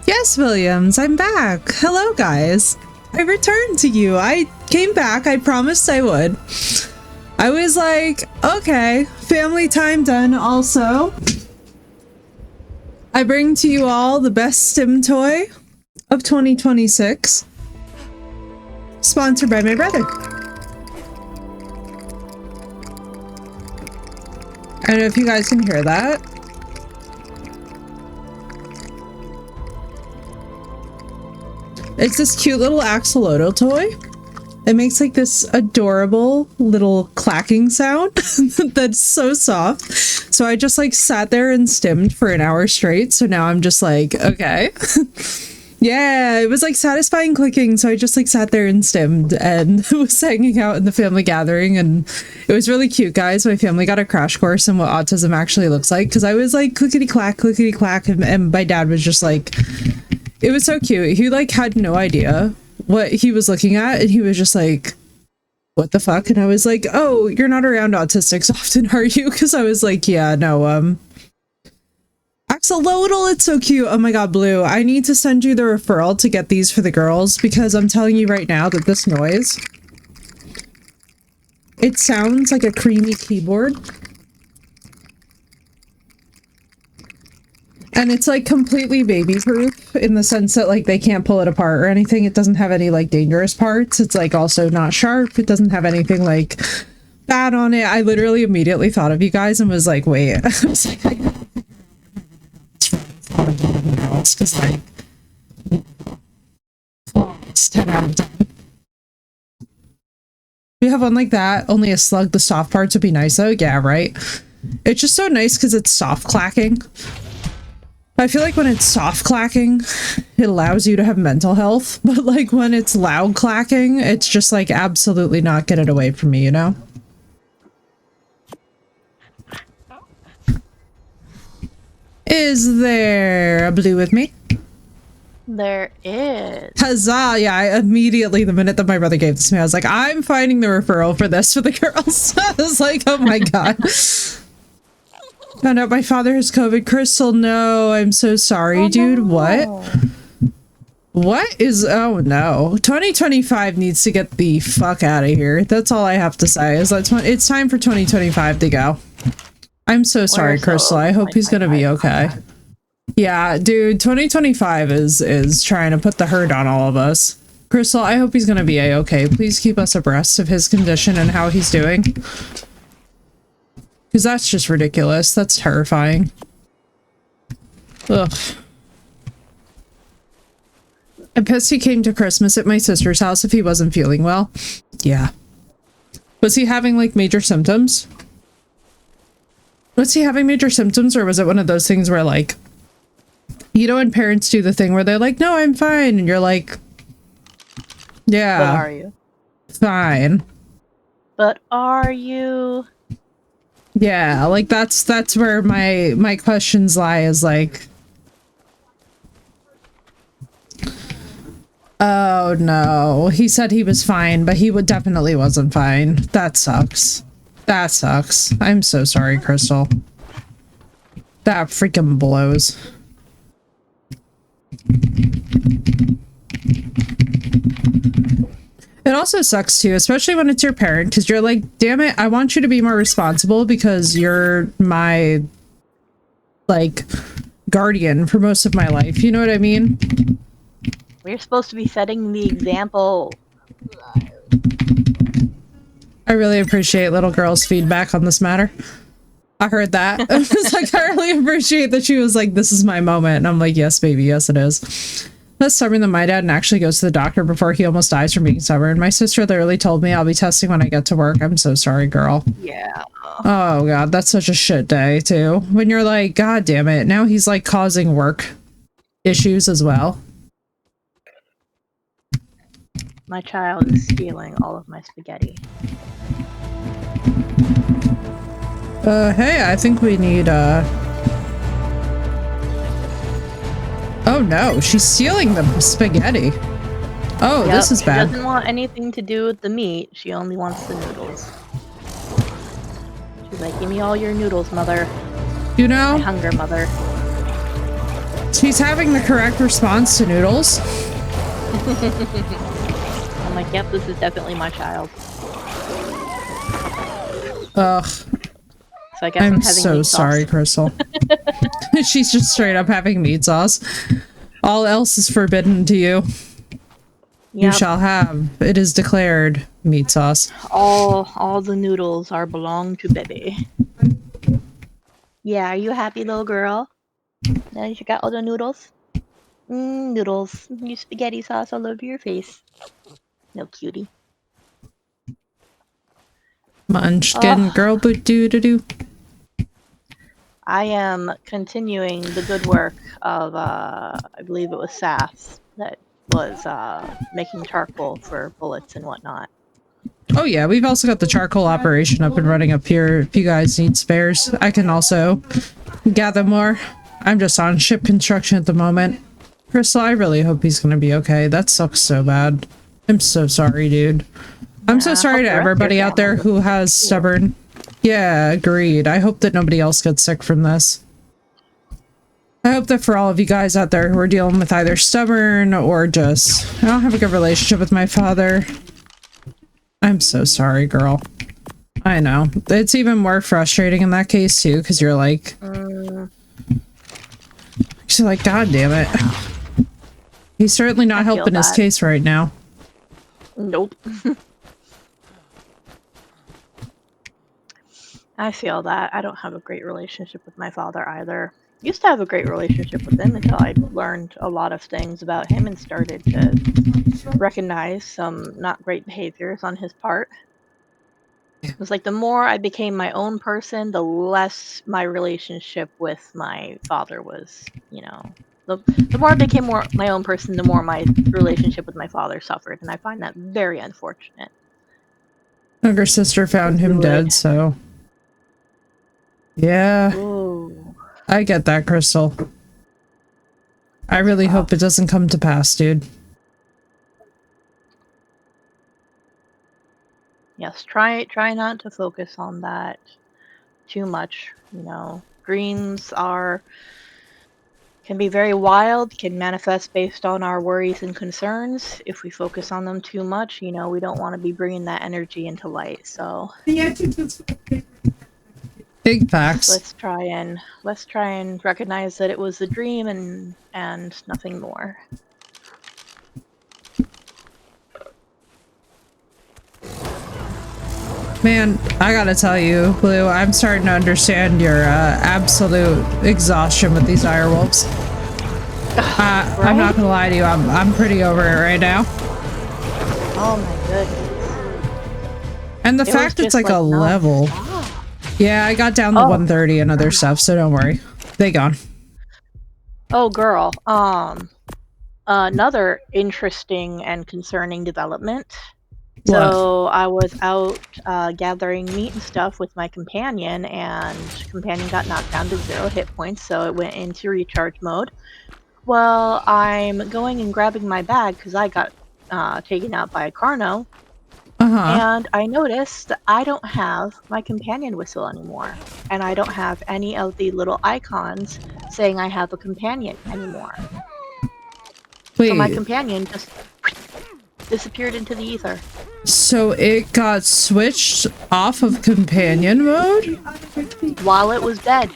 Yes, Williams, I'm back. Hello, guys. I returned to you. I came back. I promised I would. I was like, okay, family time done also. I bring to you all the best Stim toy of 2026. Sponsored by my brother. I don't know if you guys can hear that. It's this cute little axolotl toy. It makes like this adorable little clacking sound that's so soft. So I just like sat there and stimmed for an hour straight. So now I'm just like, okay. Yeah, it was like satisfying clicking. So I just like sat there and stimmed and was hanging out in the family gathering. And it was really cute, guys. My family got a crash course in what autism actually looks like. Because I was like clickety clack. And my dad was just like, it was so cute. He like had no idea what he was looking at, and he was just like, what the fuck? And I was like, oh, you're not around autistics often, are you? Because I was like, yeah, no, axolotl, it's so cute. Oh my god, Blue, I need to send you the referral to get these for the girls, because I'm telling you right now that this noise, it sounds like a creamy keyboard. And it's like completely baby proof in the sense that like they can't pull it apart or anything. It doesn't have any like dangerous parts. It's like also not sharp. It doesn't have anything like bad on it. I literally immediately thought of you guys and was like, wait. I was like, because like it's 10 out of 10. We have one like that. Only a slug. The soft parts would be nice though. Yeah, right. It's just so nice because it's soft clacking. I feel like when it's soft clacking, it allows you to have mental health, but like when it's loud clacking, it's just like absolutely not get it away from me, you know? Is there a Blue with me? There is. Huzzah! Yeah, I immediately, the minute that my brother gave this to me, I was like, I'm finding the referral for this for the girls. I was like, oh my god. Found out my father has COVID. Crystal, no, I'm so sorry, dude. No. What is, oh no. 2025 needs to get the fuck out of here. That's all I have to say, is that it's time for 2025 to go. I'm so sorry, Crystal. I hope he's gonna be okay. Yeah, dude, 2025 is trying to put the hurt on all of us. Crystal, I hope he's gonna be a-okay. Please keep us abreast of his condition and how he's doing. Because that's just ridiculous. That's terrifying. Ugh. I'm pissed he came to Christmas at my sister's house if he wasn't feeling well. Yeah. Was he having, like, major symptoms? Was he having major symptoms, or was it one of those things where, like, you know when parents do the thing where they're like, no, I'm fine, and you're like, yeah. But are you? Fine. But are you? Yeah, like that's where my questions lie, is like, oh no, he said he was fine, but he definitely wasn't fine. That sucks. That sucks. I'm so sorry, Crystal. That freaking blows. It also sucks too, especially when it's your parent, because you're like, damn it, I want you to be more responsible because you're my, like, guardian for most of my life. You know what I mean? We're supposed to be setting the example. I really appreciate little girl's feedback on this matter. I heard that. I was like, I really appreciate that she was like, this is my moment. And I'm like, yes, baby, yes, it is. Less stubborn than my dad and actually goes to the doctor before he almost dies from being stubborn. My sister literally told me I'll be testing when I get to work. I'm so sorry, girl. Yeah. Oh god, that's such a shit day too. When you're like, god damn it, now he's like causing work issues as well. My child is stealing all of my spaghetti. Hey, I think we need, oh no, she's stealing the spaghetti. Oh, yep, this is bad. She doesn't want anything to do with the meat. She only wants the noodles. She's like, give me all your noodles, mother. You know? My hunger, mother. She's having the correct response to noodles. I'm like, yep, this is definitely my child. Ugh. So I guess I'm having so meat sorry, sauce. Crystal. She's just straight up having meat sauce. All else is forbidden to you. You Yep. shall have. It is declared meat sauce. All the noodles are belong to baby. Yeah, are you happy, little girl? Now you got all the noodles? Noodles. You spaghetti sauce all over your face. No cutie. Munchkin girl boot doo doo doo. I am continuing the good work of, I believe it was Sass that was making charcoal for bullets and whatnot. Oh yeah, we've also got the charcoal operation up and running up here. If you guys need spares, I can also gather more. I'm just on ship construction at the moment. Crystal, I really hope he's gonna be okay. That sucks so bad. I'm so sorry, dude. I'm so sorry to everybody out there who has stubborn. Yeah, agreed. I hope that nobody else gets sick from this. I hope that for all of you guys out there who are dealing with either stubborn or just, I don't have a good relationship with my father. I'm so sorry, girl. I know. It's even more frustrating in that case, too, because you're like... She's like, God damn it. He's certainly not helping his case right now. Nope. I feel that. I don't have a great relationship with my father either. Used to have a great relationship with him until I learned a lot of things about him and started to recognize some not great behaviors on his part. It was like the more I became my own person, the less my relationship with my father was, you know. The more I became my own person, the more my relationship with my father suffered, and I find that very unfortunate. Younger sister found him dead, so... Yeah. Ooh. I get that, Crystal. I really hope it doesn't come to pass, dude. Yes, try not to focus on that too much, you know. Dreams can be very wild, can manifest based on our worries and concerns. If we focus on them too much, you know, we don't want to be bringing that energy into light. So big facts. let's try and recognize that it was a dream and nothing more. Man, I gotta tell you, Blue, I'm starting to understand your absolute exhaustion with these direwolves. Right? I'm not gonna lie to you, I'm pretty over it right now. Oh my goodness. And the fact it's like a level. Yeah, I got down to 130 and other stuff, so don't worry. They gone. Oh girl, another interesting and concerning development. So I was out gathering meat and stuff with my companion, and companion got knocked down to 0 hit points, so it went into recharge mode. Well, I'm going and grabbing my bag because I got taken out by a Carno, and I noticed that I don't have my companion whistle anymore, and I don't have any of the little icons saying I have a companion anymore. Wait. So my companion just disappeared into the ether. So it got switched off of companion mode? While it was dead.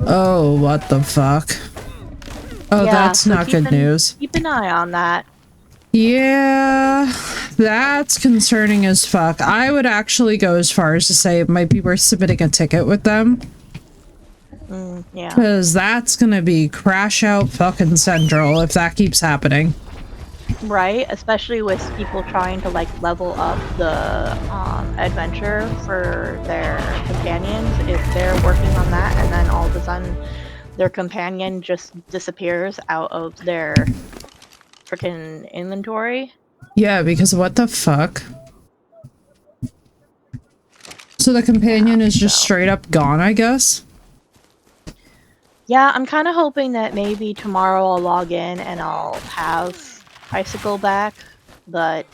Oh, what the fuck? Oh, yeah, that's not good news. Keep an eye on that. Yeah, that's concerning as fuck. I would actually go as far as to say it might be worth submitting a ticket with them. Yeah. Because that's gonna be crash out fucking central if that keeps happening. Right, especially with people trying to like level up the adventure for their companions. If they're working on that and then all of a sudden their companion just disappears out of their freaking inventory. Yeah, because what the fuck? So the companion is just straight up gone, I guess? Yeah, I'm kind of hoping that maybe tomorrow I'll log in and I'll have Icicle back, but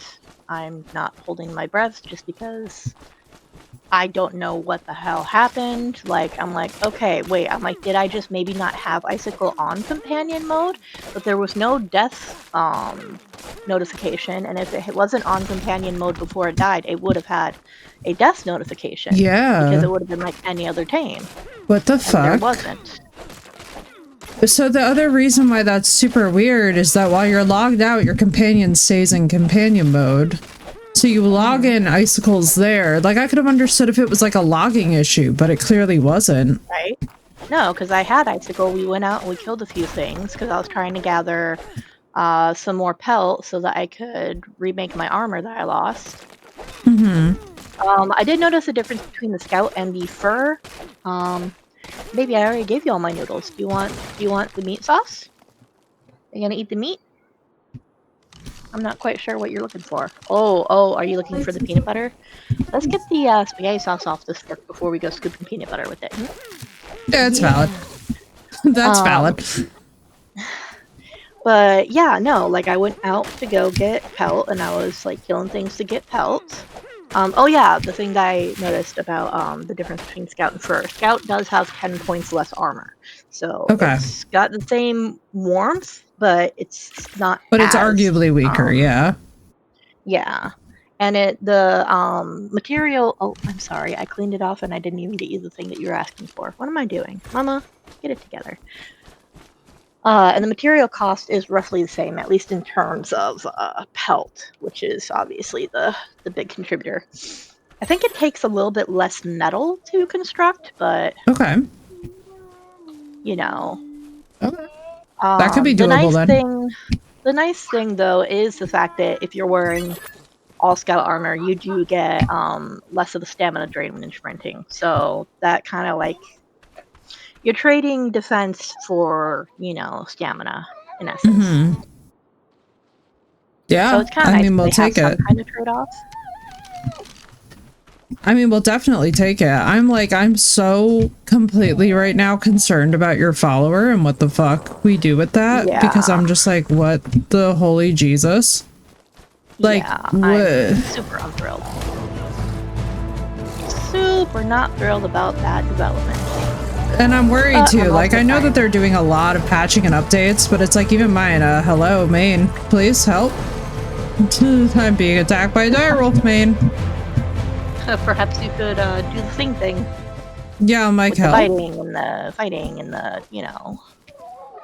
I'm not holding my breath just because I don't know what the hell happened. Like, I'm like, okay, wait. I'm like, did I just maybe not have Icicle on companion mode? But there was no death notification, and if it wasn't on companion mode before it died, it would have had a death notification. Because Yeah. it would have been like any other tame. What the And there fuck? wasn't. So the other reason why that's super weird is that while you're logged out, your companion stays in companion mode. So you log in Icicles there. Like, I could have understood if it was like a logging issue, but it clearly wasn't. Right? No, because I had Icicle. We went out and we killed a few things because I was trying to gather some more pelt so that I could remake my armor that I lost. I did notice a difference between the scout and the fur. Maybe I already gave you all my noodles. Do you want the meat sauce? Are you gonna eat the meat? I'm not quite sure what you're looking for. Oh, are you looking for the peanut butter? Let's get the spaghetti sauce off this fork before we go scooping peanut butter with it. Yeah, it's valid. That's valid. But yeah, no, like I went out to go get pelt and I was like killing things to get pelt. Oh yeah, the thing that I noticed about the difference between Scout and Fur. Scout does have 10 points less armor. So it's got the same warmth, but it's not But it's arguably weaker, yeah. Yeah. And the material, oh, I'm sorry, I cleaned it off and I didn't even get you the thing that you were asking for. What am I doing? Mama, get it together. And the material cost is roughly the same, at least in terms of pelt, which is obviously the big contributor. I think it takes a little bit less metal to construct, but you know, that could be doable then. The nice thing though is the fact that if you're wearing all scout armor, you do get less of a stamina drain when you're sprinting. So that kind of like you're trading defense for, stamina in essence. Yeah, so it's kind of nice. We'll take it. Some kind of trade-off. We'll definitely take it. I'm so completely right now concerned about your follower and what the fuck we do with that, because I'm just like, what the holy Jesus? Like, what? I'm super unthrilled. Super not thrilled about that development. And I'm worried too. Like, I know that they're doing a lot of patching and updates, but it's like, even mine, hello, main, please help. I'm being attacked by a direwolf, main. Perhaps you could do the thing. Yeah, Mike, help. The fighting and the,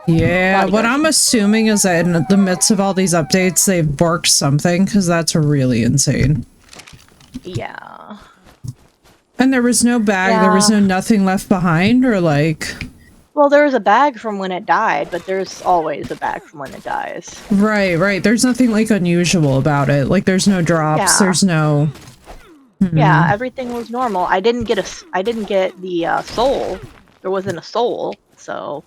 Yeah, what I'm assuming is that in the midst of all these updates, they've borked something, because that's really insane. Yeah. And there was no bag, there was no nothing left behind, or like... Well, there was a bag from when it died, but there's always a bag from when it dies. Right. There's nothing, like, unusual about it. Like, there's no drops, there's no... Yeah, everything was normal. I didn't get the soul. There wasn't a soul, so...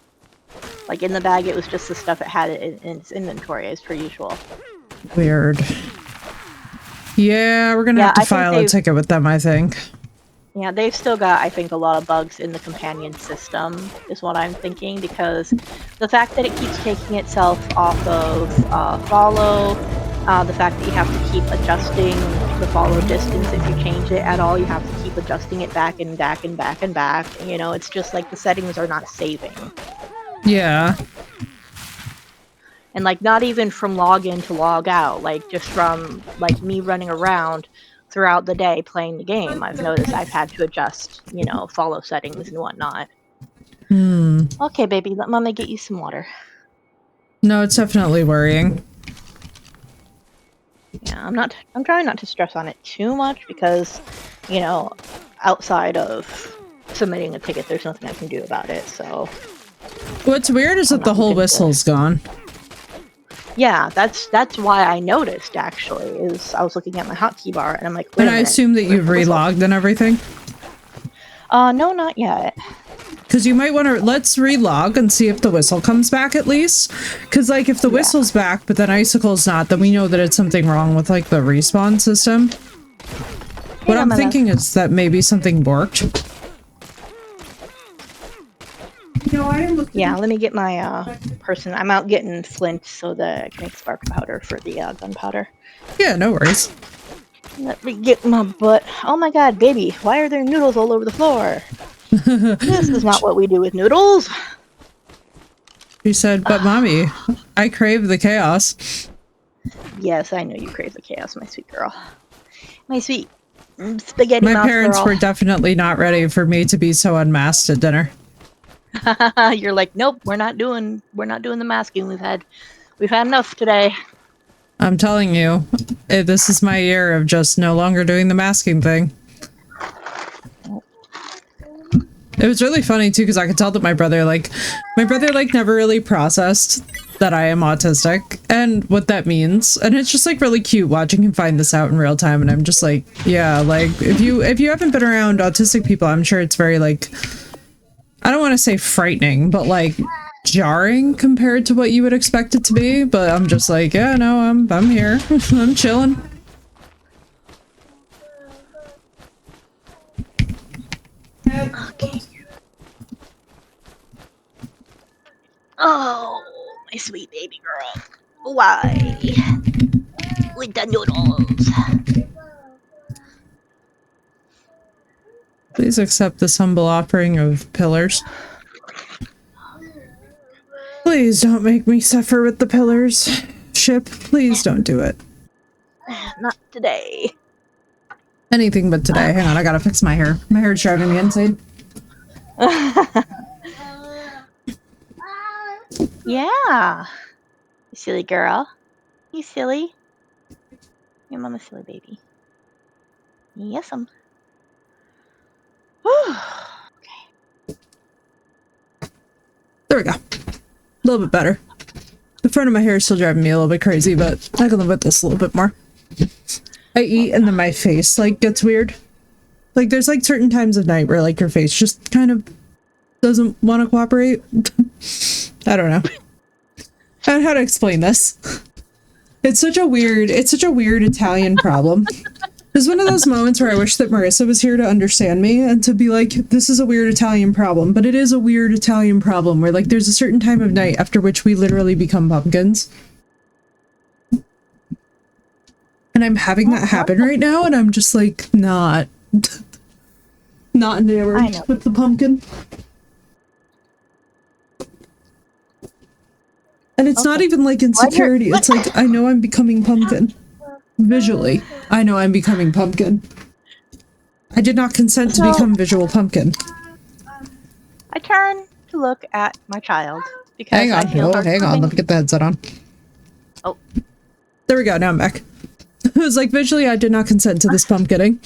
Like, in the bag, it was just the stuff it had in its inventory, as per usual. Weird. Yeah, we're gonna have to file a ticket with them, I think. Yeah, they've still got, I think, a lot of bugs in the companion system, is what I'm thinking, because the fact that it keeps taking itself off of follow, the fact that you have to keep adjusting the follow distance if you change it at all, you have to keep adjusting it back and back and back and back. It's just like the settings are not saving. Yeah. And like not even from log in to log out, like just from like me running around throughout the day playing the game, I've noticed I've had to adjust, follow settings and whatnot. Okay, baby, let Mama get you some water. No, it's definitely worrying. Yeah, I'm trying not to stress on it too much because, outside of submitting a ticket, there's nothing I can do about it, so. What's weird is that the whole whistle's gone. Yeah, that's why I noticed, actually, is I was looking at my hotkey bar, and I'm like, wait a minute. And I assume that you've relogged and everything? No, not yet. Because you might want to, let's relog and see if the whistle comes back at least. Because, like, if the whistle's back, but then Icicle's not, then we know that it's something wrong with, like, the respawn system. What I'm thinking is that maybe something borked. Yeah, let me get my person. I'm out getting flint so that I can make spark powder for the gunpowder. Yeah, no worries. Let me get my butt. Oh my god, baby, why are there noodles all over the floor? This is not what we do with noodles. She said, but mommy, I crave the chaos. Yes, I know you crave the chaos, my sweet girl. My sweet spaghetti My mouth parents girl. were definitely not ready for me to be so unmasked at dinner. You're like, nope, we're not doing the masking. We've had enough today. I'm telling you, this is my year of just no longer doing the masking thing. It was really funny too, because I could tell that my brother never really processed that I am autistic and what that means. And it's just like really cute watching him find this out in real time. And I'm just like, yeah, like if you haven't been around autistic people, I'm sure it's very like, I don't want to say frightening, but like jarring compared to what you would expect it to be. But I'm just like, yeah, no, I'm here. I'm chilling. Okay. Oh, my sweet baby girl. Why? With the noodles. Please accept this humble offering of pillars. Please don't make me suffer with the pillars. Ship, please don't do it. Not today. Anything but today. Hang on, I gotta fix my hair. My hair's driving me insane. Yeah. You silly girl. You silly. Your mama's silly baby. Yes, There we go. A little bit better. The front of my hair is still driving me a little bit crazy, but I can live with this a little bit more. I eat and then my face like gets weird. Like there's like certain times of night where like your face just kind of doesn't want to cooperate. I don't know. I don't know how to explain this. It's such a weird Italian problem. It's one of those moments where I wish that Marissa was here to understand me and to be like, this is a weird Italian problem, but it is a weird Italian problem where like there's a certain time of night after which we literally become pumpkins. And I'm having that happen right now and I'm just like not enamored with the pumpkin. And it's not even like insecurity, it's like I know I'm becoming pumpkin. Visually, I know I'm becoming pumpkin. I did not consent to become visual pumpkin. I turn to look at my child because hang on, hang on, let me get the headset on. Oh. There we go, now I'm back. It was like, visually, I did not consent to this pumpkining.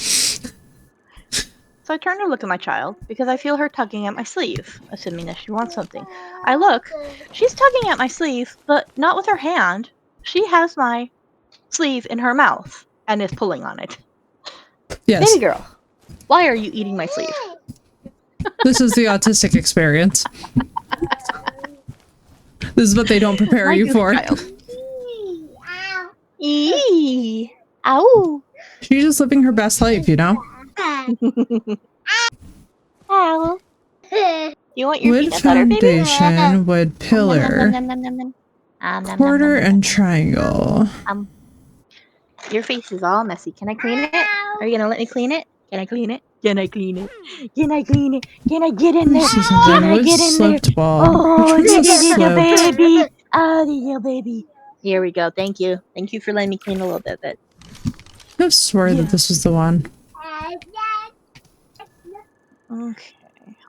So I turn to look at my child because I feel her tugging at my sleeve, assuming that she wants something. I look, she's tugging at my sleeve, but not with her hand. She has my sleeve in her mouth and is pulling on it. Yes. Baby girl, why are you eating my sleeve? This is the autistic experience. This is what they don't prepare you for. Eee. Ow. She's just living her best life, you know? Ow. You want your wood peanut butter, baby? foundation, wood pillar, quarter, and triangle. Your face is all messy. Can I clean it? Are you gonna let me clean it? Can I clean it? Can I clean it? Can I clean it? Can I get in there? Can I get in there? Oh, little baby. Oh, little baby. Here we go. Thank you. Thank you for letting me clean a little bit of it. I swear that this was the one. Okay.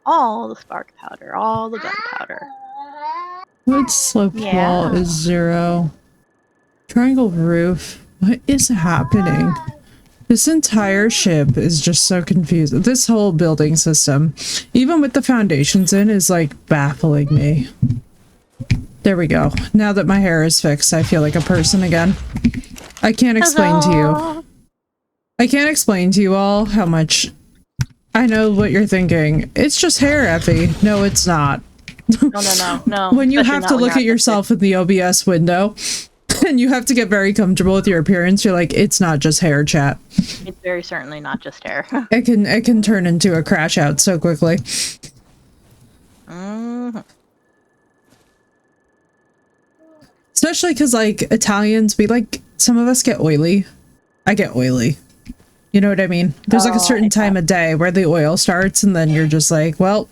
All the spark powder. All the gunpowder. Wood sloped wall is 0. Triangle roof. What is happening? This entire ship is just so confused. This whole building system, even with the foundations in, is like baffling me. There we go. Now that my hair is fixed, I feel like a person again. I can't explain to you. I can't explain to you all how much I know what you're thinking. It's just hair, Effie. No, it's not. No. When you have to look at yourself in the OBS window and you have to get very comfortable with your appearance, you're like, it's not just hair, chat. It's very certainly not just hair. It can turn into a crash out so quickly. Especially because, like, Italians, some of us get oily. I get oily. You know what I mean? There's like a Oh, certain time of day where the oil starts, and then you're just like, well,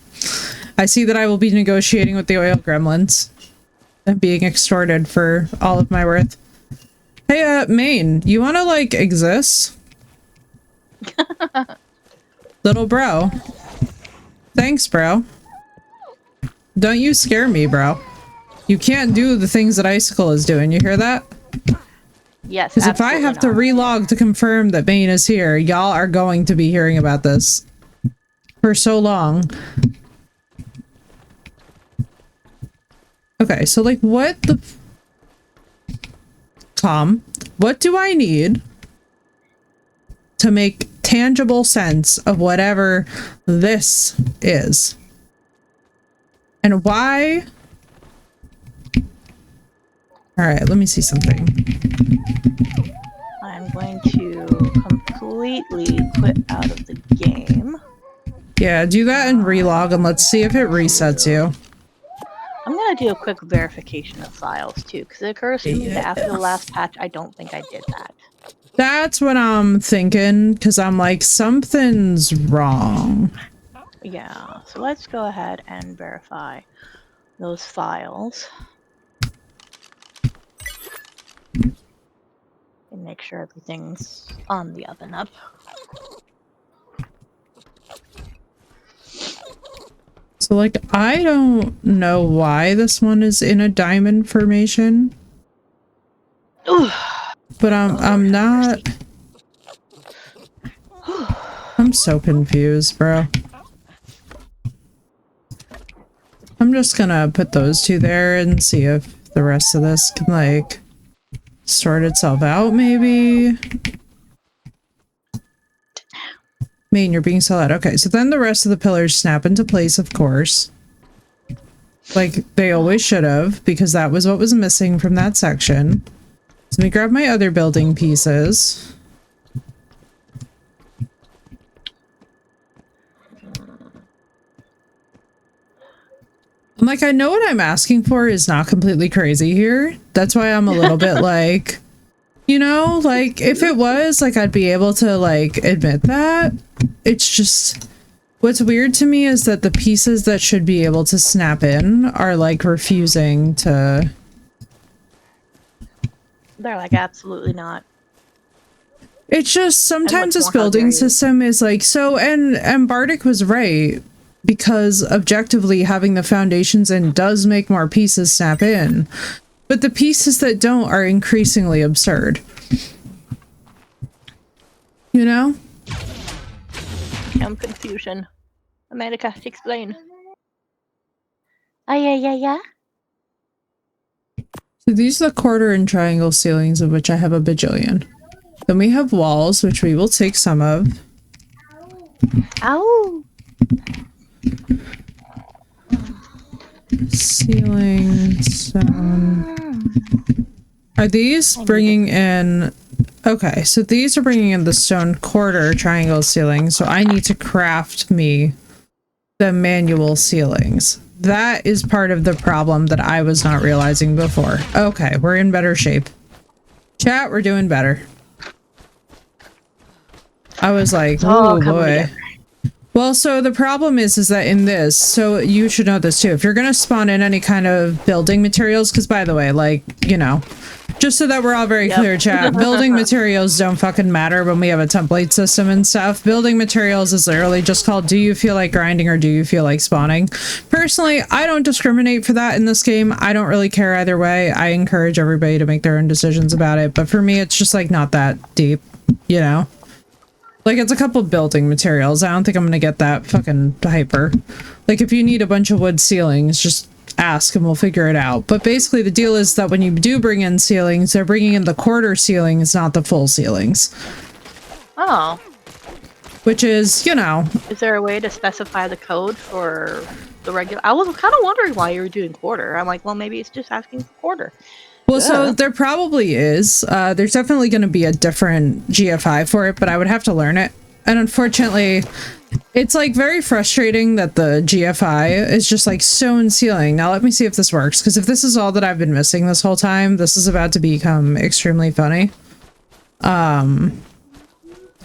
I see that I will be negotiating with the oil gremlins and being extorted for all of my worth. Hey, Maine, you want to, like, exist? Little bro. Thanks, bro. Don't you scare me, bro. You can't do the things that Icicle is doing. You hear that? Yes, Because if I have to relog to confirm that Maine is here, y'all are going to be hearing about this for so long. Okay, so, like, what the... Tom, what do I need to make tangible sense of whatever this is? And why? All right, let me see something. I'm going to completely quit out of the game. Yeah, do that and relog, and let's see if it resets you. I'm going to do a quick verification of files too, because it occurs to me that after the last patch, I don't think I did that. That's what I'm thinking, because I'm like, something's wrong. Yeah, so let's go ahead and verify those files. And make sure everything's on the up and up. So, like, I don't know why this one is in a diamond formation. Ooh. But I'm not... I'm so confused, bro. I'm just gonna put those two there and see if the rest of this can, like, sort itself out, maybe? Main, you're being so loud. Okay, so then the rest of the pillars snap into place, of course. Like, they always should have, because that was what was missing from that section. So let me grab my other building pieces. I'm like, I know what I'm asking for is not completely crazy here. That's why I'm a little bit like, you know, like, if it was, like, I'd be able to, like, admit that. It's just, what's weird to me is that the pieces that should be able to snap in are, like, refusing to... They're like, absolutely not. It's just, sometimes this building system is like, so, and Bardic was right, because objectively having the foundations in does make more pieces snap in. But the pieces that don't are increasingly absurd. You know? I'm confusion. America, explain. Yeah. So these are the quarter and triangle ceilings, of which I have a bajillion. Then we have walls, which we will take some of. Ow! Ceiling, stone. Are these bringing in... Okay, so these are bringing in the stone quarter triangle ceiling, so I need to craft me the manual ceilings. That is part of the problem that I was not realizing before. Okay, we're in better shape. Chat, we're doing better. I was like, oh boy. Well, so the problem is that in this, so you should know this too, if you're gonna spawn in any kind of building materials, because by the way, like, you know, just so that we're all very clear, chat, building materials don't fucking matter when we have a template system and stuff. Building materials is literally just called, do you feel like grinding or do you feel like spawning? Personally, I don't discriminate for that in this game. I don't really care either way. I encourage everybody to make their own decisions about it, but for me, it's just like not that deep, you know? Like, it's a couple building materials. I don't think I'm gonna get that fucking hyper. Like, if you need a bunch of wood ceilings, just ask and we'll figure it out. But basically, the deal is that when you do bring in ceilings, they're bringing in the quarter ceilings, not the full ceilings. Oh. Which is, you know... Is there a way to specify the code for the regular... I was kind of wondering why you were doing quarter. I'm like, well, maybe it's just asking for quarter. Well, so there probably is. There's definitely going to be a different GFI for it, but I would have to learn it. And unfortunately, it's like very frustrating that the GFI is just like stone ceiling. Now let me see if this works, because if this is all that I've been missing this whole time, this is about to become extremely funny.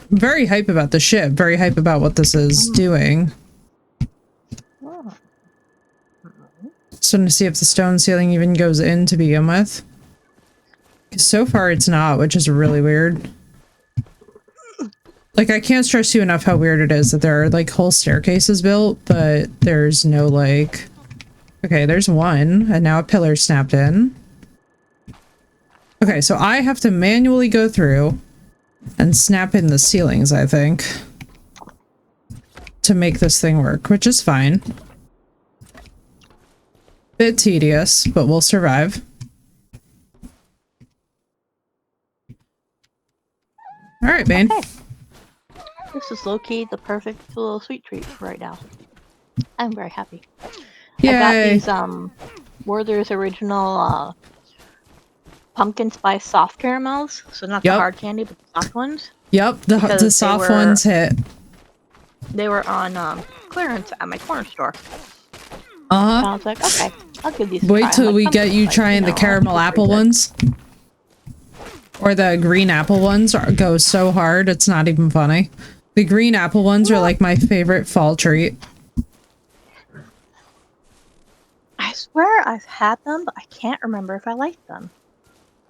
very hype about the ship. Very hype about what this is doing. Oh. Just want to see if the stone ceiling even goes in to begin with. So far it's not, which is really weird. Like, I can't stress you enough how weird it is that there are, like, whole staircases built, but there's no, like... Okay, there's one, and now a pillar snapped in. Okay, so I have to manually go through and snap in the ceilings, I think, to make this thing work, which is fine. Bit tedious, but we'll survive. Alright, Bane. Okay. This is low-key the perfect little sweet treat for right now. I'm very happy. Yay. I got these Werther's original pumpkin spice soft caramels. So not the hard candy, but the soft ones. Yep, the soft ones hit. They were on clearance at my corner store. Uh-huh. And I was like, okay, I'll give these a Wait try. till like, we get you trying the caramel apple ones. Or the green apple ones go so hard, it's not even funny. The green apple ones are like my favorite fall treat. I swear I've had them, but I can't remember if I liked them.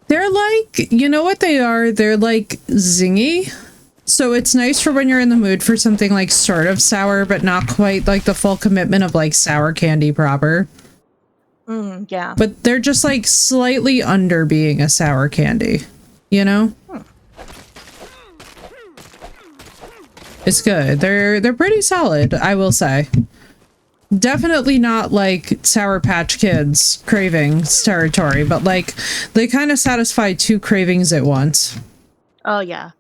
They're like, you know what they are? They're like zingy. So it's nice for when you're in the mood for something like sort of sour, but not quite like the full commitment of like sour candy proper. Yeah. But they're just like slightly under being a sour candy, you know? It's good. They're pretty solid, I will say. Definitely not like Sour Patch Kids cravings territory, but like they kind of satisfy two cravings at once. Oh yeah.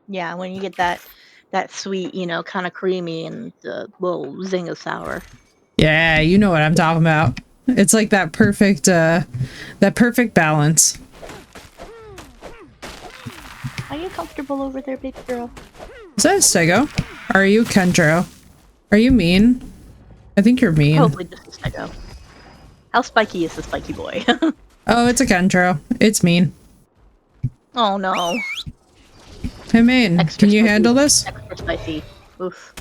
Yeah, when you get that sweet, you know, kind of creamy and the little zing of sour. Yeah, you know what I'm talking about. It's like that perfect balance. Are you comfortable over there, baby girl? Is that a Stego? Are you Kendro? Are you mean? I think you're mean. Hopefully just a Stego. How spiky is the spiky boy? Oh, it's a Kendro. It's mean. Oh no. Hey, Maine, Extra can you spicy. handle this? Extra spicy. Oof.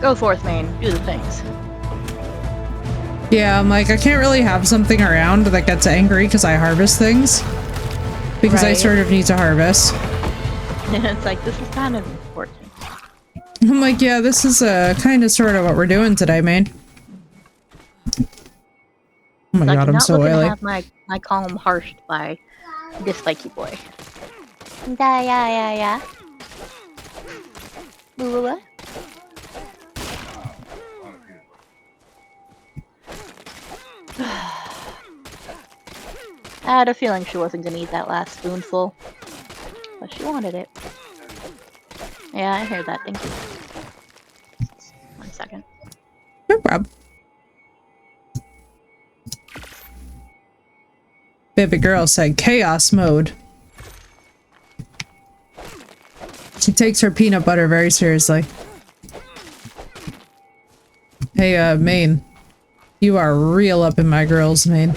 Go forth, Maine. Do the things. Yeah, I'm like, I can't really have something around that gets angry because I harvest things. Because I sort of need to harvest. It's like, this is kind of important. I'm like, yeah, this is kind of sort of what we're doing today, man. Oh my like, god, I'm so oily. To have my column harshed by this spiky boy. Yeah. Boo. I had a feeling she wasn't gonna eat that last spoonful, but she wanted it. Yeah, I hear that. Thank you. 1 second. No problem. Baby girl said chaos mode. She takes her peanut butter very seriously. Hey, Maine. You are real up in my girls, Maine.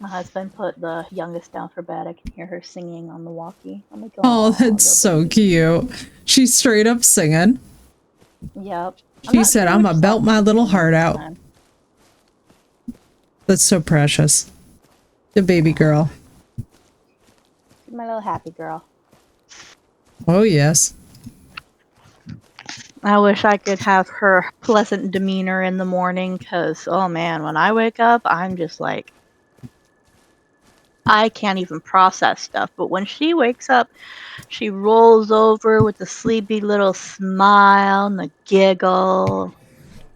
My husband put the youngest down for bed. I can hear her singing on the walkie. I'm like, Oh, oh, that's so cute. She's straight up singing. Yep. She said, I'm gonna belt my little heart out. That's so precious. The baby girl. My little happy girl. Oh, yes. I wish I could have her pleasant demeanor in the morning because, oh man, when I wake up, I'm just like, I can't even process stuff. But when she wakes up, she rolls over with a sleepy little smile and a giggle.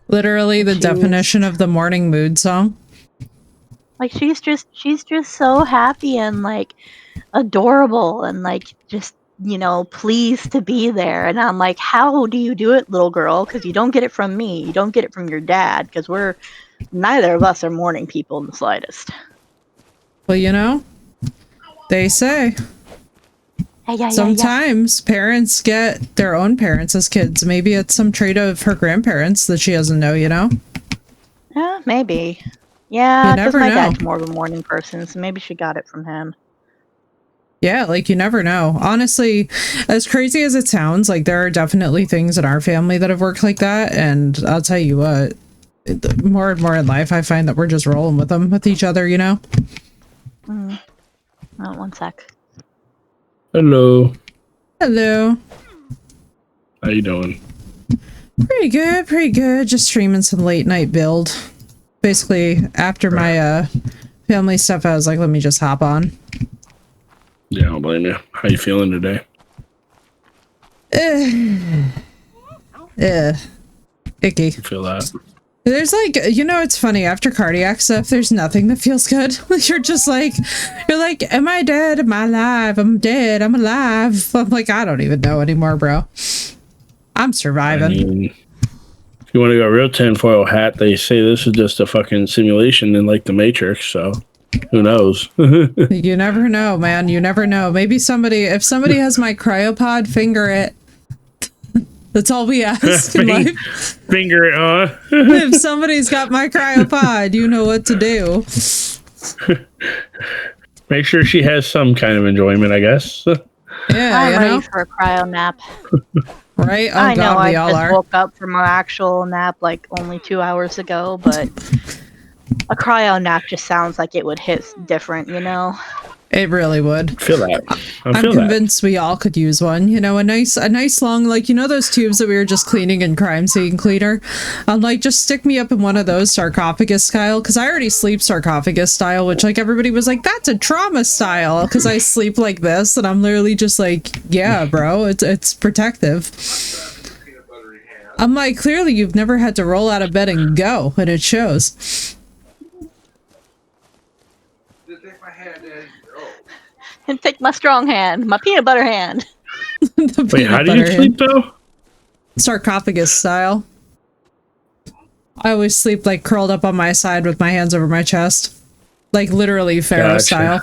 Literally the definition of the morning mood song. Like she's just so happy and like adorable and like just, you know, pleased to be there. And I'm like, how do you do it, little girl? Because you don't get it from me. You don't get it from your dad because neither of us are morning people in the slightest. Well, you know, they say sometimes parents get their own parents as kids. Maybe it's some trait of her grandparents that she doesn't know, you know? Yeah, maybe. Yeah, because my know. dad's more of a morning person, so maybe she got it from him. Yeah, like you never know. Honestly, as crazy as it sounds, like there are definitely things in our family that have worked like that. And I'll tell you what, more and more in life, I find that we're just rolling with them, with each other, you know? Oh, one sec. Hello. Hello. How you doing? Pretty good, pretty good. Just streaming some late night build. Basically, after my family stuff, I was like, let me just hop on. Yeah, I don't blame you. How you feeling today? Icky. I feel that. There's like, you know, it's funny, after cardiac stuff, there's nothing that feels good. You're like, am I dead? Am I alive? I'm dead. I'm alive. I'm like, I don't even know anymore, bro. I'm surviving. I mean, if you want to go real tinfoil hat, they say this is just a fucking simulation in like the Matrix, so who knows? You never know, man. You never know. Maybe if somebody has my cryopod, finger it. That's all we ask in life. Finger it, If somebody's got my cryopod, you know what to do. Make sure she has some kind of enjoyment, I guess. Yeah, I'm ready for a cryo nap. Right? Oh, I know God, we I all just are. woke up from an actual nap like only 2 hours ago, but a cryo nap just sounds like it would hit different, you know? It really would. I feel that. I'm convinced we all could use one. You know, a nice long, like, you know those tubes that we were just cleaning in crime scene cleaner? I'm like, just stick me up in one of those sarcophagus style, because I already sleep sarcophagus style, which like everybody was like, that's a trauma style, because I sleep like this, and I'm literally just like, yeah, bro, it's protective. I'm like, clearly you've never had to roll out of bed and go, and it shows. And take my strong hand, my peanut butter hand. Wait, how do you sleep though? Sarcophagus style. I always sleep like curled up on my side with my hands over my chest. Like literally Pharaoh style.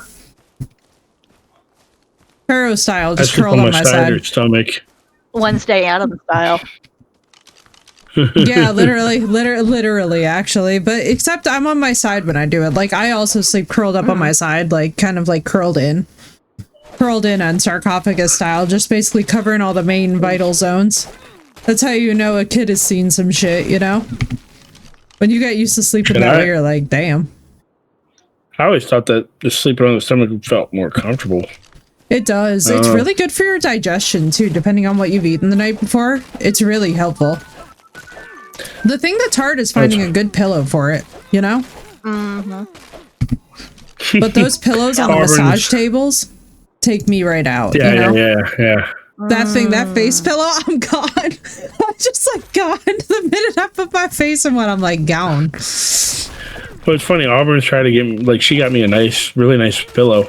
Pharaoh style, just curled on my side. Your stomach. Wednesday Addams style. Yeah, literally, actually. But except I'm on my side when I do it. Like I also sleep curled up on my side, like kind of like curled in on sarcophagus style, just basically covering all the main vital zones. That's how you know a kid has seen some shit, you know? When you get used to sleeping that way, you're like, damn. I always thought that just sleeping on the stomach felt more comfortable. It does. It's really good for your digestion too, depending on what you've eaten the night before. It's really helpful. The thing that's hard is finding a good pillow for it, you know? But those pillows on the massage tables take me right out. Yeah, you know? yeah. That thing, that face pillow, I'm gone. I'm just like gone. The minute I put my face in one, I'm like gone. But it's funny, Auburn's trying to get me, like, she got me a really nice pillow.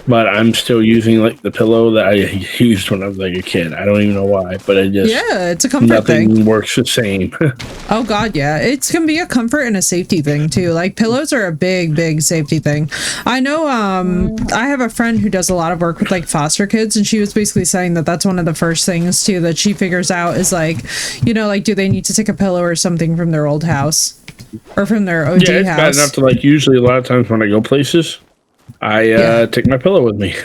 but I'm still using like the pillow that I used when I was like a kid. I don't even know why, but I just it's a comfort thing. Nothing works the same. Oh God, yeah, it can be a comfort and a safety thing too. Like pillows are a big safety thing. I know. I have a friend who does a lot of work with like foster kids, and she was basically saying that that's one of the first things too that she figures out is like, you know, like do they need to take a pillow or something from their old house or from their OG yeah, it's house? bad enough to like. Usually, a lot of times when I go places, I take my pillow with me.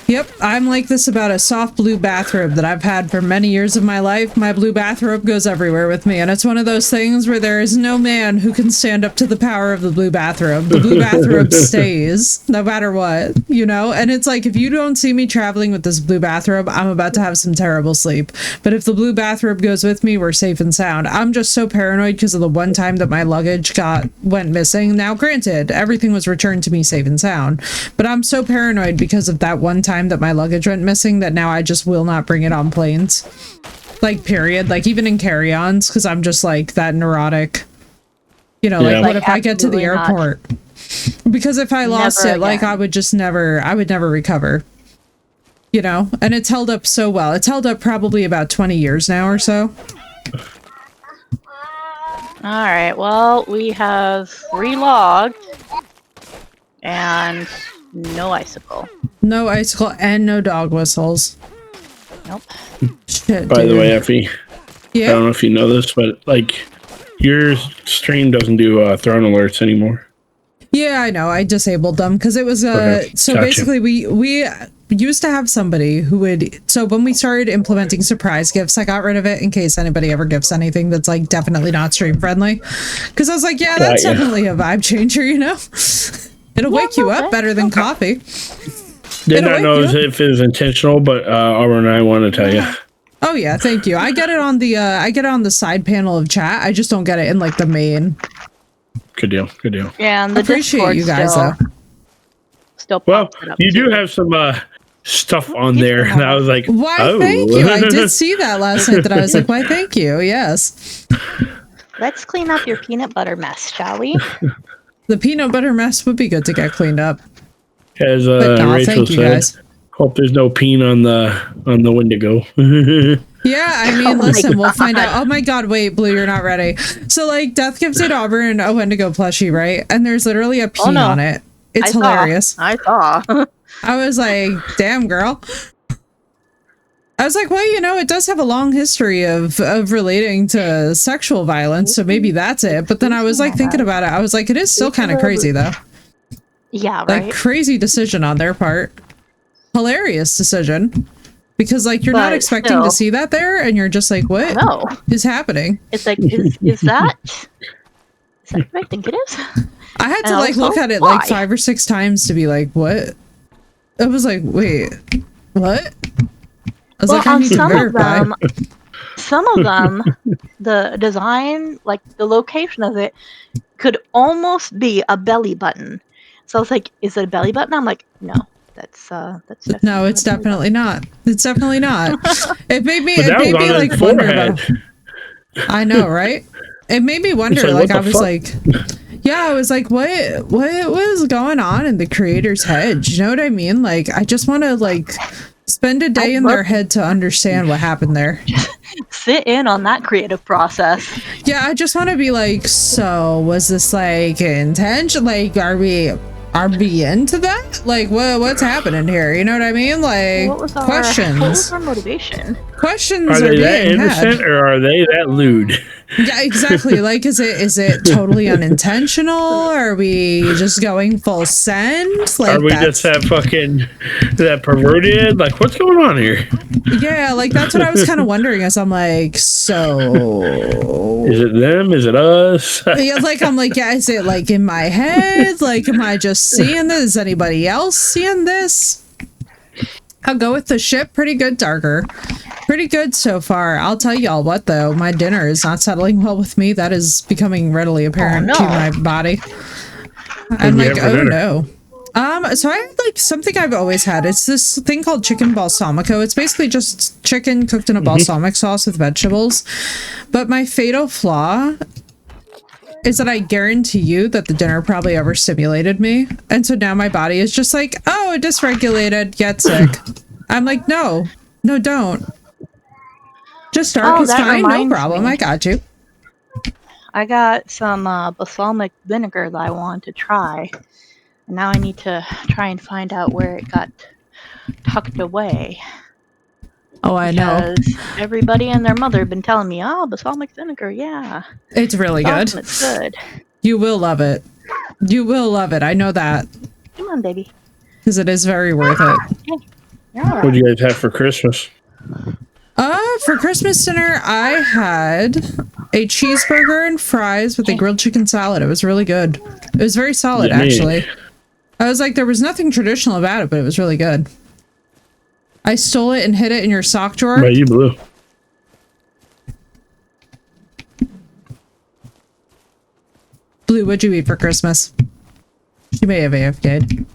Yep, I'm like this about a soft blue bathrobe that I've had for many years of my life. My blue bathrobe goes everywhere with me, and it's one of those things where there is no man who can stand up to the power of the blue bathrobe. The blue bathrobe stays, no matter what, you know? And it's like, if you don't see me traveling with this blue bathrobe, I'm about to have some terrible sleep. But if the blue bathrobe goes with me, we're safe and sound. I'm just so paranoid because of the one time that my luggage went missing. Now, granted, everything was returned to me safe and sound, but I'm so paranoid because of that one time that my luggage went missing that now I just will not bring it on planes. Like, period. Like, even in carry-ons, because I'm just like that neurotic. You know, like what if I get to the airport? Because if I lost it, like I would never recover. You know? And it's held up so well. It's held up probably about 20 years now or so. Alright, well, we have relogged. And no icicle. No icicle and no dog whistles. Nope. Shit, By the way, Effie, yeah? I don't know if you know this, but like your stream doesn't do throne alerts anymore. Yeah, I know. I disabled them because it was Okay, so gotcha. basically we used to have somebody who would, so when we started implementing surprise gifts, I got rid of it in case anybody ever gifts anything that's like definitely not stream friendly, because I was like, yeah, that's definitely a vibe changer, you know. It'll wake you up better than coffee. Did not know if it was intentional, but Auburn and I want to tell you. Oh yeah, thank you. I get it on the side panel of chat. I just don't get it in like the main. Good deal. Good deal. Yeah, and the Appreciate Discord you guys still Well, pops it up you too. do have some stuff on there, and I was like, Why, oh. thank you. I did see that last night that I was like, why, thank you. Yes. Let's clean up your peanut butter mess, shall we? The peanut butter mess would be good to get cleaned up. As But no, Rachel thank you said, guys. hope there's no peen on the Wendigo. Yeah, I mean, listen, we'll find out. Oh my god, wait, Blue, you're not ready. So, like, Death gifted Auburn a Wendigo plushie, right? And there's literally a peen on it. It's hilarious. I saw. I was like, damn, girl. I was like, well, you know, it does have a long history of relating to sexual violence, so maybe that's it. But then I was like thinking about it. I was like, it is still kind of crazy, though. Yeah, right. Like, crazy decision on their part. Hilarious decision. Because, like, you're not expecting to see that there, and you're just like, what is happening? It's like, is that what I think it is? I had to, like, look at it, like, 5 or 6 times to be like, what? I was like, wait, what? I was like, I need to verify. Some of them, the design, like, the location of it, could almost be a belly button. So I was like, is it a belly button? I'm like, no. That's no, it's definitely not. It's definitely not. It made me, like wonder about. I know, right? It made me wonder. Like I was like, yeah, I was like, what was going on in the creator's head? You know what I mean? Like, I just want to like spend a day in their head to understand what happened there. Sit in on that creative process. Yeah, I just want to be like, so was this like intention? Like, are we into that? Like, what's happening here? You know what I mean? Like, questions. What was our motivation? Questions are they that innocent had. or are they that lewd? Yeah, exactly. Like, is it totally unintentional? Are we just going full send? Like, are we just that perverted? Like, what's going on here? Yeah, like that's what I was kind of wondering. As I'm like, so is it them? Is it us? Yeah, like I'm like, yeah, is it like in my head? Like, am I just seeing this? Is anybody else seeing this? I'll go with the ship. Pretty good, Darker. Pretty good so far. I'll tell y'all what, though. My dinner is not settling well with me. That is becoming readily apparent to my body. I'm like, oh no. So I had like something I've always had. It's this thing called chicken balsamico. It's basically just chicken cooked in a balsamic sauce with vegetables. But my fatal flaw is that I guarantee you that the dinner probably overstimulated me. And so now my body is just like, oh, dysregulated, get sick. I'm like, no, don't. Just dark is that fine, no reminds problem. me. I got you. I got some balsamic vinegar that I wanted to try. And now I need to try and find out where it got tucked away. Oh, I know. Because everybody and their mother have been telling me, oh, balsamic vinegar, yeah. It's really good. It's good. You will love it. You will love it. I know that. Come on, baby. Because it is very worth it. Yeah. What do you guys have for Christmas? For Christmas dinner, I had a cheeseburger and fries with a grilled chicken salad. It was really good. It was very solid, actually. I was like, there was nothing traditional about it, but it was really good. I stole it and hid it in your sock drawer. But you blew. Blue, what'd you eat for Christmas? She may have AFK'd.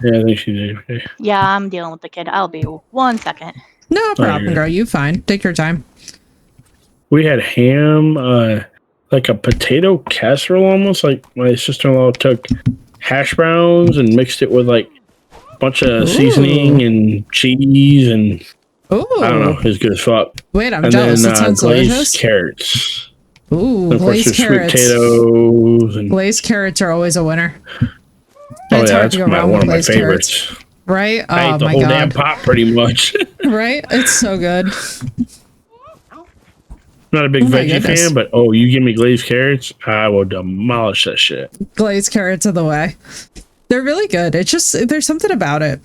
Yeah, I think she did. Okay. Yeah, I'm dealing with the kid. I'll be 1 second. No problem, girl. You fine. Take your time. We had ham, like a potato casserole almost. Like my sister-in-law took hash browns and mixed it with like a bunch of seasoning and cheese and Ooh. I don't know. It was good as fuck. Wait, I'm and jealous. then, It sounds glazed delicious. carrots. Ooh, And of course, glazed there's carrots. sweet potatoes. And, Glazed carrots are always a winner. oh It's yeah, hard that's to go wrong one with of my glazed favorites. carrots. Right? I Oh ate the my whole damn god. pot pretty much. Right? It's so good. Not a big Oh my veggie goodness. fan, but you give me glazed carrots, I will demolish that shit. Glazed carrots are the way. They're really good. It's just, there's something about it.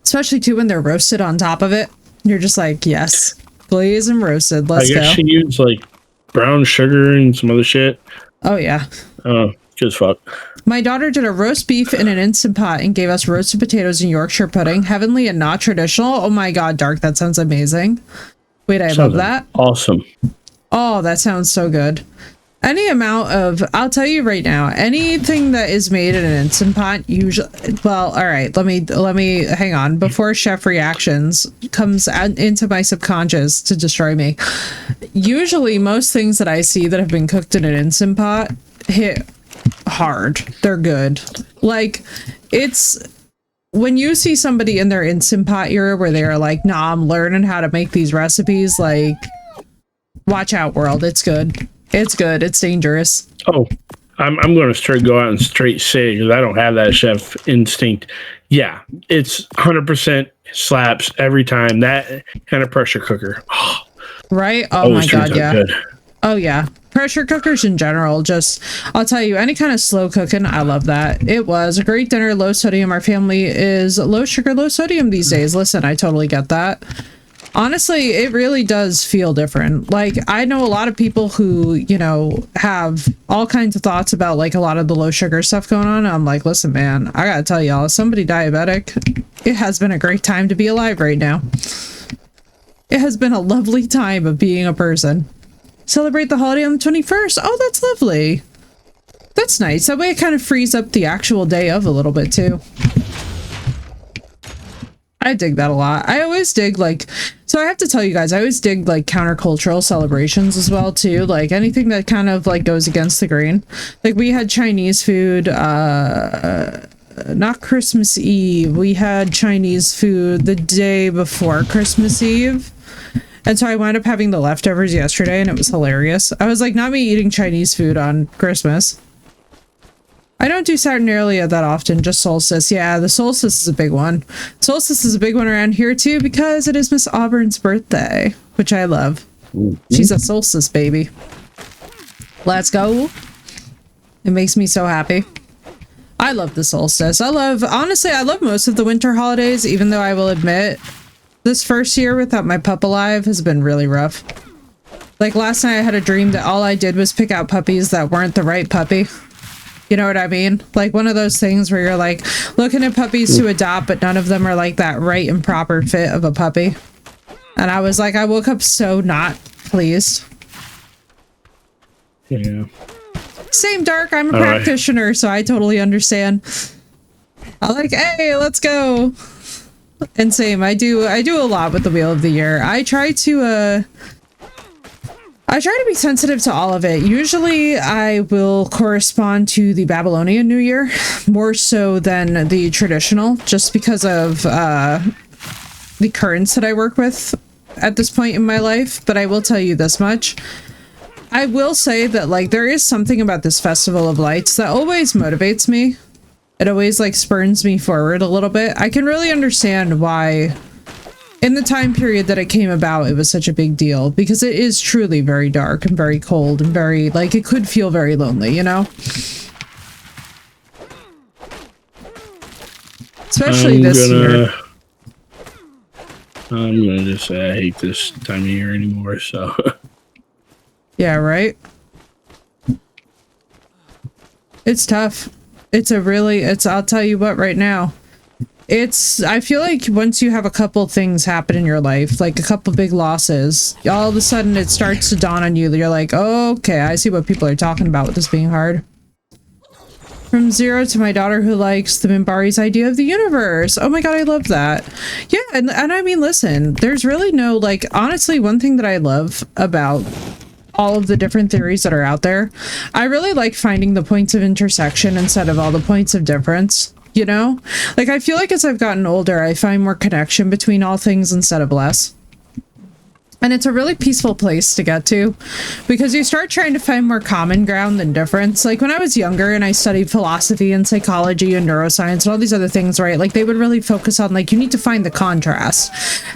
Especially too when they're roasted on top of it. You're just like, yes, glazed and roasted. Let's I guess go. she used like brown sugar and some other shit. Oh yeah. Oh, good as fuck. My daughter did a roast beef in an Instant Pot and gave us roasted potatoes and Yorkshire pudding. Heavenly and not traditional. Oh my god, Dark, that sounds amazing. Wait, I love that. Awesome. Oh, that sounds so good. Any amount of, I'll tell you right now, anything that is made in an Instant Pot, usually, well, all right, let me hang on. Before Chef Reactions comes out into my subconscious to destroy me, usually most things that I see that have been cooked in an Instant Pot hit hard. They're good. Like, it's, when you see somebody in their Instant Pot era where they're like, nah, I'm learning how to make these recipes, like, watch out, world. It's good. It's good. It's dangerous. Oh, I'm going to go out and straight say, because I don't have that chef instinct. Yeah, it's 100% slaps every time. That kind of pressure cooker. Right? Oh my god, yeah. Good. Oh yeah. Pressure cookers in general, just, I'll tell you, any kind of slow cooking, I love that. It was a great dinner, low sodium. Our family is low sugar, low sodium these days. Listen, I totally get that. Honestly, it really does feel different. Like, I know a lot of people who, you know, have all kinds of thoughts about, like, a lot of the low sugar stuff going on. I'm like, listen, man, I gotta tell y'all, as somebody diabetic, it has been a great time to be alive right now. It has been a lovely time of being a person. Celebrate the holiday on the 21st. Oh, that's lovely. That's nice. That way it kind of frees up the actual day of a little bit, too. I dig that a lot. I always dig, like, so I have to tell you guys, I always dig, like, countercultural celebrations as well, too. Like, anything that kind of, like, goes against the grain. Like, we had Chinese food, not Christmas Eve. We had Chinese food the day before Christmas Eve. And so I wound up having the leftovers yesterday, and it was hilarious. I was like, not me eating Chinese food on Christmas. I don't do Saturnalia that often, just solstice. Yeah, the solstice is a big one. Solstice is a big one around here too because it is Miss Auburn's birthday, which I love. She's a solstice baby. Let's go. It makes me so happy. I love the solstice. Honestly, I love most of the winter holidays, even though I will admit this first year without my pup alive has been really rough. Like last night I had a dream that all I did was pick out puppies that weren't the right puppy. You know what I mean? Like one of those things where you're like looking at puppies to adopt, but none of them are like that right and proper fit of a puppy. And I was like, I woke up so not pleased. Yeah. Same, Dark. I'm a practitioner, so I totally understand. I'm like, hey, let's go. And same, I do a lot with the Wheel of the Year. I try to I try to be sensitive to all of it. Usually I will correspond to the Babylonian New Year more so than the traditional, just because of the currents that I work with at this point in my life. But I will tell you this much. I will say that, like, there is something about this Festival of Lights that always motivates me. It always, like, spurns me forward a little bit. I can really understand why in the time period that it came about, it was such a big deal, because it is truly very dark and very cold and very, like, it could feel very lonely, you know? Especially this year. I'm gonna just say I hate this time of year anymore, so. Yeah, right? It's tough. I'll tell you what right now. I feel like once you have a couple things happen in your life, like a couple big losses, all of a sudden it starts to dawn on you that you're like, oh, okay, I see what people are talking about with this being hard. From zero to my daughter who likes the Minbari's idea of the universe. Oh my god, I love that. Yeah, and I mean, listen, there's really no, like, honestly, one thing that I love about all of the different theories that are out there, I really like finding the points of intersection instead of all the points of difference. You know? Like, I feel like as I've gotten older, I find more connection between all things instead of less. And it's a really peaceful place to get to, because you start trying to find more common ground than difference. Like, when I was younger and I studied philosophy and psychology and neuroscience and all these other things, right? Like, they would really focus on, like, you need to find the contrast.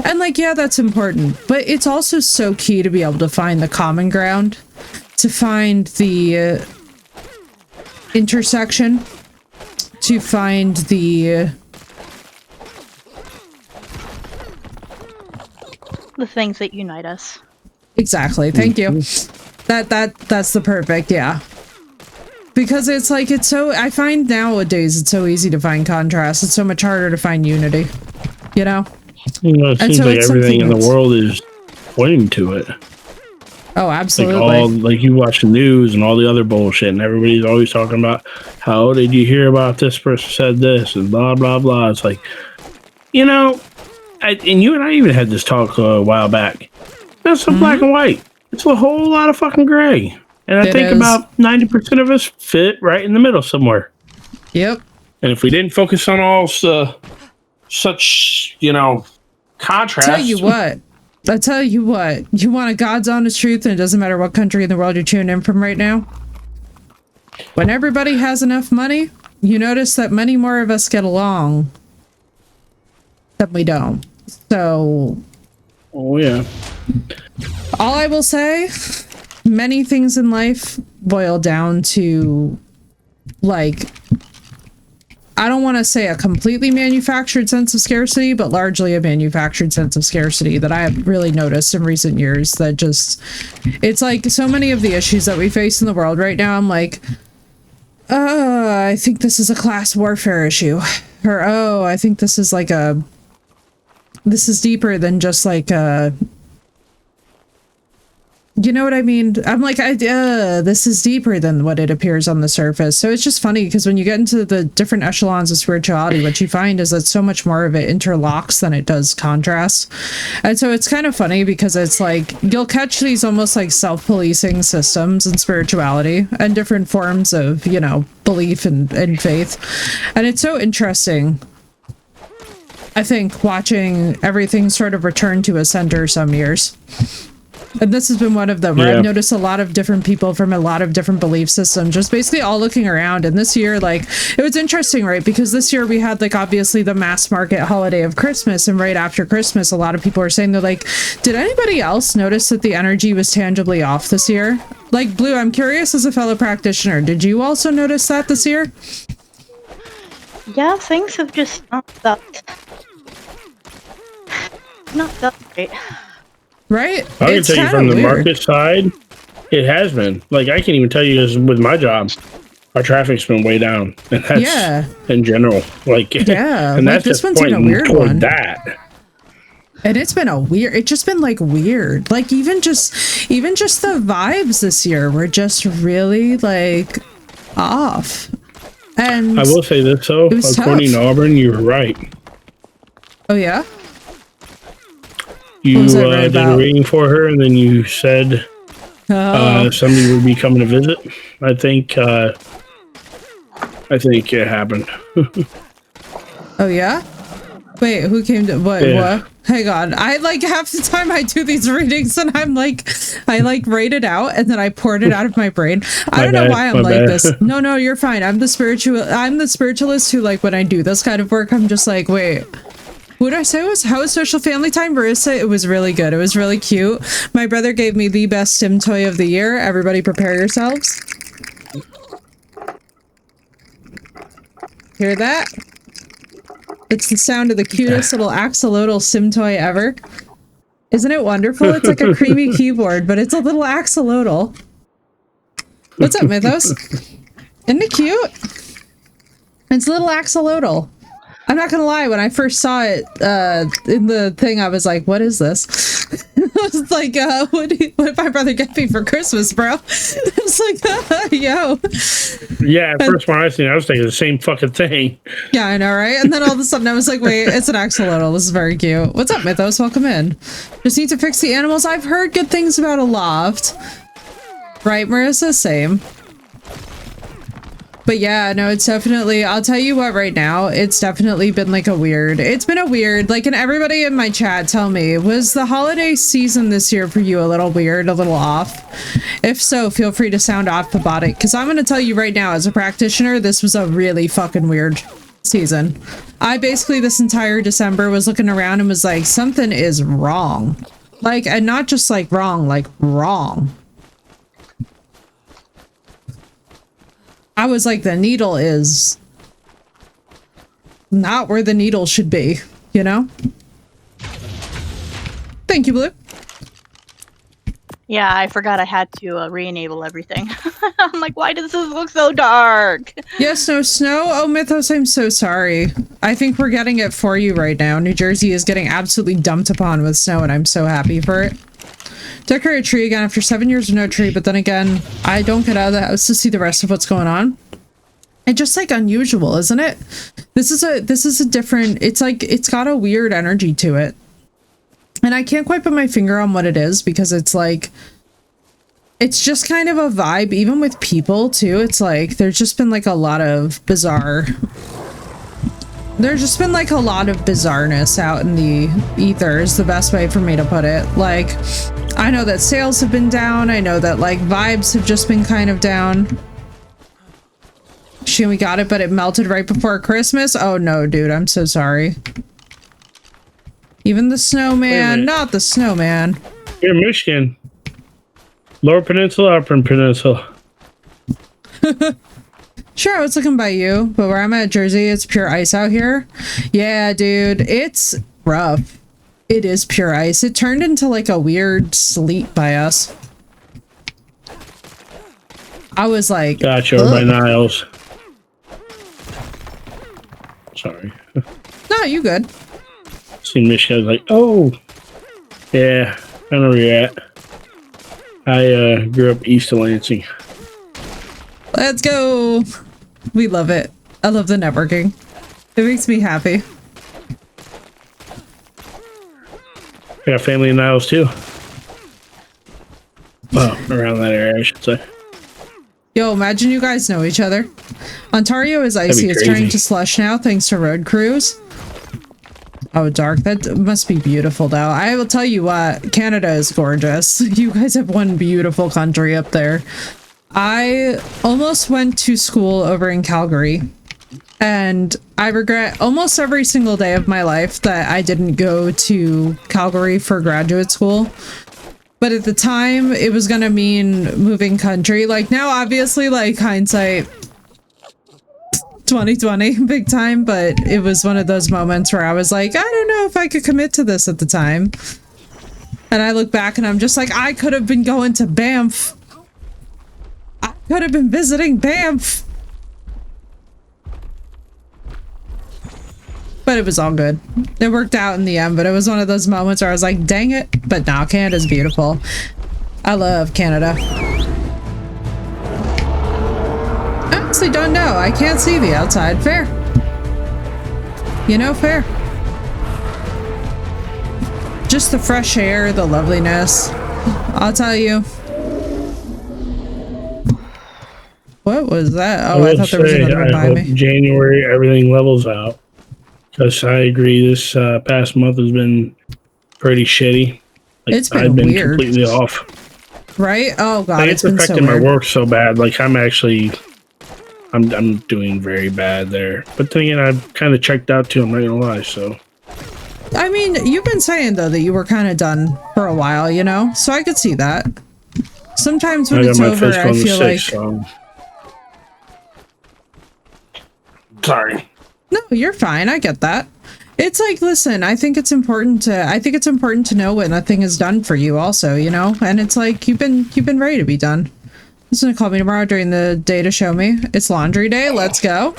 And, like, yeah, that's important. But it's also so key to be able to find the common ground, to find the intersection, to find the things that unite us. Exactly. Thank you. That's the perfect, yeah. Because it's like, I find nowadays it's so easy to find contrast. It's so much harder to find unity. You know? It seems like everything in the world is pointing to it. Oh, absolutely. Like you watch the news and all the other bullshit, and everybody's always talking about, how did you hear about this person said this and blah blah blah. It's like, you know, and you and I even had this talk a while back. That's some black and white. It's a whole lot of fucking gray, and I think about 90% of us fit right in the middle somewhere. Yep. And if we didn't focus on all such, you know, contrast. I tell you what, you want a God's honest truth, and it doesn't matter what country in the world you're tuning in from right now. When everybody has enough money, you notice that many more of us get along than we don't. So, oh yeah. All I will say, many things in life boil down to, like, I don't want to say a completely manufactured sense of scarcity, but largely a manufactured sense of scarcity that I have really noticed in recent years. That just, it's like so many of the issues that we face in the world right now, I'm like, I think this is a class warfare issue. Or, oh, I think this is like this is deeper than just like you know what I mean? I'm like, this is deeper than what it appears on the surface. So it's just funny, because when you get into the different echelons of spirituality, what you find is that so much more of it interlocks than it does contrast. And so it's kind of funny, because it's like, you'll catch these almost like self-policing systems in spirituality and different forms of, you know, belief and faith. And it's so interesting, I think, watching everything sort of return to a center some years. And this has been one of them, where I've noticed a lot of different people from a lot of different belief systems just basically all looking around. And this year, like, it was interesting, right? Because this year we had, like, obviously the mass market holiday of Christmas. And right after Christmas, a lot of people were saying, they're like, did anybody else notice that the energy was tangibly off this year? Like, Blue, I'm curious, as a fellow practitioner, did you also notice that this year? Yeah, things have just not felt right. Right? I can tell you from the market side, it has been. Like, I can't even tell you this with my job. Our traffic's been way down. And that's in general. Like, yeah. And like, that's this just one's been a weird toward one. That. And it's been it's just been like weird. Like, even just the vibes this year were just really like off. And I will say this though, according to Auburn, you were right. Oh yeah? You did a reading for her, and then you said Oh. Somebody would be coming to visit. I think it happened. Oh yeah? Wait, who came to what? Yeah. What? Hang on. I like half the time I do these readings and I write it out and then I poured it out of my brain. I don't know why I'm like this. No, you're fine. I'm the spiritualist who, like, when I do this kind of work, I'm just like, wait. What did I say was how was social family time, Marissa? It was really good. It was really cute. My brother gave me the best sim toy of the year. Everybody prepare yourselves. Hear that? It's the sound of the cutest little axolotl sim toy ever. Isn't it wonderful? It's like a creamy keyboard, but it's a little axolotl. What's up, Mythos? Isn't it cute? It's a little axolotl. I'm not gonna lie, when I first saw it in the thing, I was like, what is this? I was like, what did my brother get me for Christmas, bro? I was like, yo. Yeah, first one I seen, I was thinking the same fucking thing. Yeah, I know, right? And then all of a sudden I was like, wait, it's an axolotl. This is very cute. What's up, Mythos? Welcome in. Just need to fix the animals. I've heard good things about a loft. Right, Marissa? Same. But yeah, no, it's definitely, I'll tell you what, right now, it's definitely been like it's been a weird, like, and everybody in my chat tell me, was the holiday season this year for you a little weird, a little off? If so, feel free to sound off about it, because I'm going to tell you right now, as a practitioner, this was a really fucking weird season. I basically, this entire December, was looking around and was like, something is wrong. Like, and not just like wrong, like wrong. I was like, the needle is not where the needle should be, you know? Thank you, Blue. Yeah, I forgot I had to re-enable everything. I'm like, why does this look so dark? Yes, no snow. Oh, Mythos, I'm so sorry. I think we're getting it for you right now. New Jersey is getting absolutely dumped upon with snow, and I'm so happy for it. Decorate a tree again after 7 years of no tree, but then again, I don't get out of the house to see the rest of what's going on. It's just like unusual, isn't it? This is a different, it's like, it's got a weird energy to it. And I can't quite put my finger on what it is because it's like, it's just kind of a vibe, even with people too. It's like, there's just been like a lot of bizarreness out in the ether is the best way for me to put it. Like, I know that sales have been down. I know that like vibes have just been kind of down. We got it, but it melted right before Christmas. Oh no, dude, I'm so sorry. Even the snowman, not the snowman. Here in Michigan. Lower Peninsula, Upper Peninsula. Sure, I was looking by you, but where I'm at, Jersey, it's pure ice out here. Yeah, dude, it's rough. It is pure ice. It turned into like a weird sleet by us. I was like, gotcha, over by Niles. Sorry. No, you good. Seen Michigan, I was like, oh, yeah, I know where you're at. I grew up east of Lansing. Let's go. We love it. I love the networking. It makes me happy. I got family in Niles too. Well, around that area, I should say. Yo, imagine you guys know each other. Ontario is icy. It's turning to slush now thanks to road crews. Oh, dark. That must be beautiful, though. I will tell you what, Canada is gorgeous. You guys have one beautiful country up there. I almost went to school over in Calgary, and I regret almost every single day of my life that I didn't go to Calgary for graduate school. But at the time, it was gonna mean moving country. Like, now, obviously, like, hindsight 2020 big time, but it was one of those moments where I was like, I don't know if I could commit to this at the time. And I look back and I'm just like, I could have been going to Banff. I could have been visiting Banff. But it was all good. It worked out in the end, but it was one of those moments where I was like, dang it. But nah, Canada's beautiful. I love Canada. I honestly don't know. I can't see the outside. Fair. You know, fair. Just the fresh air, the loveliness. I'll tell you. What was that? I Oh, I will thought there was say, another one I by hope me. January everything levels out. Because I agree, this past month has been pretty shitty. Like, It's been I've been weird. completely off. Right? Oh god, Like, it's it's been so affecting my weird. work so bad. Like, I'm doing very bad there. But then again, I've kind of checked out too, I'm not gonna lie, so. I mean, you've been saying though that you were kind of done for a while, you know? So I could see that. Sometimes when I got it's my over, physical I on the feel 6th, like... so. Sorry. No, you're fine. I get that. It's like, listen, I think it's important to know when a thing is done for you also, you know? And it's like, you've been ready to be done. He's gonna call me tomorrow during the day to show me. It's laundry day. Let's go.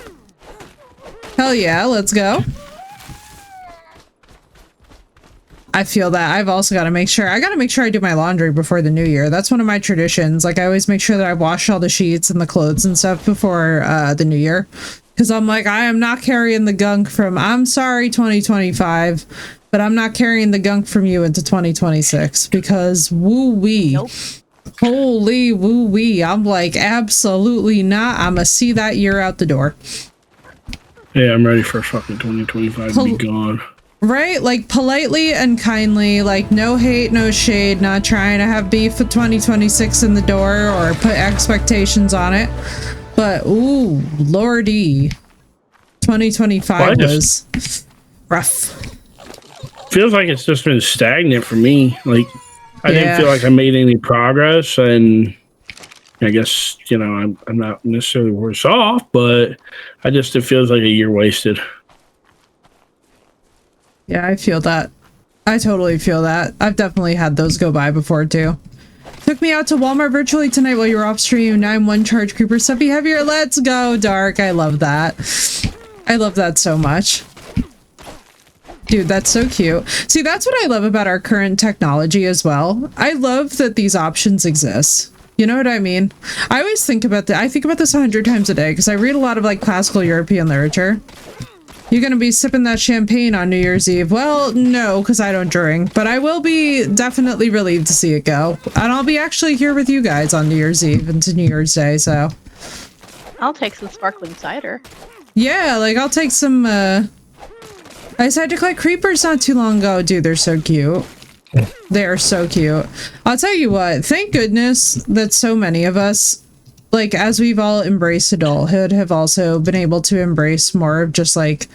Hell yeah, let's go. I feel that. I've also got to make sure. I got to make sure I do my laundry before the new year. That's one of my traditions. Like, I always make sure that I wash all the sheets and the clothes and stuff before the new year. Because I'm like, I am not carrying the gunk from, I'm sorry, 2025, but I'm not carrying the gunk from you into 2026. Because woo-wee. Nope. Holy woo-wee. I'm like, absolutely not. I'm going to see that year out the door. Yeah, I'm ready for fucking 2025 to be gone. Right? Like, politely and kindly, like, no hate, no shade, not trying to have beef with 2026 in the door or put expectations on it. But, ooh, lordy. 2025 was rough. Feels like it's just been stagnant for me. Like, I didn't Yeah. feel like I made any progress, and I guess, you know, I'm not necessarily worse off, but it feels like a year wasted. Yeah, I feel that. I totally feel that. I've definitely had those go by before, too. Took me out to Walmart virtually tonight while you were off stream. Now I'm one charge creeper. Stuffy heavier. Let's go, Dark. I love that. I love that so much. Dude, that's so cute. See, that's what I love about our current technology as well. I love that these options exist. You know what I mean? I always think about that. I think about this 100 times a day because I read a lot of like classical European literature. You're gonna be sipping that champagne on New Year's Eve. Well, no, because I don't drink, but I will be definitely relieved to see it go. And I'll be actually here with you guys on New Year's Eve into New Year's Day, so. I'll take some sparkling cider. Yeah, like I'll take some, I decided to collect creepers not too long ago. Dude, they're so cute. They are so cute. I'll tell you what, thank goodness that so many of us, like, as we've all embraced adulthood, have also been able to embrace more of just, like,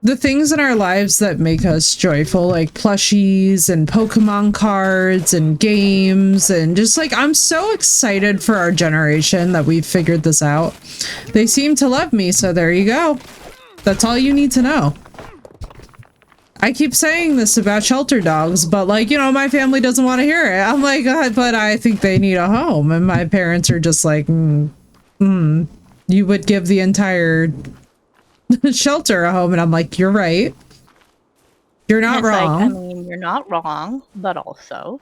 the things in our lives that make us joyful, like plushies and Pokemon cards and games, and just, like, I'm so excited for our generation that we've figured this out. They seem to love me, so there you go. That's all you need to know. I keep saying this about shelter dogs, but, like, you know, my family doesn't want to hear it. I'm like, but I think they need a home. And my parents are just like, you would give the entire shelter a home. And I'm like, you're right. You're not wrong. Like, I mean, you're not wrong, but also.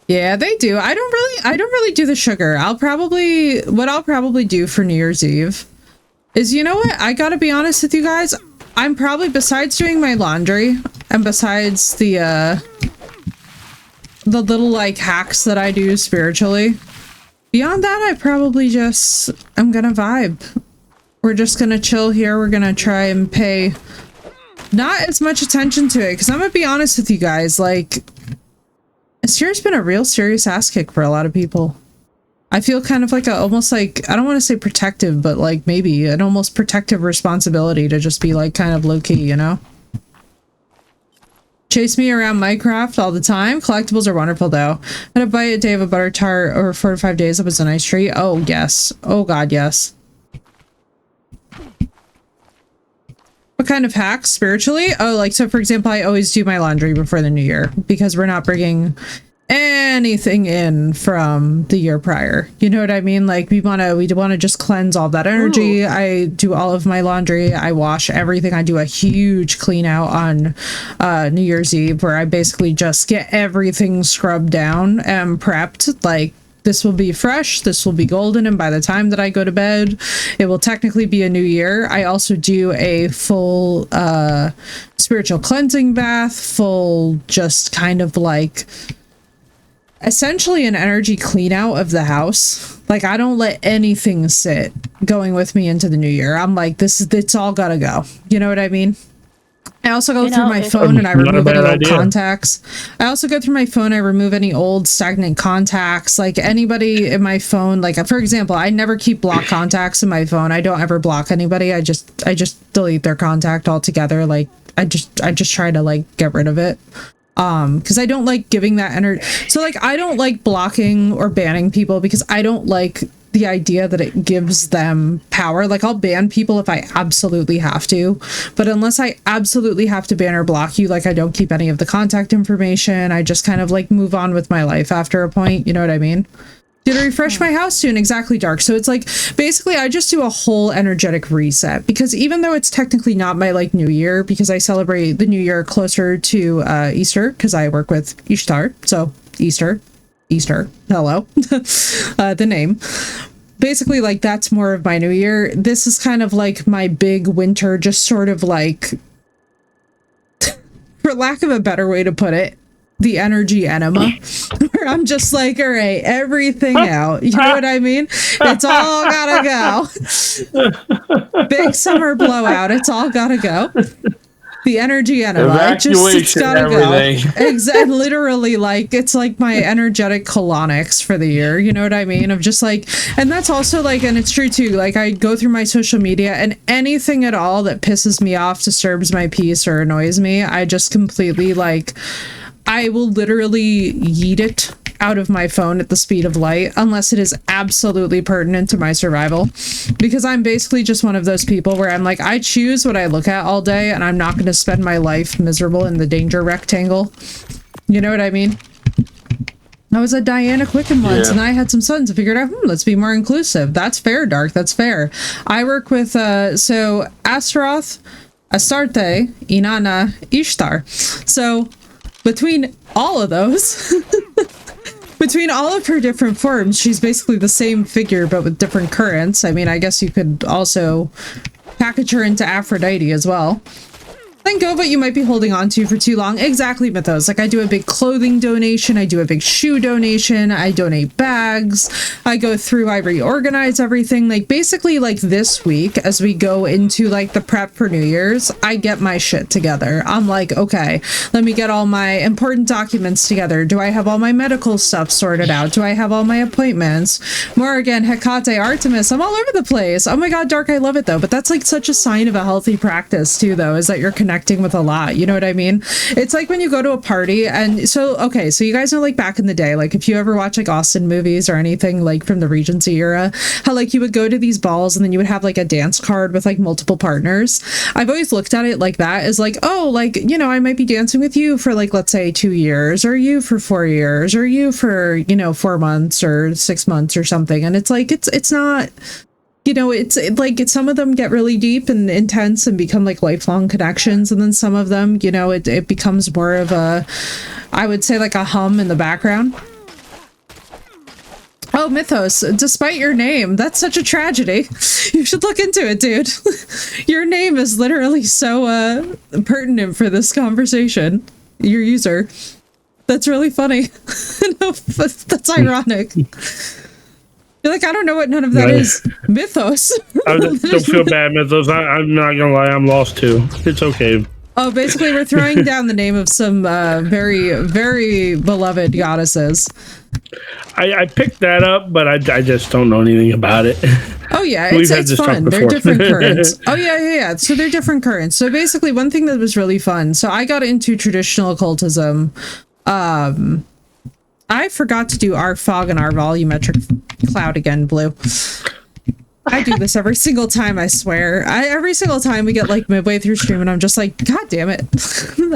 Yeah, they do. I don't really do the sugar. What I'll probably do for New Year's Eve is, you know what? I gotta be honest with you guys. I'm probably, besides doing my laundry and besides the little like hacks that I do spiritually, beyond that, I probably just, I'm gonna vibe. We're just gonna chill here. We're gonna try and pay not as much attention to it. Cause I'm gonna be honest with you guys, like, this year's been a real serious ass kick for a lot of people. I feel kind of like almost like, I don't want to say protective, but like maybe an almost protective responsibility to just be like kind of low key, you know? Chase me around Minecraft all the time. Collectibles are wonderful though. I had a bite a day of a butter tart over 4 to 5 days. That was a nice treat. Oh yes. Oh god, yes. What kind of hacks spiritually? Oh, like, so for example, I always do my laundry before the new year because we're not bringing anything in from the year prior. You know what I mean? Like, we want to just cleanse all that energy. Ooh. I do all of my laundry. I wash everything. I do a huge clean out on New Year's Eve where I basically just get everything scrubbed down and prepped. Like, this will be fresh, this will be golden, and by the time that I go to bed, it will technically be a new year. I also do a full spiritual cleansing bath, full just kind of like essentially an energy clean out of the house. Like, I don't let anything sit going with me into the new year. I'm like, it's all gotta go. You know what I mean? I also go through my phone and I remove any old contacts. I also go through my phone. I remove any old stagnant contacts. Like anybody in my phone, like for example, I never keep block contacts in my phone. I don't ever block anybody. I just delete their contact altogether. Like I just try to like get rid of it. Because I don't like giving that energy. So like I don't like blocking or banning people because I don't like the idea that it gives them power. Like I'll ban people if I absolutely have to, but unless I absolutely have to ban or block you, like I don't keep any of the contact information. I just kind of like move on with my life after a point. You know what I mean? Did I refresh my house soon? Exactly, Dark. So it's like basically I just do a whole energetic reset because even though it's technically not my like new year, because I celebrate the new year closer to Easter because I work with Ishtar. So Easter, hello. The name. Basically, like, that's more of my new year. This is kind of like my big winter, just sort of like, for lack of a better way to put it, the energy enema. Where I'm just like, all right, everything out. You know what I mean? It's all gotta go. Big summer blowout. It's all gotta go. The energy enema. It's gotta go. Exactly. Literally, like, it's like my energetic colonics for the year. You know what I mean? Of just like, and that's also like, and it's true too. Like, I go through my social media and anything at all that pisses me off, disturbs my peace, or annoys me, I just completely like, I will literally yeet it out of my phone at the speed of light unless it is absolutely pertinent to my survival, because I'm basically just one of those people where I'm like, I choose what I look at all day and I'm not going to spend my life miserable in the danger rectangle. You know what I mean? I was at Diana Quicken once and I had some sons and figured out, let's be more inclusive. That's fair, Dark. That's fair. I work with so Astaroth, Astarte, Inanna, Ishtar. So between all of those between all of her different forms, she's basically the same figure, but with different currents. I mean, I guess you could also package her into Aphrodite as well. Let go of what you might be holding on to for too long. Exactly, Mythos. Like, I do a big clothing donation. I do a big shoe donation. I donate bags. I go through, I reorganize everything. Like, basically, like, this week, as we go into, like, the prep for New Year's, I get my shit together. I'm like, okay, let me get all my important documents together. Do I have all my medical stuff sorted out? Do I have all my appointments? Morrigan, Hecate, Artemis, I'm all over the place. Oh my god, Dark, I love it, though. But that's, like, such a sign of a healthy practice, too, though, is that you're connecting with a lot. You know what I mean? It's like when you go to a party and so, okay, so you guys know, like, back in the day, like, if you ever watch like Austin movies or anything like from the Regency era, how like you would go to these balls and then you would have like a dance card with like multiple partners. I've always looked at it like that, as like, oh, like, you know, I might be dancing with you for like, let's say 2 years, or you for 4 years, or you for, you know, 4 months or 6 months or something. And it's like, it's not, you know, it's like some of them get really deep and intense and become like lifelong connections. And then some of them, you know, it becomes more of a, I would say, like a hum in the background. Oh, Mythos, despite your name, that's such a tragedy. You should look into it, dude. Your name is literally so pertinent for this conversation. Your user. That's really funny. No, that's ironic. You're like, I don't know what none of that is. Mythos. Don't feel bad, Mythos. I'm not gonna lie, I'm lost too. It's okay. Oh, basically, we're throwing down the name of some very, very beloved goddesses. I picked that up, but I just don't know anything about it. Oh yeah, it's fun. They're different currents. Oh yeah. So they're different currents. So basically, one thing that was really fun. So I got into traditional occultism. I forgot to do our fog and our volumetric cloud again, Blue. I do this every single time, I swear. Every single time we get like midway through stream and I'm just like, god damn it.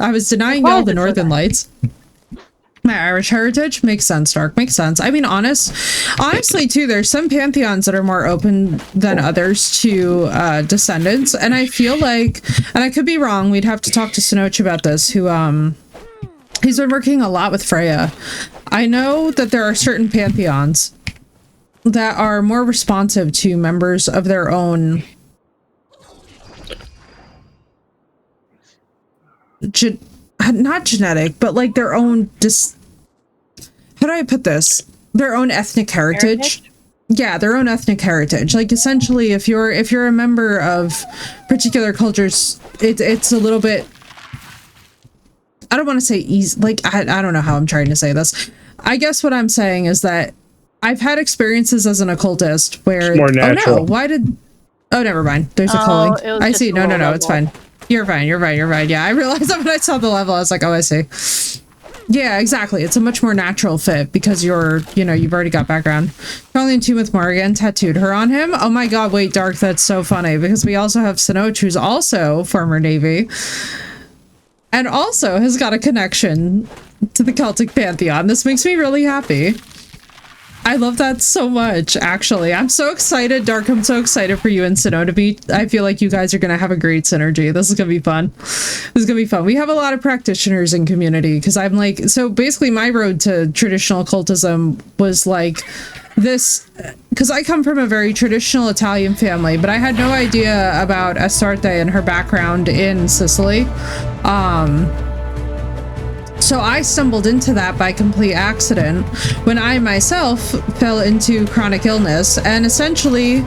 I was denying y'all the Northern Lights. My Irish heritage makes sense, Dark. Makes sense. I mean, honestly, too, there's some pantheons that are more open than others to descendants. And I feel like, and I could be wrong, we'd have to talk to Sonoch about this, who, he's been working a lot with Freya. I know that there are certain pantheons that are more responsive to members of their own not genetic, but like their own how do I put this? Their own ethnic heritage. Yeah, their own ethnic heritage. Like essentially, if you're a member of particular cultures, it's a little bit. I don't want to say easy. Like I don't know how I'm trying to say this. I guess what I'm saying is that I've had experiences as an occultist where. It's more natural. Oh no! Why did? Oh, never mind. There's a calling. I see. No. It's fine. You're fine. Yeah, I realized that when I saw the level, I was like, oh, I see. Yeah, exactly. It's a much more natural fit because you've already got background. Probably in tune with Morgan, tattooed her on him. Oh my god, wait, Dark, that's so funny because we also have Sanoch, who's also former Navy and also has got a connection to the Celtic Pantheon. This makes me really happy. I love that so much, actually. I'm so excited, Dark. I'm so excited for you and Sino to meet. I feel like you guys are going to have a great synergy. This is going to be fun. This is going to be fun. We have a lot of practitioners in community because I'm like, so basically my road to traditional occultism was like this, because I come from a very traditional Italian family, but I had no idea about Astarte and her background in Sicily. So I stumbled into that by complete accident when I myself fell into chronic illness, and essentially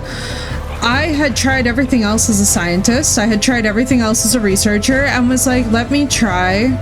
I had tried everything else as a scientist. I had tried everything else as a researcher and was like, let me try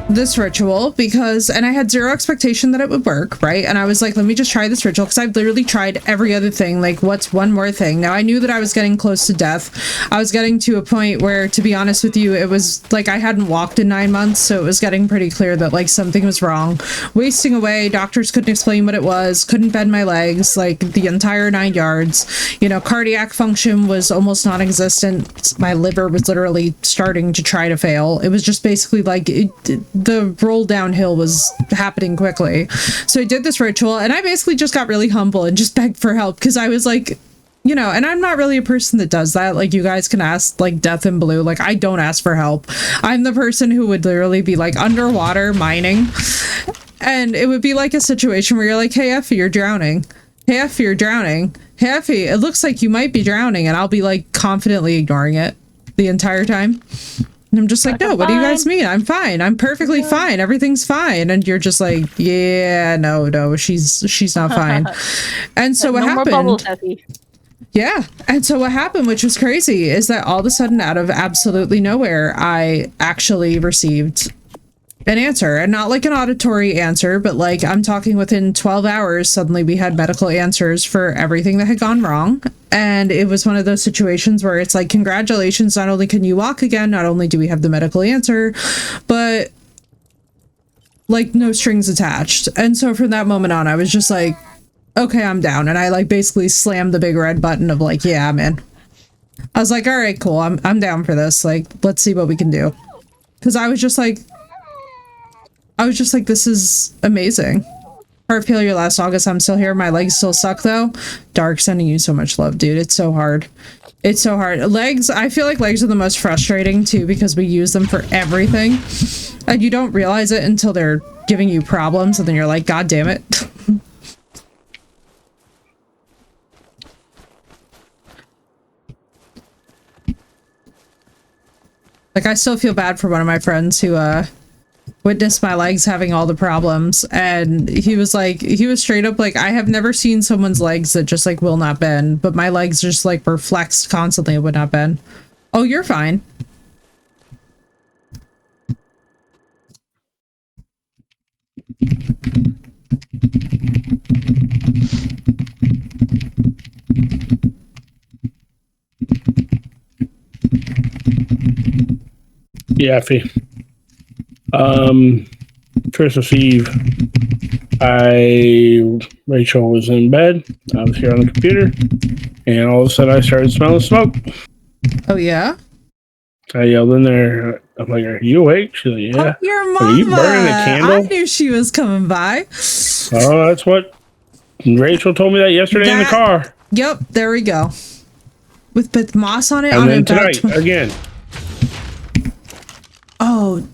this ritual and I had zero expectation that it would work, right? And I was like, let me just try this ritual because I've literally tried every other thing. Like, what's one more thing? Now I knew that I was getting close to death. I was getting to a point where, to be honest with you, it was like I hadn't walked in 9 months, so it was getting pretty clear that like something was wrong. Wasting away, doctors couldn't explain what it was, couldn't bend my legs, like the entire 9 yards. Cardiac function was almost non-existent. My liver was literally starting to try to fail. It was just basically like the roll downhill was happening quickly. So I did this ritual and I basically just got really humble and just begged for help because I was like, and I'm not really a person that does that. Like, you guys can ask like Death in Blue. Like, I don't ask for help. I'm the person who would literally be like underwater mining, and it would be like a situation where you're like, hey Effie, you're drowning. Hey Effie, you're drowning. Hey Effie, it looks like you might be drowning, and I'll be like confidently ignoring it the entire time. And I'm just like, no, what do you guys mean? I'm fine. I'm perfectly fine. Everything's fine. And you're just like, yeah, no, she's not fine. And so what happened? More bubbles, Effie. Yeah. And so what happened, which was crazy, is that all of a sudden, out of absolutely nowhere, I actually received an answer, and not like an auditory answer, but like I'm talking within 12 hours, suddenly we had medical answers for everything that had gone wrong. And it was one of those situations where it's like, congratulations, not only can you walk again, not only do we have the medical answer, but like no strings attached. And so from that moment on, I was just like, okay, I'm down. And I like basically slammed the big red button of like, yeah, I'm in. I was like, all right, cool. I'm down for this. Like, let's see what we can do. Because I was just like, this is amazing. Heart failure last August. I'm still here. My legs still suck though. Dark, sending you so much love, dude. It's so hard. It's so hard. Legs, I feel like legs are the most frustrating too because we use them for everything. And you don't realize it until they're giving you problems, and then you're like, God damn it. Like, I still feel bad for one of my friends who witnessed my legs having all the problems, and he was straight up like, I have never seen someone's legs that just like will not bend, but my legs just like were flexed constantly and would not bend. Oh, you're fine. Yeah, Fee. Christmas Eve, Rachel was in bed. I was here on the computer, and all of a sudden I started smelling smoke. Oh, yeah? I yelled in there. I'm like, are you awake? She's like, yeah. Oh, your mama. Are you burning a candle? I knew she was coming by. Oh, that's what Rachel told me that yesterday in the car. Yep, there we go. With moss on it. And then tonight, again. Oh,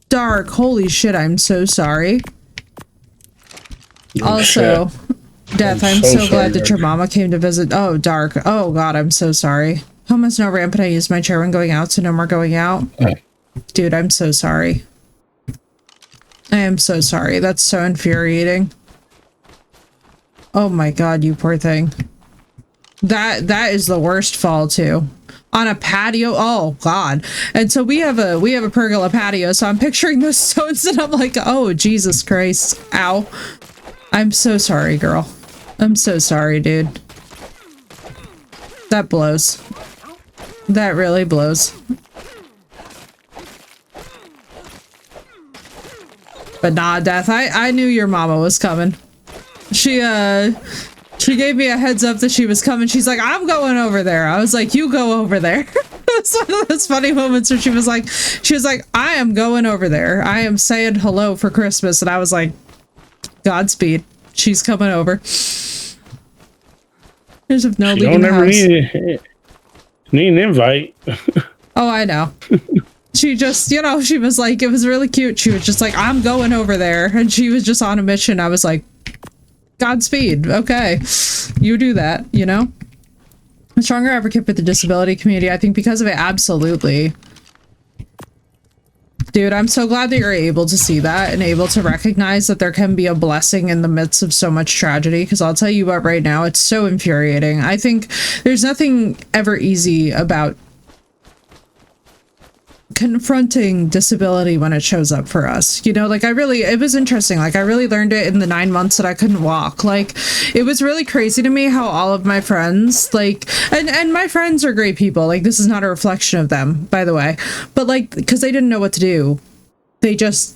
Dark. Holy shit, I'm so sorry. Oh, also, shit. Death, I'm so glad that Dark. your mama came to visit. Oh, Dark. Oh, God, I'm so sorry. Home has no ramp, and I used my chair when going out, so no more going out. Dude, I'm so sorry. I am so sorry. That's so infuriating. Oh my god, you poor thing. That is the worst fall too. On a patio. Oh god. And so we have a pergola patio, so I'm picturing those stones and I'm like, oh Jesus Christ. Ow. I'm so sorry, girl. I'm so sorry, dude. That blows. That really blows. But nah, Death, I knew your mama was coming. She gave me a heads up that she was coming. She's like, I'm going over there. I was like, you go over there. It's one of those funny moments where she was like, I am going over there. I am saying hello for Christmas. And I was like, Godspeed. She's coming over. There's no leaving the house. Need an invite. Oh, I know. She just, you know, she was like, it was really cute. She was just like, I'm going over there. And she was just on a mission. I was like, Godspeed. Okay. You do that, you know? A stronger advocate for the disability community. I think because of it, absolutely. Dude, I'm so glad that you're able to see that and able to recognize that there can be a blessing in the midst of so much tragedy. Because I'll tell you what, right now, it's so infuriating. I think there's nothing ever easy about confronting disability when it shows up for us, you know, like it was interesting. Like I really learned it in the 9 months that I couldn't walk. Like it was really crazy to me how all of my friends, like, and my friends are great people. Like this is not a reflection of them, by the way, but like, because they didn't know what to do, they just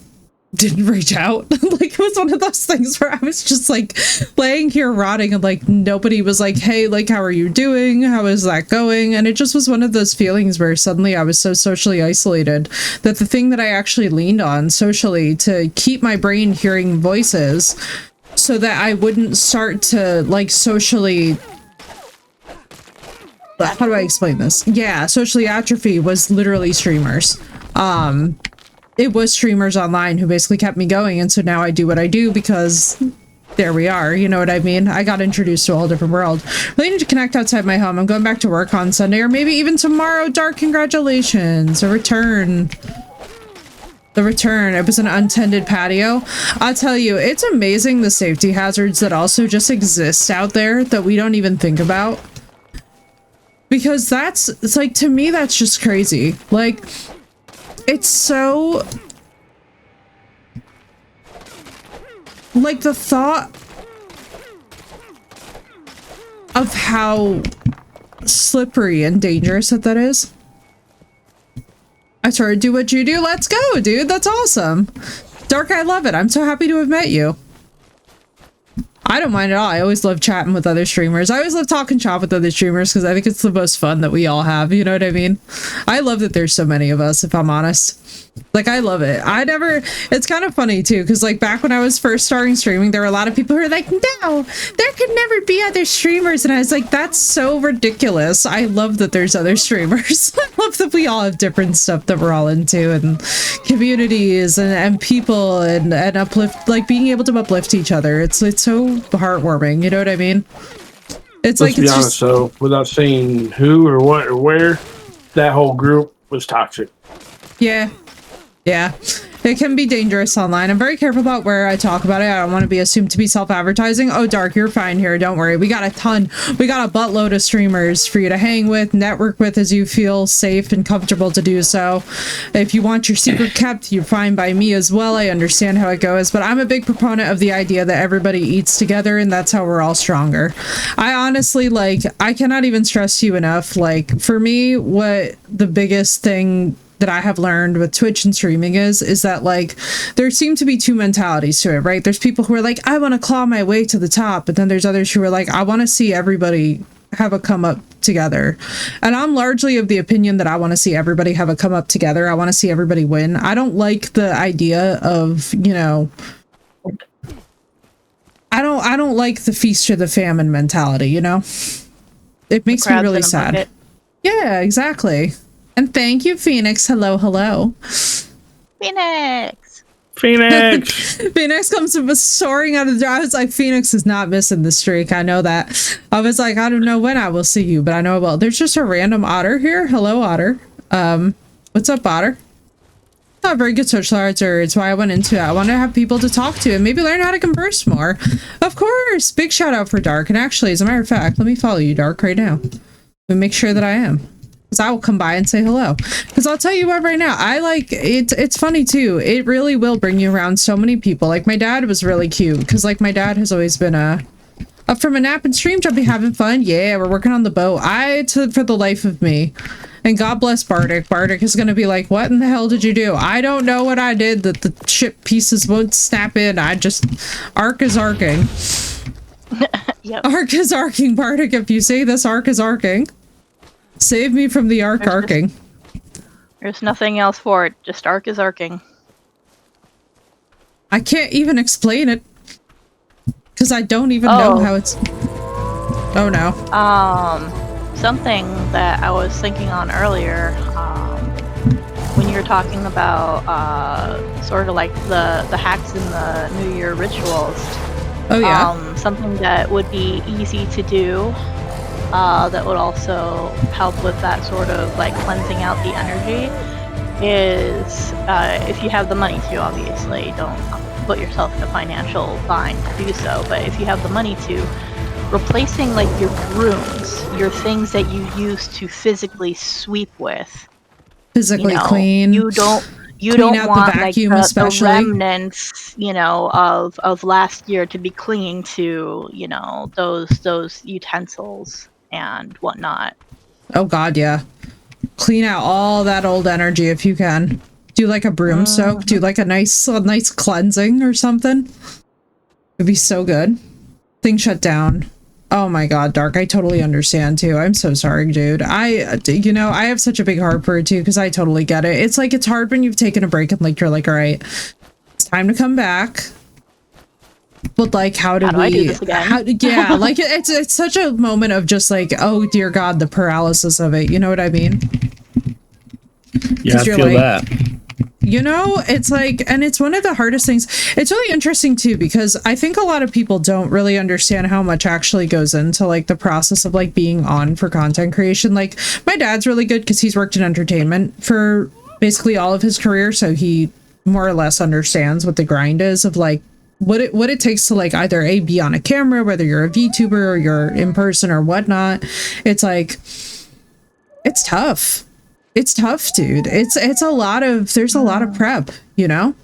didn't reach out. Like it was one of those things where I was just like laying here rotting and like nobody was like, hey, like how are you doing, how is that going? And it just was one of those feelings where suddenly I was so socially isolated that the thing that I actually leaned on socially to keep my brain hearing voices so that I wouldn't start to like socially, how do I explain this? Yeah, socially atrophy was literally streamers. It was streamers online who basically kept me going, and so now I do what I do because there we are, you know what I mean? I got introduced to a whole different world. Really need to connect outside my home. I'm going back to work on Sunday, or maybe even tomorrow. Dark, congratulations. A return. The return. It was an untended patio. I'll tell you, it's amazing the safety hazards that also just exist out there that we don't even think about. Because it's like, to me, that's just crazy. Like, it's so, like, the thought of how slippery and dangerous that is. I sort of do what you do. Let's go, dude. That's awesome. Dark, I love it. I'm so happy to have met you. I don't mind at all. I always love chatting with other streamers. I always love talking shop with other streamers because I think it's the most fun that we all have. You know what I mean? I love that there's so many of us, if I'm honest. Like, I love it. It's kind of funny too, because like back when I was first starting streaming, there were a lot of people who were like, no, there could never be other streamers. And I was like, that's so ridiculous. I love that there's other streamers. I love that we all have different stuff that we're all into, and communities and people and uplift, like being able to uplift each other. It's so heartwarming. You know what I mean? It's Let's like, be honest, though, without saying who or what or where, that whole group was toxic. Yeah. Yeah. It can be dangerous online. I'm very careful about where I talk about it. I don't want to be assumed to be self-advertising. Oh, Dark, you're fine here. Don't worry. We got a buttload of streamers for you to hang with, network with as you feel safe and comfortable to do so. If you want your secret kept, you're fine by me as well. I understand how it goes, but I'm a big proponent of the idea that everybody eats together and that's how we're all stronger. I honestly, like, I cannot even stress to you enough. Like, for me, what the biggest thing that I have learned with Twitch and streaming is that, like, there seem to be two mentalities to it, right? There's people who are like, I want to claw my way to the top, but then there's others who are like, I want to see everybody have a come up together. And I'm largely of the opinion that I want to see everybody have a come up together. I want to see everybody win. I don't like the idea of, you know, I don't like the feast or the famine mentality, you know? It makes me really sad. Yeah, exactly. And thank you, Phoenix. Hello, hello. Phoenix! Phoenix! Phoenix comes soaring out of the door. I was like, Phoenix is not missing the streak. I know that. I was like, I don't know when I will see you, but I know I will. There's just a random otter here. Hello, otter. What's up, otter? Not very good socializer. It's why I went into it. I wanted to have people to talk to and maybe learn how to converse more. Of course. Big shout out for Dark. And actually, as a matter of fact, let me follow you, Dark, right now. And make sure that I am. Because I will come by and say hello. Because I'll tell you what right now, I like it. It's funny too. It really will bring you around so many people. Like my dad was really cute. Because like my dad has always been up from a nap and stream, jumping, having fun. Yeah, we're working on the boat. For the life of me. And God bless Bardic. Bardic is going to be like, what in the hell did you do? I don't know what I did that the ship pieces won't snap in. Arc is arcing. Yep. Arc is arcing, Bardic. If you say this, arc is arcing. Save me from the arcing. There's nothing else for it. Just arc is arcing. I can't even explain it. Because I don't even know how it's... Oh no. Something that I was thinking on earlier, when you were talking about sort of like the hacks in the New Year rituals. Oh yeah. Something that would be easy to do, that would also help with that sort of like cleansing out the energy, is if you have the money to, obviously, don't put yourself in a financial bind to do so, but if you have the money to, replacing like your brooms, your things that you use to physically sweep with, physically clean. You don't out want the vacuum, like especially the remnants, of last year to be clinging to, those utensils and whatnot. Oh God, yeah. Clean out all that old energy if you can. Do like a broom soak. Do like a nice cleansing or something. It'd be so good. Thing shut down. Oh my God, Dark. I totally understand too. I'm so sorry, dude. I have such a big heart for it too, because I totally get it. It's like, it's hard when you've taken a break and like, you're like, all right, it's time to come back. But like, how do I do this again? Yeah, like it's such a moment of just like, oh dear God, the paralysis of it. You know what I mean? Yeah, I feel like, that. It's like, and it's one of the hardest things. It's really interesting too, because I think a lot of people don't really understand how much actually goes into like the process of like being on for content creation. Like my dad's really good because he's worked in entertainment for basically all of his career. So he more or less understands what the grind is of like what it takes to like either be on a camera, whether you're a VTuber or you're in person or whatnot. It's like, it's tough. It's tough, dude. There's a lot of prep, There's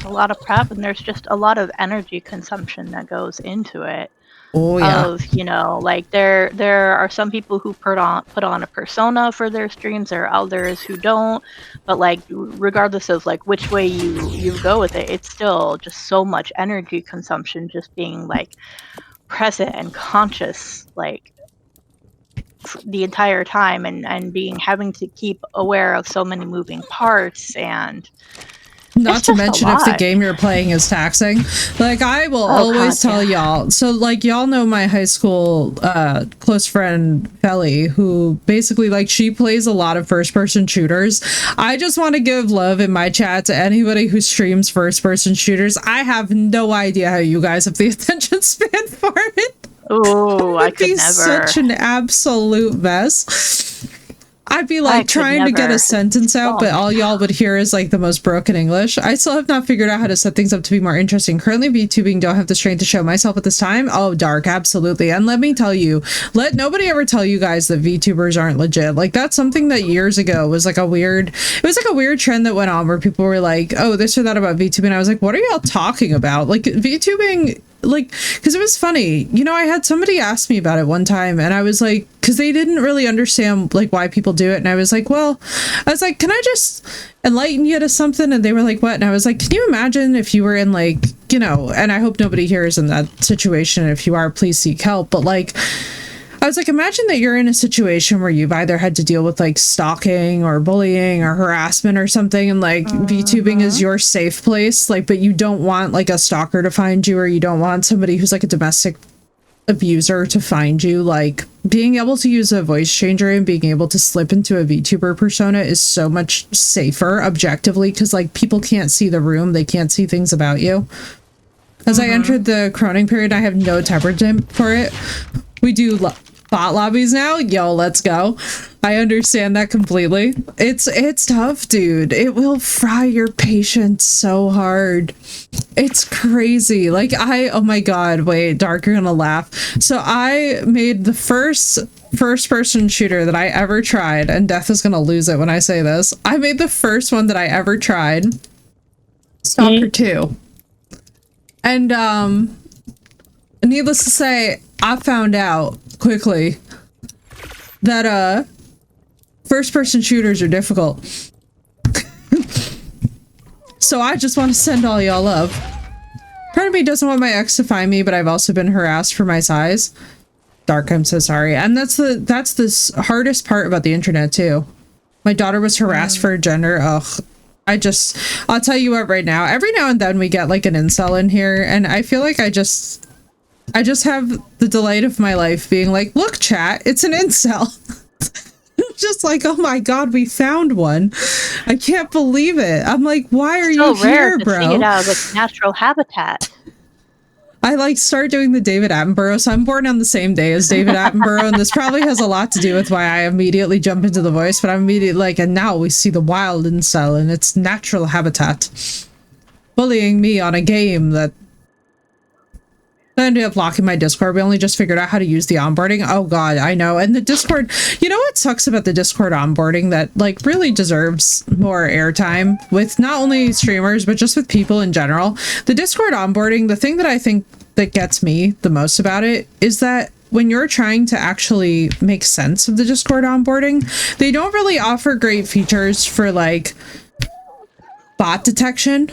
a lot of prep, and there's just a lot of energy consumption that goes into it. Oh yeah. Like there are some people who put on a persona for their streams, there are others who don't, but like regardless of like which way you go with it, it's still just so much energy consumption just being like present and conscious like the entire time, and having to keep aware of so many moving parts, and not to mention if the game you're playing is taxing. Like I will always tell y'all, so like y'all know my high school close friend Felly, who basically like she plays a lot of first person shooters. I just want to give love in my chat to anybody who streams first person shooters. I have no idea how you guys have the attention span for it. Oh, I could never. Such an absolute mess. I'd be like trying to get a sentence out, but all y'all would hear is like the most broken English. I still have not figured out how to set things up to be more interesting. Currently VTubing, don't have the strength to show myself at this time. Oh, Dark, absolutely. And let me tell you, let nobody ever tell you guys that VTubers aren't legit. Like that's something that years ago was like a weird trend that went on where people were like, oh, this or that about VTubing. I was like, what are y'all talking about? Like VTubing, like, because it was funny, I had somebody ask me about it one time, and I was like, because they didn't really understand like why people do it, and I was like, can I just enlighten you to something? And they were like, what? And I was like, can you imagine if you were in like, and I hope nobody here is in that situation. If you are, please seek help. But like, I was like, imagine that you're in a situation where you've either had to deal with like stalking or bullying or harassment or something, and like VTubing is your safe place, like, but you don't want like a stalker to find you, or you don't want somebody who's like a domestic abuser to find you. Like being able to use a voice changer and being able to slip into a VTuber persona is so much safer objectively, because like people can't see the room, they can't see things about you. As I entered the croning period, I have no temperament for it. We do bot lobbies now. Yo, let's go. I understand that completely. It's tough, dude. It will fry your patience so hard. It's crazy. Like oh my god, wait, Dark, you're gonna laugh. So I made the first person shooter that I ever tried, and Death is gonna lose it when I say this. I made the first one that I ever tried. Stalker 2. And needless to say, I found out quickly that first person shooters are difficult. So I just want to send all y'all love. Part of me doesn't want my ex to find me, but I've also been harassed for my size. Dark, I'm so sorry. And that's the hardest part about the internet too. My daughter was harassed for her gender. Ugh. I'll tell you what right now, every now and then we get like an incel in here, and I feel like I just have the delight of my life being like, look chat, it's an incel. Just like, oh my god, we found one. I can't believe it. I'm like, why are you here, bro? See it out of its natural habitat. I like start doing the David Attenborough. So I'm born on the same day as David Attenborough, and this probably has a lot to do with why I immediately jump into the voice, but I'm immediately like, and now we see the wild incel in its natural habitat. Bullying me on a game that I ended up locking my Discord. We only just figured out how to use the onboarding. Oh god, I know. And the Discord, you know what sucks about the Discord onboarding that like really deserves more airtime with not only streamers, but just with people in general? The Discord onboarding, the thing that I think that gets me the most about it is that when you're trying to actually make sense of the Discord onboarding, they don't really offer great features for like bot detection.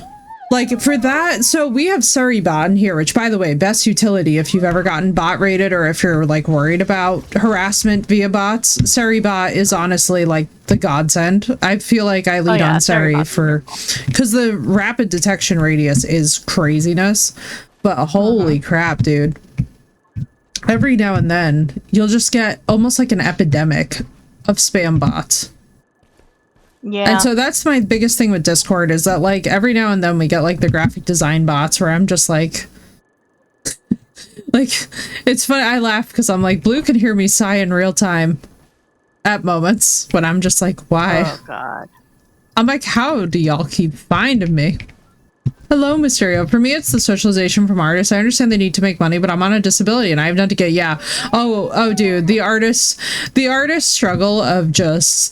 Like for that, so we have Surrey-bot in here, which by the way, best utility if you've ever gotten bot rated or if you're like worried about harassment via bots. Surrey-bot is honestly like the godsend. I feel like I lead on Surrey because the rapid detection radius is craziness, but holy crap, dude. Every now and then you'll just get almost like an epidemic of spam bots. Yeah. And so that's my biggest thing with Discord is that like every now and then we get like the graphic design bots where I'm just like it's funny. I laugh because I'm like, Blue can hear me sigh in real time at moments when I'm just like, why? Oh god. I'm like, how do y'all keep finding me? Hello, Mysterio. For me, it's the socialization from artists. I understand they need to make money, but I'm on a disability and I have none to get. Yeah. Oh, dude, the artist struggle of just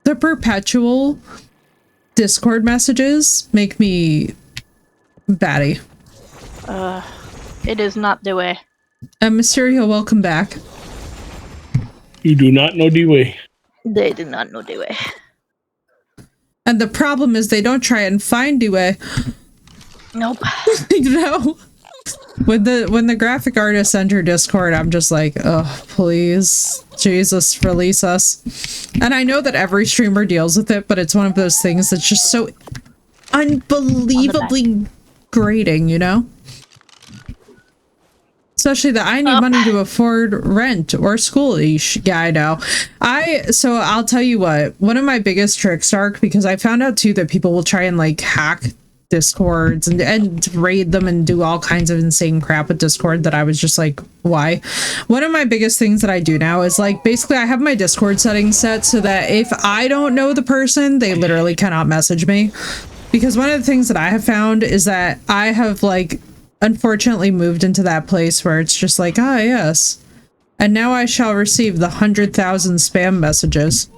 the perpetual Discord messages make me batty. It is not the way. And Mysterio, welcome back. You do not know the way. They do not know the way. And the problem is they don't try and find the way. Nope. You know? When the graphic artists enter Discord, I'm just like, oh, please, Jesus, release us. And I know that every streamer deals with it, but it's one of those things that's just so unbelievably grating, you know? Especially that I need money to afford rent or school. Yeah, I know. So I'll tell you what, one of my biggest tricks, Dark, because I found out too that people will try and like hack Discords and raid them and do all kinds of insane crap with Discord that I was just like, why? One of my biggest things that I do now is like, basically I have my Discord settings set so that if I don't know the person, they literally cannot message me. Because one of the things that I have found is that I have like, unfortunately moved into that place where it's just like, ah, yes. And now I shall receive the 100,000 spam messages.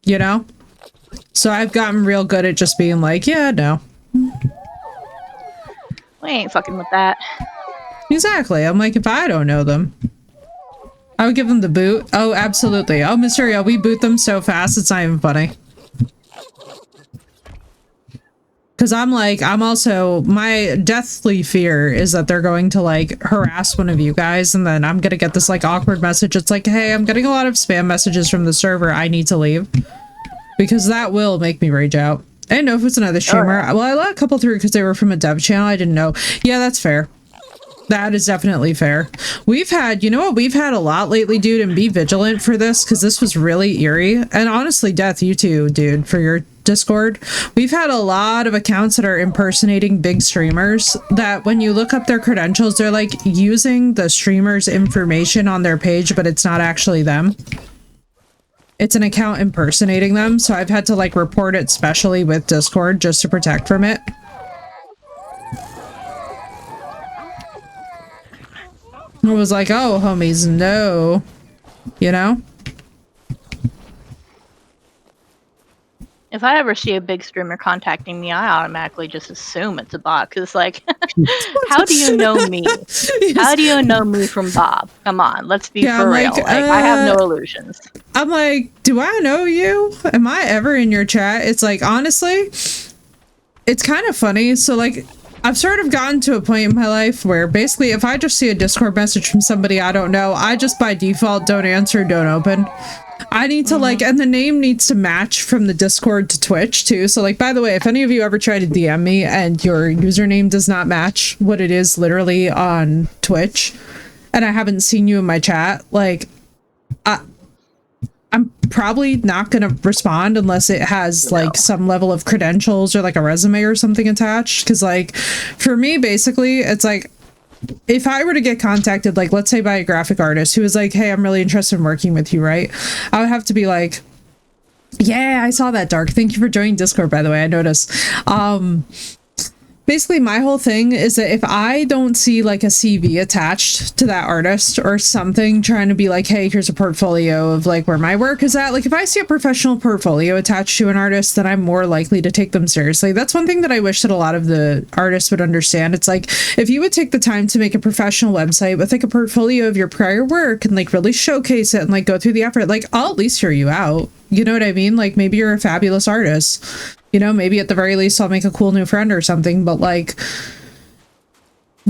You know? So I've gotten real good at just being like, yeah, no. We ain't fucking with that. Exactly. I'm like, if I don't know them, I would give them the boot. Oh, absolutely. Oh, Mysterio, we boot them so fast, it's not even funny. Because I'm like, I'm also, my deathly fear is that they're going to like harass one of you guys and then I'm going to get this like awkward message. It's like, hey, I'm getting a lot of spam messages from the server. I need to leave. Because that will make me rage out. I didn't know if it's another streamer. Well, I let a couple through because they were from a dev channel. I didn't know. Yeah, that's fair. That is definitely fair. We've had, you know what? We've had a lot lately, dude, and be vigilant for this because this was really eerie. And honestly, Death, you too, dude, for your Discord. We've had a lot of accounts that are impersonating big streamers that when you look up their credentials, they're like using the streamer's information on their page, but it's not actually them. It's an account impersonating them, so I've had to like report it specially with Discord just to protect from it. I was like, oh, homies, no. You know? If I ever see a big streamer contacting me, I automatically just assume it's a bot. Because, like, how do you know me? Yes. How do you know me from Bob? Come on, let's be for real. Like, I have no illusions. I'm like, do I know you? Am I ever in your chat? It's like, honestly, it's kind of funny. So, like, I've sort of gotten to a point in my life where basically if I just see a Discord message from somebody I don't know, I just by default don't answer, don't open. I need to like, and the name needs to match from the Discord to Twitch too. So like, by the way, if any of you ever try to DM me and your username does not match what it is literally on Twitch, and I haven't seen you in my chat, like, I'm probably not going to respond unless it has like some level of credentials or like a resume or something attached. Cause like for me, basically it's like, if I were to get contacted, like let's say by a graphic artist who was like, hey, I'm really interested in working with you, right? I would have to be like, yeah, I saw that, Dark. Thank you for joining Discord, by the way. I noticed. Basically, my whole thing is that if I don't see like a CV attached to that artist or something trying to be like, hey, here's a portfolio of like where my work is at. Like if I see a professional portfolio attached to an artist, then I'm more likely to take them seriously. That's one thing that I wish that a lot of the artists would understand. It's like, if you would take the time to make a professional website with like a portfolio of your prior work and like really showcase it and like go through the effort, like I'll at least hear you out. You know what I mean? Like maybe you're a fabulous artist. You know, maybe at the very least I'll make a cool new friend or something, but like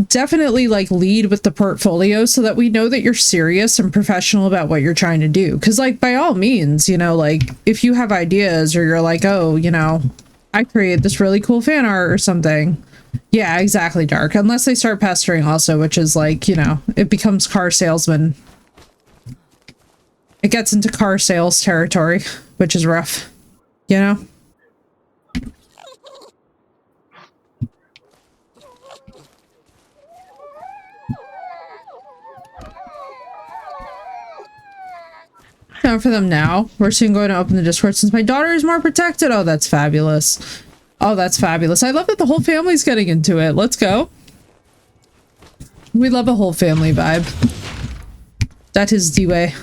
definitely like lead with the portfolio so that we know that you're serious and professional about what you're trying to do. Because like by all means, you know, like if you have ideas or you're like, oh, you know, I created this really cool fan art or something. Yeah, exactly, Dark. Unless they start pestering also, which is like, you know, it becomes car salesman. It gets into car sales territory, which is rough, you know? Time for them now. We're soon going to open the Discord since my daughter is more protected. Oh, that's fabulous. Oh, that's fabulous. I love that the whole family's getting into it. Let's go. We love a whole family vibe. That is the way.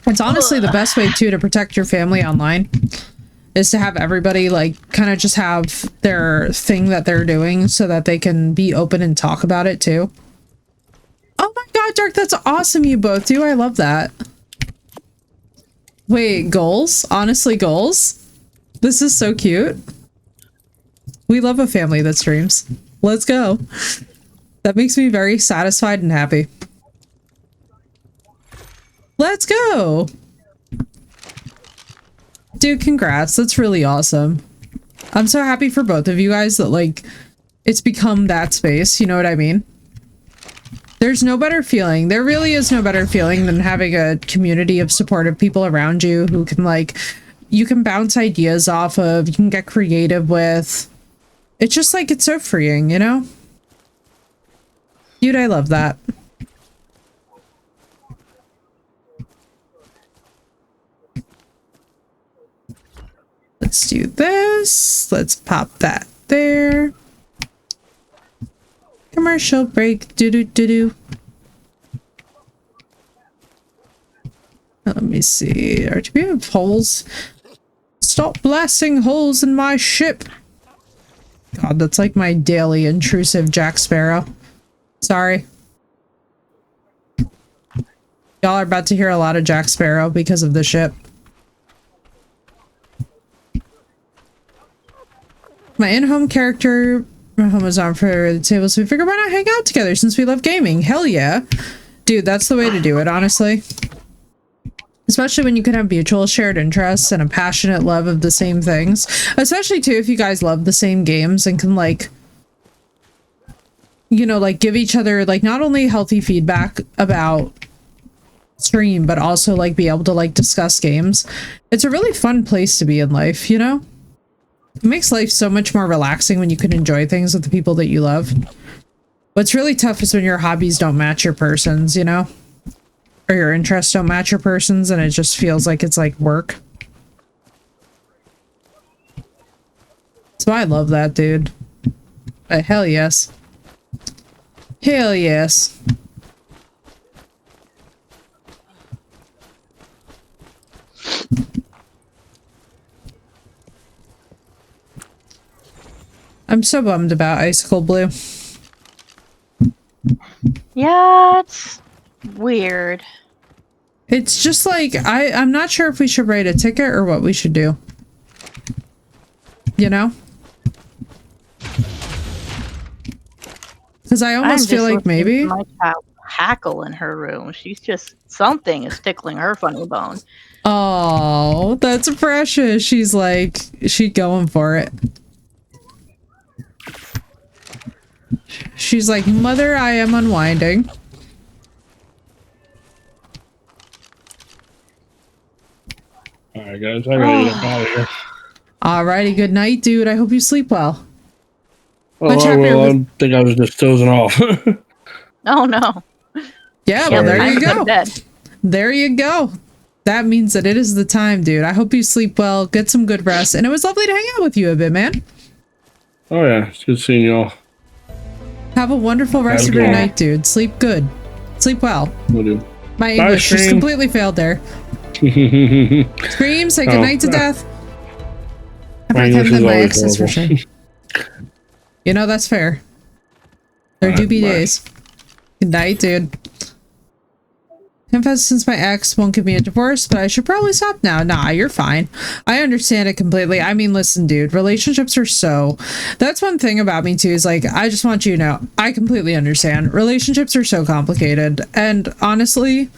It's honestly the best way too to protect your family online is to have everybody like kind of just have their thing that they're doing so that they can be open and talk about it too. Oh my god, Dark, that's awesome you both do. I love that. Wait, goals? Honestly, goals? This is so cute. We love a family that streams. Let's go. That makes me very satisfied and happy. Let's go! Dude, congrats. That's really awesome. I'm so happy for both of you guys that, like, it's become that space. You know what I mean? There's no better feeling. There really is no better feeling than having a community of supportive people around you who can, like, you can bounce ideas off of, you can get creative with. It's just, like, it's so freeing, you know? Dude, I love that. Let's do this. Let's pop that there. Commercial break. Do. Let me see. Do we have holes? Stop blasting holes in my ship. God, that's like my daily intrusive Jack Sparrow. Sorry. Y'all are about to hear a lot of Jack Sparrow because of the ship. My in-home character, my home is on for the table, so we figured why not hang out together since we love gaming. Hell yeah. Dude, that's the way to do it, honestly. Especially when you can have mutual shared interests and a passionate love of the same things. Especially, too, if you guys love the same games and can, like, you know, like, give each other, like, not only healthy feedback about stream, but also like be able to like discuss games. It's a really fun place to be in life, you know? It makes life so much more relaxing when you can enjoy things with the people that you love. What's really tough is when your hobbies don't match your persons, you know? Or your interests don't match your persons, and it just feels like it's like work. So I love that, dude. But hell yes. Hell yes. I'm so bummed about Icicle Blue. Yeah, it's weird. It's just like, I'm not sure if we should write a ticket or what we should do. You know? Because I almost feel like maybe... My child hackle in her room. She's just... Something is tickling her funny bone. Oh, that's precious. She's like... She's going for it. She's like, Mother, I am unwinding. Alright, guys, I gotta get out of here. Alrighty, good night, dude. I hope you sleep well. Oh, I think I was just dozing off. Oh, no. Yeah, well, there you go. Bed. There you go. That means that it is the time, dude. I hope you sleep well, get some good rest, and it was lovely to hang out with you a bit, man. Oh, yeah. It's good seeing y'all. Have a wonderful rest of your night, dude. Sleep good. Sleep well. Will do. My English just completely failed there. Scream, say goodnight to death. My English is always for sure. You know, that's fair. There do be days. Good night, dude. Confess since my ex won't give me a divorce, but I should probably stop now. Nah, you're fine. I understand it completely. I mean, listen, dude, relationships are so... That's one thing about me, too, is like, I just want you to know, I completely understand. Relationships are so complicated. And honestly,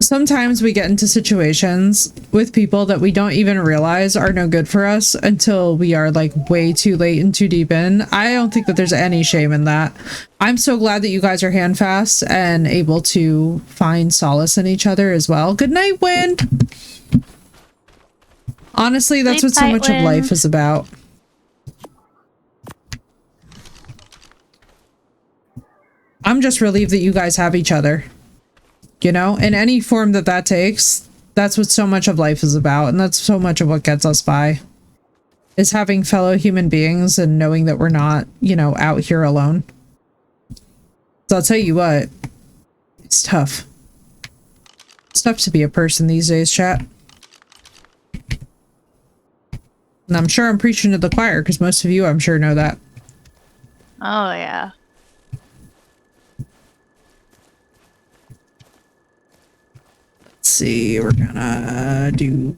sometimes we get into situations with people that we don't even realize are no good for us until we are like way too late and too deep in. I don't think that there's any shame in that. I'm so glad that you guys are handfast and able to find solace in each other as well. Good night, Wind. Honestly, that's what so much of life is about. I'm just relieved that you guys have each other. You know, in any form that that takes, that's what so much of life is about. And that's so much of what gets us by. Is having fellow human beings and knowing that we're not, you know, out here alone. So I'll tell you what, it's tough. It's tough to be a person these days, chat. And I'm sure I'm preaching to the choir because most of you, I'm sure, know that. Oh, yeah. See, we're gonna do...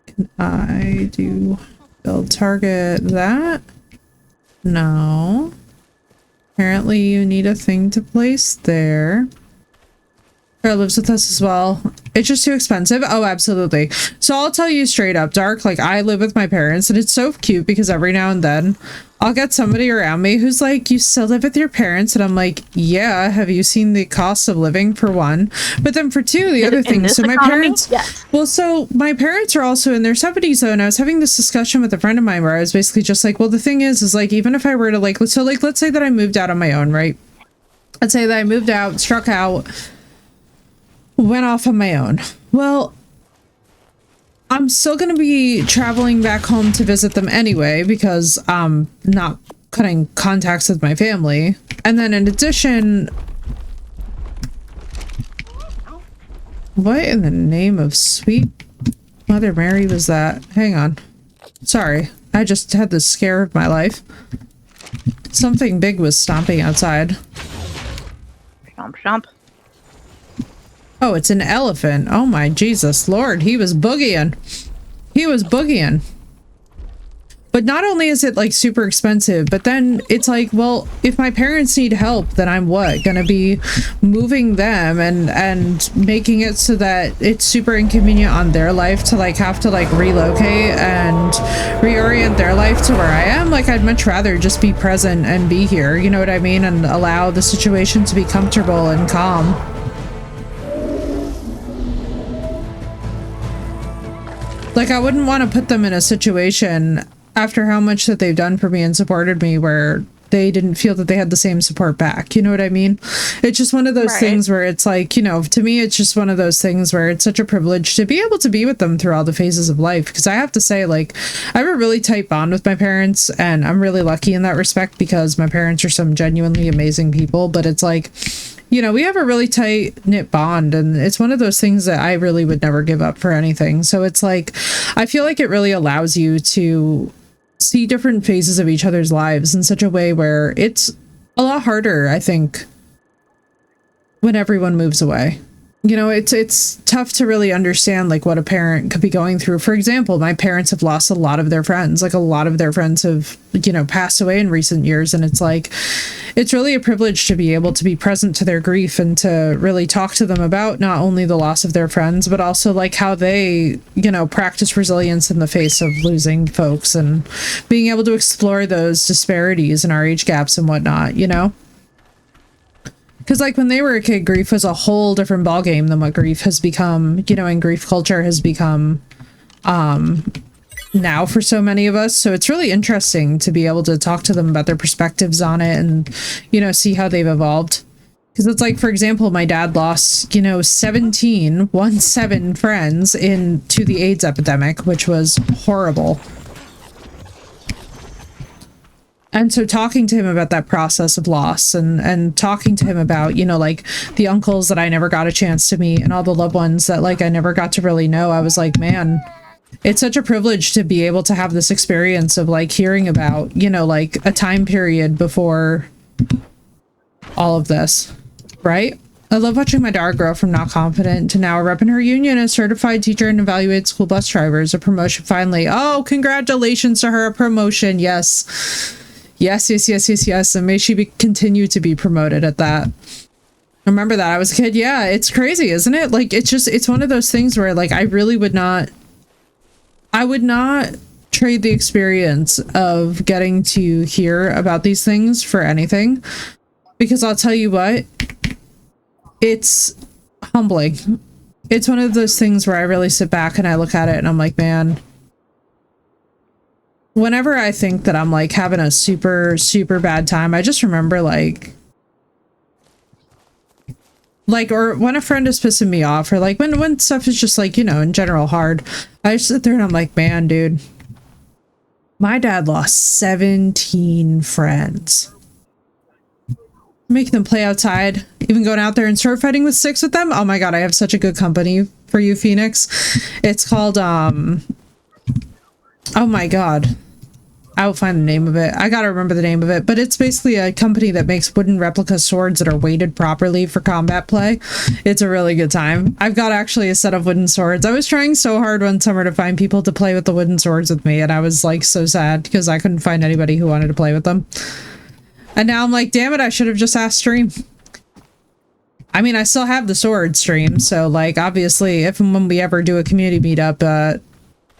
Can I do build target that? No. Apparently you need a thing to place there. Sarah lives with us as well. It's just too expensive. Oh, absolutely. So I'll tell you straight up, Dark, like I live with my parents and it's so cute because every now and then I'll get somebody around me who's like, you still live with your parents? And I'm like, yeah, have you seen the cost of living, for one? But then for two, the other thing, so my parents, well, so my parents are also in their 70s though, and I was having this discussion with a friend of mine where I was basically just like, well, the thing is like, even if I were to like, so like, let's say that I moved out on my own, right? Let's say that I moved out, struck out, went off on my own. Well, I'm still going to be traveling back home to visit them anyway because I'm not cutting contacts with my family. And then in addition, what in the name of sweet Mother Mary was that? Hang on. Sorry, I just had the scare of my life. Something big was stomping outside. Chomp, chomp. Oh, it's an elephant. Oh my Jesus Lord, he was boogieing. He was boogieing. But not only is it like super expensive, but then it's like, well, if my parents need help, then I'm what? Gonna be moving them and making it so that it's super inconvenient on their life to like have to like relocate and reorient their life to where I am. Like I'd much rather just be present and be here, you know what I mean? And allow the situation to be comfortable and calm. Like, I wouldn't want to put them in a situation after how much that they've done for me and supported me where they didn't feel that they had the same support back. You know what I mean? It's just one of those things where it's like, you know, to me, it's just one of those things where it's such a privilege to be able to be with them through all the phases of life. Because I have to say, like, I have a really tight bond with my parents, and I'm really lucky in that respect because my parents are some genuinely amazing people. But it's like, you know, we have a really tight knit bond, and it's one of those things that I really would never give up for anything. So it's like, I feel like it really allows you to see different phases of each other's lives in such a way where it's a lot harder, I think, when everyone moves away. You know, it's tough to really understand like what a parent could be going through. For example, my parents have lost a lot of their friends. Like, a lot of their friends have, you know, passed away in recent years, and it's like, it's really a privilege to be able to be present to their grief and to really talk to them about not only the loss of their friends, but also like how they, you know, practice resilience in the face of losing folks, and being able to explore those disparities in our age gaps and whatnot, you know? Because, like, when they were a kid, grief was a whole different ballgame than what grief has become, you know, and grief culture has become now for so many of us. So it's really interesting to be able to talk to them about their perspectives on it and, you know, see how they've evolved. Because it's like, for example, my dad lost, you know, 17 friends to the AIDS epidemic, which was horrible. And so talking to him about that process of loss and talking to him about, you know, like the uncles that I never got a chance to meet and all the loved ones that like I never got to really know, I was like, man, it's such a privilege to be able to have this experience of like hearing about, you know, like a time period before all of this, right? I love watching my daughter grow from not confident to now a rep in her union, a certified teacher and evaluated school bus drivers, a promotion finally. Oh, congratulations to her, a promotion. Yes. Yes. And may she continue to be promoted at that. Remember that I was a kid. Yeah, it's crazy, isn't it? Like, it's one of those things where like, I would not trade the experience of getting to hear about these things for anything, because I'll tell you what, it's humbling. It's one of those things where I really sit back and I look at it and I'm like, man, whenever I think that I'm like having a super, super bad time, I just remember like, or when a friend is pissing me off, or like when stuff is just like, you know, in general hard, I just sit there and I'm like, man, dude, my dad lost 17 friends. Making them play outside, even going out there and sword fighting with 6 with them. Oh my god, I have such a good company for you, Phoenix. It's called, oh my god. I will find the name of it. I gotta remember the name of it, but it's basically a company that makes wooden replica swords that are weighted properly for combat play. It's a really good time. I've got actually a set of wooden swords. I was trying so hard one summer to find people to play with the wooden swords with me, and I was like so sad because I couldn't find anybody who wanted to play with them. And now I'm like, damn it, I should have just asked stream. I mean, I still have the sword stream, so like obviously if and when we ever do a community meetup,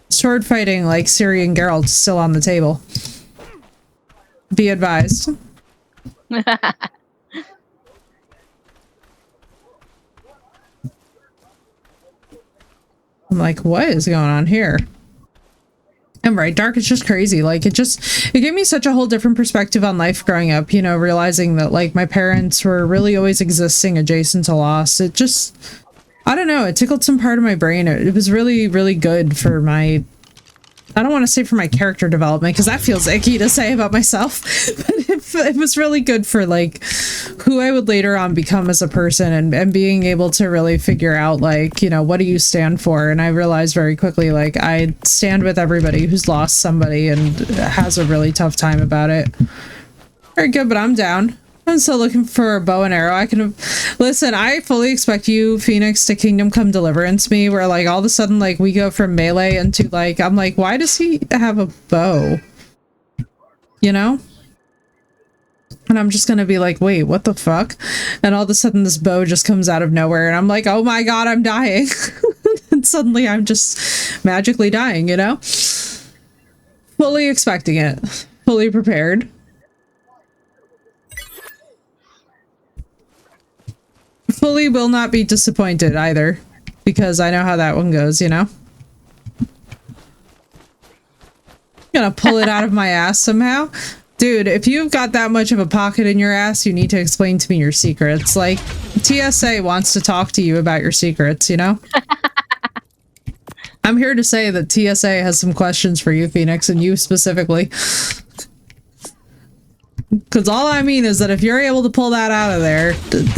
sword fighting like Ciri and Geralt still on the table. Be advised. I'm like, what is going on here? I'm right, Dark, it's just crazy. Like, it gave me such a whole different perspective on life growing up, you know, realizing that like my parents were really always existing adjacent to loss. It just, I don't know, it tickled some part of my brain. It was really, really good for my, I don't want to say for my character development, because that feels icky to say about myself, but it was really good for like who I would later on become as a person, and being able to really figure out like, you know, what do you stand for? And I realized very quickly, like, I stand with everybody who's lost somebody and has a really tough time about it. Very good, but I'm down. I'm still looking for a bow and arrow. I can listen. I fully expect you, Phoenix, to Kingdom Come Deliverance me, where like all of a sudden like we go from melee into like, I'm like, why does he have a bow? You know? And I'm just gonna be like, wait, what the fuck? And all of a sudden this bow just comes out of nowhere, and I'm like, oh my god, I'm dying. And suddenly I'm just magically dying, you know? Fully expecting it. Fully prepared. Fully will not be disappointed either, because I know how that one goes, you know? Gonna pull it out of my ass somehow. Dude, if you've got that much of a pocket in your ass, you need to explain to me your secrets. Like, TSA wants to talk to you about your secrets, you know? I'm here to say that TSA has some questions for you, Phoenix, and you specifically. Because all I mean is that if you're able to pull that out of there,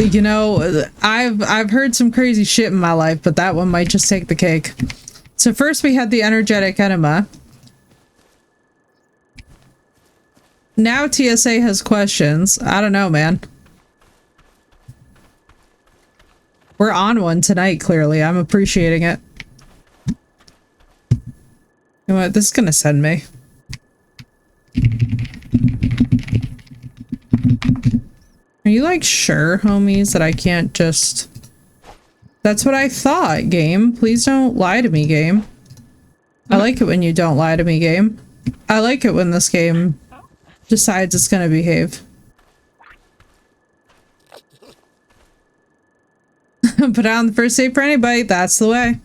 you know, I've heard some crazy shit in my life, but that one might just take the cake. So first we had the energetic enema. Now TSA has questions. I don't know, man. We're on one tonight, clearly. I'm appreciating it. You know what? This is gonna send me. Are you like sure, homies, that I can't just... That's what I thought, game. Please don't lie to me, game. I like it when you don't lie to me, game. I like it when this game decides it's gonna behave. Put on the first date for anybody, that's the way.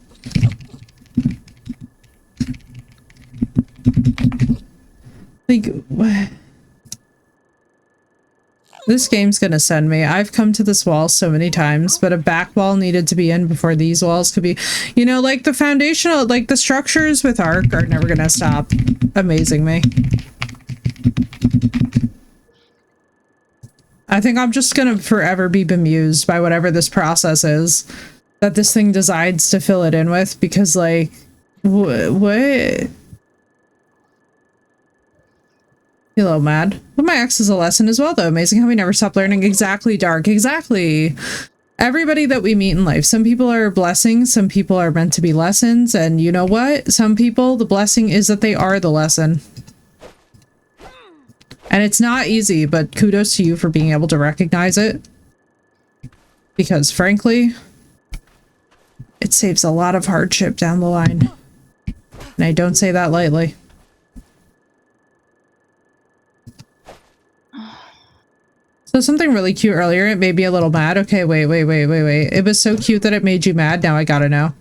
Like, what? This game's gonna send me. I've come to this wall so many times, but a back wall needed to be in before these walls could be... You know, like the foundational, like the structures with Ark are never gonna stop amazing me. I think I'm just gonna forever be bemused by whatever this process is that this thing decides to fill it in with, because like, what? Hello, mad. But my ex is a lesson as well, though. Amazing how we never stop learning. Exactly, Dark. Exactly. Everybody that we meet in life, some people are blessings, some people are meant to be lessons, and you know what? Some people, the blessing is that they are the lesson. And it's not easy, but kudos to you for being able to recognize it. Because frankly, it saves a lot of hardship down the line. And I don't say that lightly. So something really cute earlier, it made me a little mad. Okay, wait. It was so cute that it made you mad. Now I gotta know.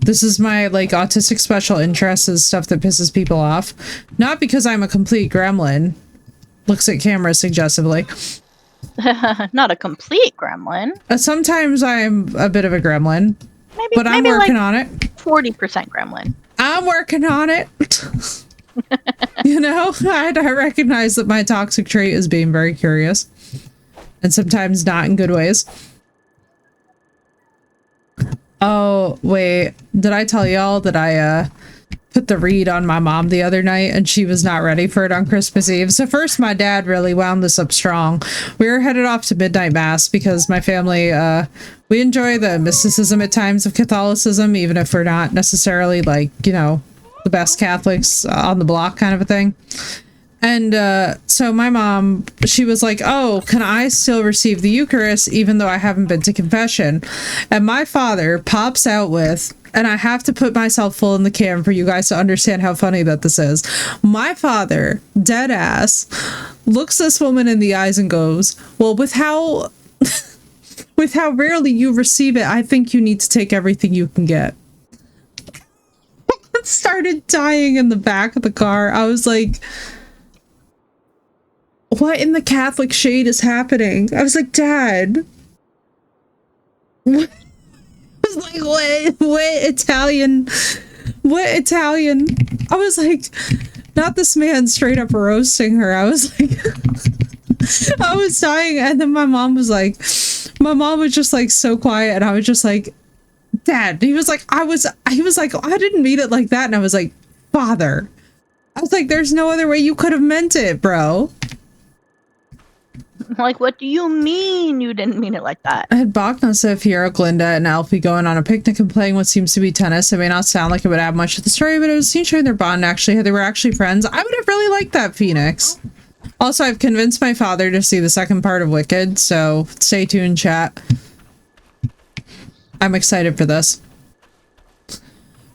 This is my, like, autistic special interest is stuff that pisses people off. Not because I'm a complete gremlin. Looks at camera suggestively. Not a complete gremlin. Sometimes I'm a bit of a gremlin. But I'm working on it. 40% gremlin. I'm working on it. You know, I recognize that my toxic trait is being very curious. And sometimes not in good ways. Oh, wait. Did I tell y'all that I put the read on my mom the other night and she was not ready for it on Christmas Eve? So first, my dad really wound this up strong. We were headed off to midnight mass because my family, we enjoy the mysticism at times of Catholicism, even if we're not necessarily like, you know, the best Catholics on the block kind of a thing. And so my mom, she was like, oh, can I still receive the Eucharist even though I haven't been to confession? And my father pops out with, and I have to put myself full in the cam for you guys to understand how funny that this is. My father, dead ass, looks this woman in the eyes and goes, well, with how rarely you receive it, I think you need to take everything you can get. Started dying in the back of the car. I was like, what in the Catholic shade is happening? I was like, Dad. I was like, what Italian? What Italian? I was like, not this man straight up roasting her. I was like, I was dying. And then my mom was just like so quiet. And I was just like, Dad. He was like, he was like, I didn't mean it like that. And I was like, Father. I was like, there's no other way you could have meant it, bro. Like, what do you mean you didn't mean it like that? I had Bachnosa, Fiero, Glinda, and Alfie going on a picnic and playing what seems to be tennis. It may not sound like it would add much to the story, but it was seen showing their bond actually. They were actually friends. I would have really liked that, Phoenix. Also, I've convinced my father to see the second part of Wicked, so stay tuned, chat. I'm excited for this.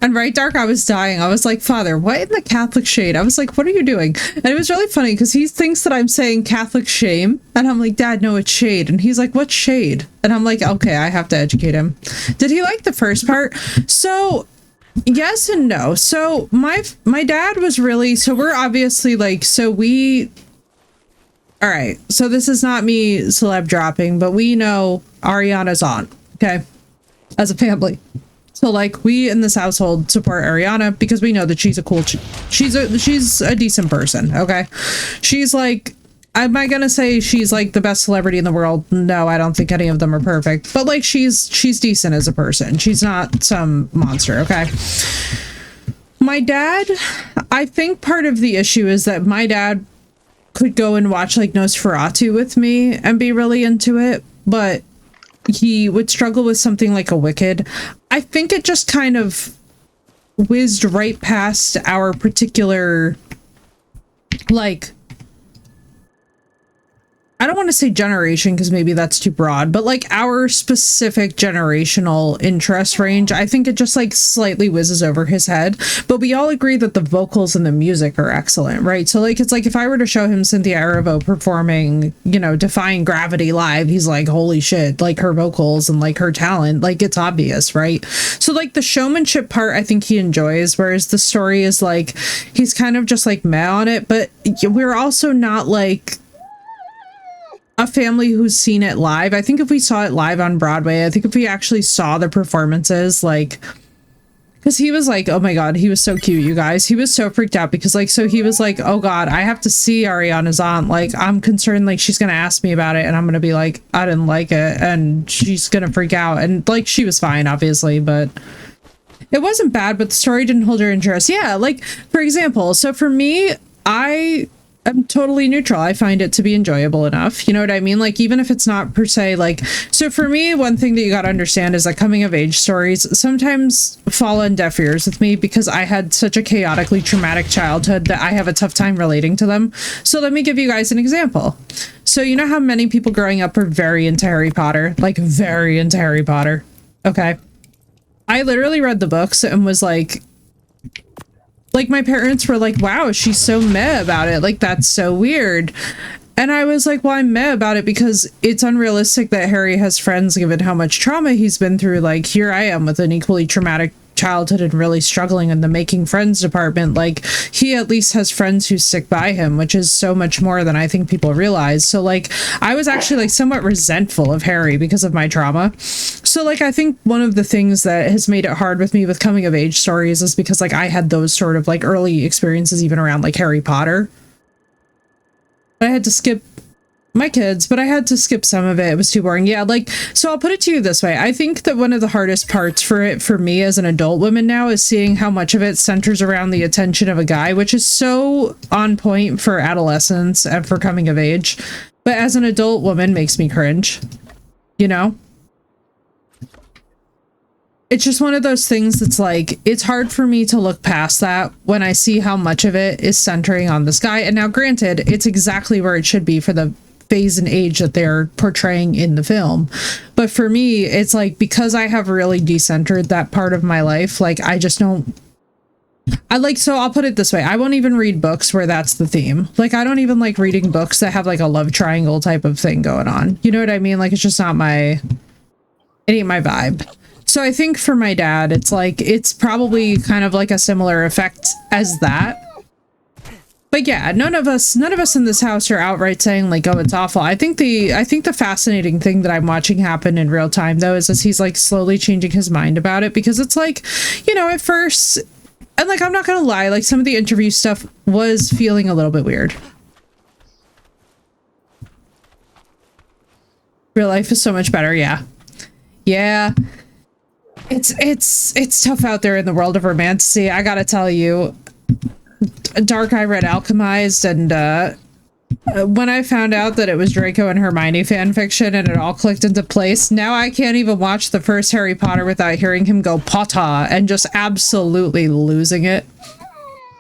And right, Dark, I was dying. I was like, Father, what in the Catholic shade? I was like, what are you doing? And it was really funny because he thinks that I'm saying Catholic shame. And I'm like, Dad, no, it's shade. And he's like, what shade? And I'm like, okay, I have to educate him. Did he like the first part? So Yes and no. So my dad was really, so we're obviously like, all right, so this is not me celeb dropping, but we know Ariana's on, okay, as a family. So like we in this household support Ariana because we know that she's a cool, she's a decent person, okay? She's like, am I gonna say she's like the best celebrity in the world? No, I don't think any of them are perfect, but like she's decent as a person. She's not some monster, okay? My dad, I think part of the issue is that my dad could go and watch like Nosferatu with me and be really into it, but he would struggle with something like a Wicked. I think it just kind of whizzed right past our particular, like, I don't want to say generation because maybe that's too broad, but like our specific generational interest range. I think it just like slightly whizzes over his head, but we all agree that the vocals and the music are excellent, right? So like, it's like if I were to show him Cynthia Erivo performing, you know, Defying Gravity live, he's like, holy shit, like her vocals and like her talent, like it's obvious, right? So like the showmanship part, I think he enjoys, whereas the story is like, he's kind of just like meh on it, but we're also not like a family who's seen it live. I think if we saw it live on Broadway, I think if we actually saw the performances, like, because he was like, oh my god, he was so cute, you guys. He was so freaked out because like, so he was like, oh god, I have to see Ariana's aunt. Like, I'm concerned like she's gonna ask me about it and I'm gonna be like, I didn't like it, and she's gonna freak out. And like, she was fine, obviously, but it wasn't bad, but the story didn't hold her interest. Yeah, like, for example, so for me, I'm totally neutral. I find it to be enjoyable enough. You know what I mean? Like, even if it's not per se like, so for me, one thing that you got to understand is that coming of age stories sometimes fall on deaf ears with me because I had such a chaotically traumatic childhood that I have a tough time relating to them. So let me give you guys an example. So you know how many people growing up are very into Harry Potter, like very into Harry Potter. Okay. I literally read the books and was like my parents were like, wow, she's so meh about it. Like, that's so weird. And I was like, well, I'm meh about it because it's unrealistic that Harry has friends given how much trauma he's been through. Like, here I am with an equally traumatic childhood and really struggling in the making friends department. Like, he at least has friends who stick by him, which is so much more than I think people realize. So like, I was actually like somewhat resentful of Harry because of my trauma. So like, I think one of the things that has made it hard with me with coming of age stories is because like I had those sort of like early experiences even around like Harry Potter. I had to skip my kids, but I had to skip some of it. It was too boring. Yeah, like, so I'll put it to you this way. I think that one of the hardest parts for me as an adult woman now is seeing how much of it centers around the attention of a guy, which is so on point for adolescence and for coming of age. But as an adult woman makes me cringe, you know? It's just one of those things that's like, it's hard for me to look past that when I see how much of it is centering on this guy. And now granted, it's exactly where it should be for the phase and age that they're portraying in the film. But for me, it's like, because I have really decentered that part of my life, like, I just don't, so I'll put it this way. I won't even read books where that's the theme. Like, I don't even like reading books that have like a love triangle type of thing going on. You know what I mean? Like, it's just not it ain't my vibe. So I think for my dad, it's like, it's probably kind of like a similar effect as that. But yeah, none of us in this house are outright saying like, oh, it's awful. I think the fascinating thing that I'm watching happen in real time though is he's like slowly changing his mind about it, because it's like, you know, at first, and like, I'm not gonna lie, like some of the interview stuff was feeling a little bit weird. Real life is so much better. Yeah. Yeah. It's tough out there in the world of romantasy. I gotta tell you, Dark I read Alchemized, and when I found out that it was Draco and Hermione fanfiction and it all clicked into place, now I can't even watch the first Harry Potter without hearing him go Potter and just absolutely losing it.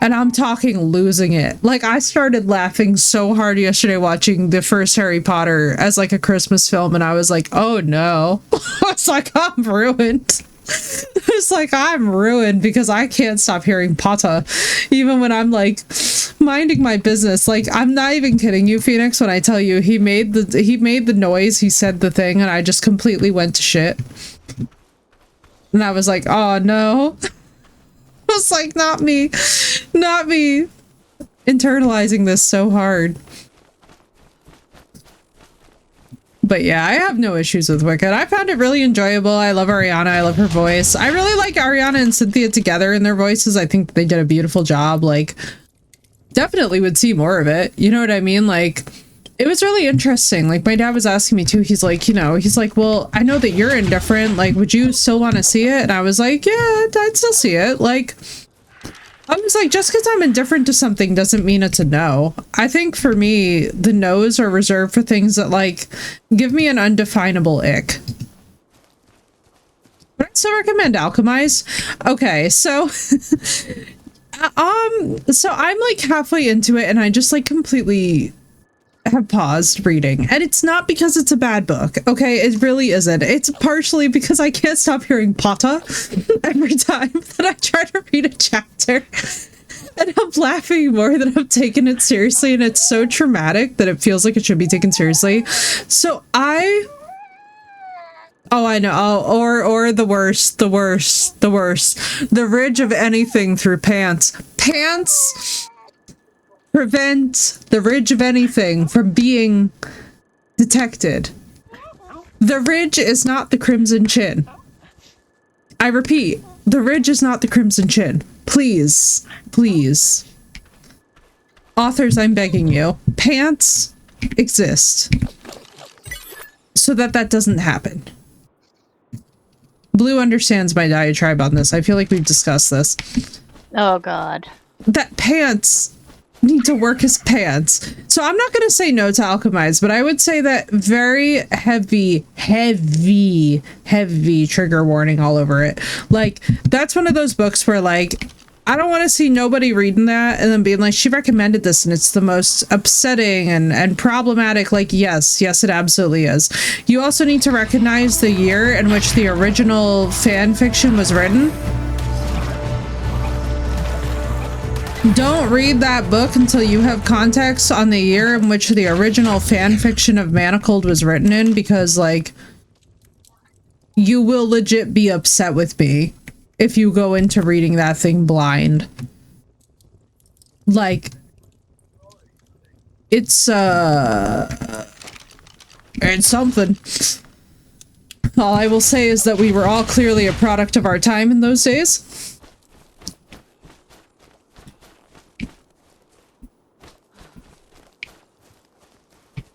And I'm talking losing it. Like, I started laughing so hard yesterday watching the first Harry Potter as like a Christmas film, and I was like, oh no. I was like, I'm ruined. It's like, I'm ruined because I can't stop hearing Potter even when I'm like minding my business. Like, I'm not even kidding you, Phoenix, when I tell you he made the noise, he said the thing, and I just completely went to shit. And I was like, oh no. was like, not me. Not me. Internalizing this so hard. But yeah, I have no issues with Wicked. I found it really enjoyable. I love Ariana. I love her voice. I really like Ariana and Cynthia together in their voices. I think they did a beautiful job. Like, definitely would see more of it. You know what I mean? Like, it was really interesting. Like, my dad was asking me too. He's like, you know, he's like, well, I know that you're indifferent. Like, would you still want to see it? And I was like, yeah, I'd still see it. Like, I was like, just because I'm indifferent to something doesn't mean it's a no. I think for me, the no's are reserved for things that, like, give me an undefinable ick. But I still recommend Alchemize. Okay, so... so I'm, like, halfway into it, and I just, like, completely have paused reading. And it's not because it's a bad book, okay? It really isn't. It's partially because I can't stop hearing Pata every time that I try to read a chapter. And I'm laughing more than I'm taking it seriously, and it's so traumatic that it feels like it should be taken seriously. So oh, I know. Oh, or the worst. The ridge of anything through pants. Pants prevent the ridge of anything from being detected. The ridge is not the Crimson Chin. I repeat, the ridge is not the Crimson Chin. Please, please. Authors, I'm begging you. Pants exist so that that doesn't happen. Blue understands my diatribe on this. I feel like we've discussed this. Oh, God. That pants need to work as pants. So I'm not going to say no to Alchemize, but I would say that very heavy trigger warning all over it. Like, that's one of those books where, like, I don't want to see nobody reading that and then being like, she recommended this and it's the most upsetting and problematic. Like, yes, it absolutely is. You also need to recognize the year in which the original fan fiction was written. Don't read that book until you have context on the year in which the original fan fiction of Manacled was written in, because, like, you will legit be upset with me if you go into reading that thing blind. Like, it's something. All I will say is that we were all clearly a product of our time in those days.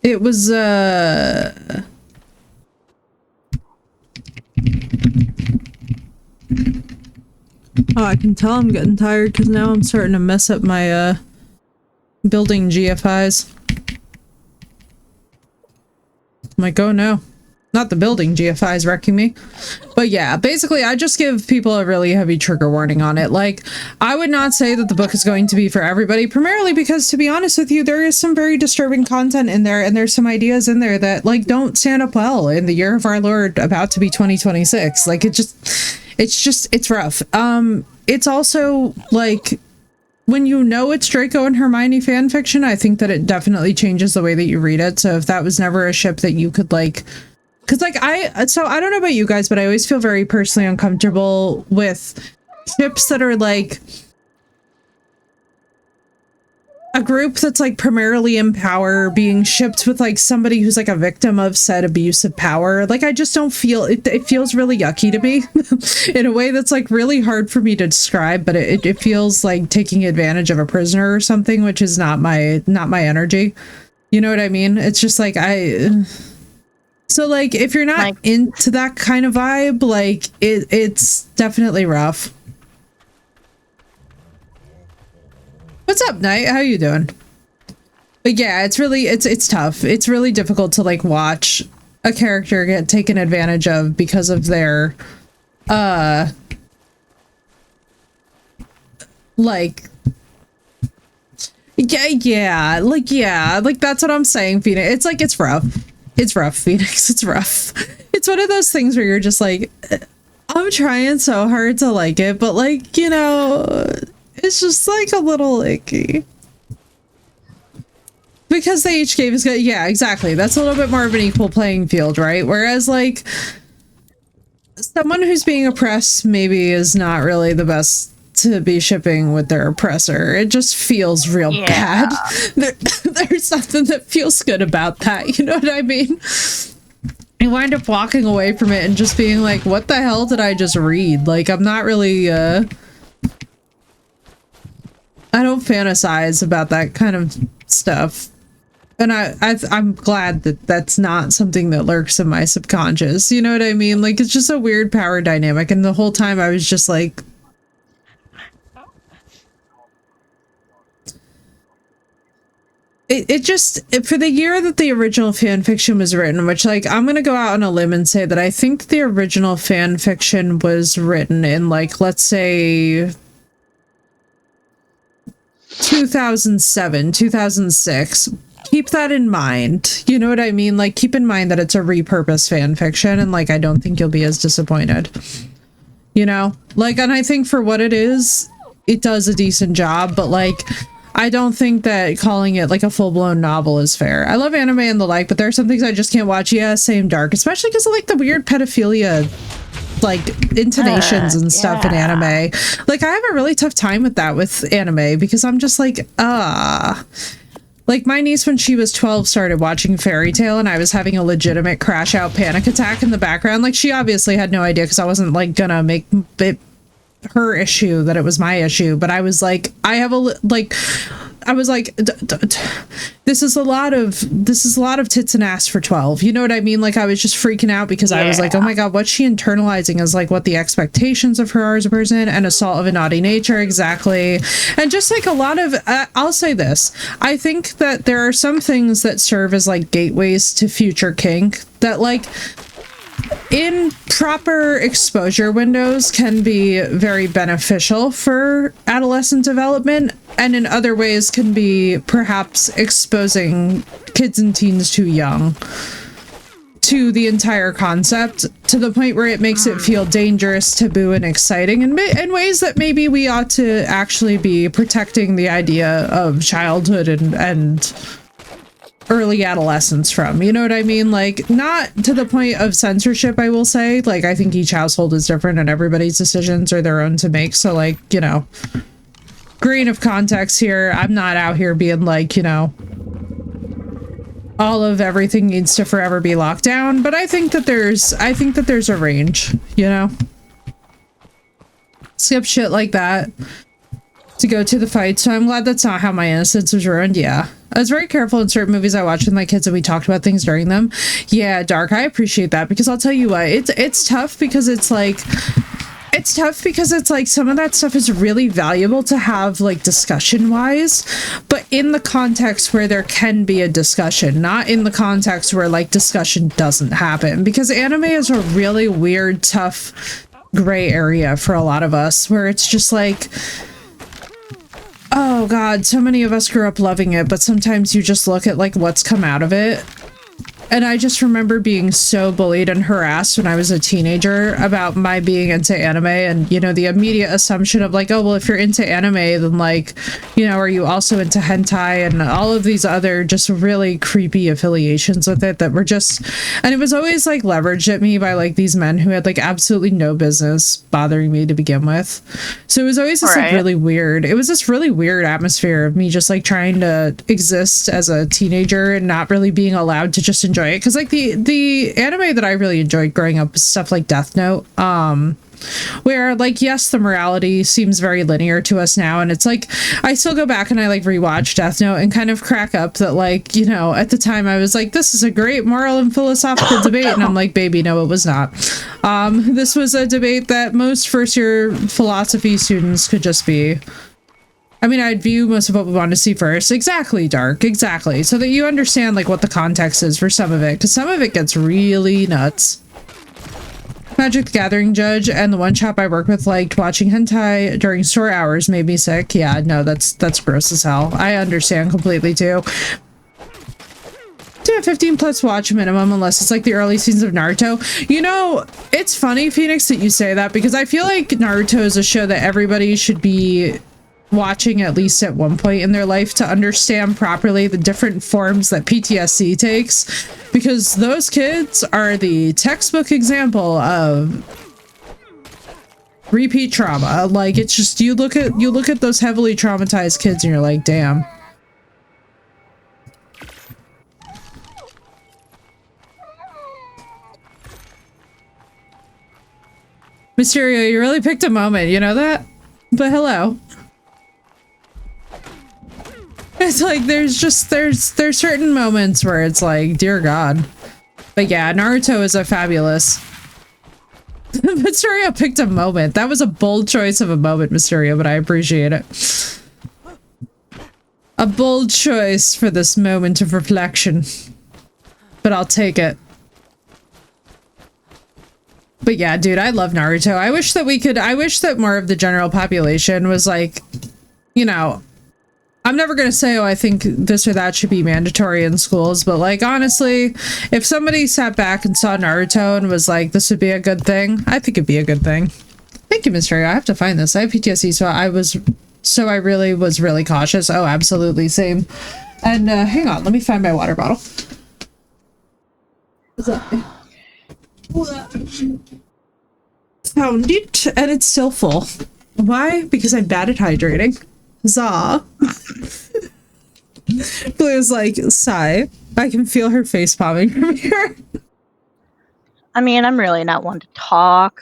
It was, oh, I can tell I'm getting tired because now I'm starting to mess up my, building GFIs. I'm like, oh no. Not the building GFIs wrecking me. But yeah, basically I just give people a really heavy trigger warning on it. Like, I would not say that the book is going to be for everybody, primarily because, to be honest with you, there is some very disturbing content in there, and there's some ideas in there that, like, don't stand up well in the year of our Lord about to be 2026. Like, it's rough. It's also, like, when you know it's Draco and Hermione fan fiction, I think that it definitely changes the way that you read it. So if that was never a ship that you could, like, because, like, so I don't know about you guys, but I always feel very personally uncomfortable with ships that are, like, a group that's, like, primarily in power being shipped with, like, somebody who's, like, a victim of said abuse of power. Like, I just don't feel it. It feels really yucky to me in a way that's, like, really hard for me to describe, but it feels like taking advantage of a prisoner or something, which is not my energy. You know what I mean? It's just like, so, like, if you're not into that kind of vibe, like, it's definitely rough. What's up, Knight? How you doing? But yeah, it's really, it's tough. It's really difficult to, like, watch a character get taken advantage of because of their, like, like, that's what I'm saying, Phoenix. It's like, it's rough. It's rough, Phoenix. It's rough. It's one of those things where you're just like, I'm trying so hard to like it, but, like, you know, it's just, like, a little icky. Because they each gave us, yeah, exactly. That's a little bit more of an equal playing field, right? Whereas, like, someone who's being oppressed maybe is not really the best to be shipping with their oppressor. It just feels real bad. There's nothing that feels good about that. You know what I mean? You wind up walking away from it and just being like, what the hell did I just read? Like, I'm not really, I don't fantasize about that kind of stuff. And I'm glad that that's not something that lurks in my subconscious. You know what I mean? Like, it's just a weird power dynamic. And the whole time I was just like, for the year that the original fan fiction was written, which, like, I'm gonna go out on a limb and say that I think the original fan fiction was written in, like, let's say 2007, 2006. Keep that in mind. You know what I mean? Like, keep in mind that it's a repurposed fan fiction, and, like, I don't think you'll be as disappointed. You know? Like, and I think for what it is, it does a decent job, but, like, I don't think that calling it like a full-blown novel is fair. I love anime and the like, but there are some things I just can't watch. Yeah, same, Dark. Especially because of like the weird pedophilia, like, intonations and stuff in anime. Like, I have a really tough time with that with anime because I'm just like, Like, my niece, when she was 12, started watching Fairy Tail, and I was having a legitimate crash-out panic attack in the background. Like, she obviously had no idea because I wasn't, like, gonna make it her issue that it was my issue, but I was like, this is a lot of tits and ass for 12. You know what I mean? Like, I was just freaking out because I was like, oh my god, what's she internalizing as like what the expectations of her are as a person, and assault of a naughty nature, exactly. And just like a lot of I'll say this, I think that there are some things that serve as like gateways to future kink that, like, in proper exposure windows can be very beneficial for adolescent development, and in other ways can be perhaps exposing kids and teens too young to the entire concept, to the point where it makes it feel dangerous, taboo, and exciting in ways that maybe we ought to actually be protecting the idea of childhood and early adolescence from. You know what I mean? Like, not to the point of censorship, I will say. Like, I think each household is different and everybody's decisions are their own to make. So, like, you know, grain of context here. I'm not out here being like, you know, all of everything needs to forever be locked down. But I think that there's a range, you know? Skip shit like that to go to the fight. So I'm glad that's not how my innocence was ruined. Yeah. I was very careful in certain movies I watched with my kids and we talked about things during them. Yeah, Dark, I appreciate that, because I'll tell you what, it's tough because it's like some of that stuff is really valuable to have, like, discussion wise, but in the context where there can be a discussion, not in the context where, like, discussion doesn't happen, because anime is a really weird, tough gray area for a lot of us, where it's just like, oh god, so many of us grew up loving it, but sometimes you just look at, like, what's come out of it. And I just remember being so bullied and harassed when I was a teenager about my being into anime, and, you know, the immediate assumption of like, oh, well, if you're into anime, then, like, you know, are you also into hentai, and all of these other just really creepy affiliations with it that were just, and it was always like leveraged at me by like these men who had like absolutely no business bothering me to begin with. So it was always this like really weird, it was this really weird atmosphere of me just like trying to exist as a teenager and not really being allowed to just enjoy it, because like the anime that I really enjoyed growing up was stuff like Death Note, where, like, yes, the morality seems very linear to us now, and it's like I still go back and I like rewatch Death Note and kind of crack up that, like, you know, at the time I was like, this is a great moral and philosophical debate, and I'm like, baby, no, it was not. This was a debate that most first year philosophy students could just be, I mean, I'd view most of what we want to see first. Exactly, Dark. Exactly. So that you understand, like, what the context is for some of it. Because some of it gets really nuts. Magic the Gathering judge and the one chap I work with liked watching hentai during store hours made me sick. Yeah, no, that's gross as hell. I understand completely, too. Do a 15 plus watch minimum unless it's like the early seasons of Naruto. You know, it's funny, Phoenix, that you say that, because I feel like Naruto is a show that everybody should be watching at least at one point in their life to understand properly the different forms that PTSD takes, because those kids are the textbook example of Repeat trauma. Like, it's just, you look at those heavily traumatized kids and you're like, damn. Mysterio, you really picked a moment, you know that? But hello. It's like, there's certain moments where it's like, dear God. But yeah, Naruto is a fabulous. Mysterio picked a moment. That was a bold choice of a moment, Mysterio, but I appreciate it. A bold choice for this moment of reflection. But I'll take it. But yeah, dude, I love Naruto. I wish that more of the general population was like, you know, I'm never gonna say, oh, I think this or that should be mandatory in schools, but like, honestly, if somebody sat back and saw Naruto and was like, this would be a good thing, I think it'd be a good thing. Thank you, Mysterio. I have to find this. I have PTSD, so I really was really cautious. Oh, absolutely, same. And hang on, let me find my water bottle. What's that? Found it, and it's still full. Why? Because I'm bad at hydrating. Huzzah. Blue's like, sigh. I can feel her face palming from here. I mean, I'm really not one to talk,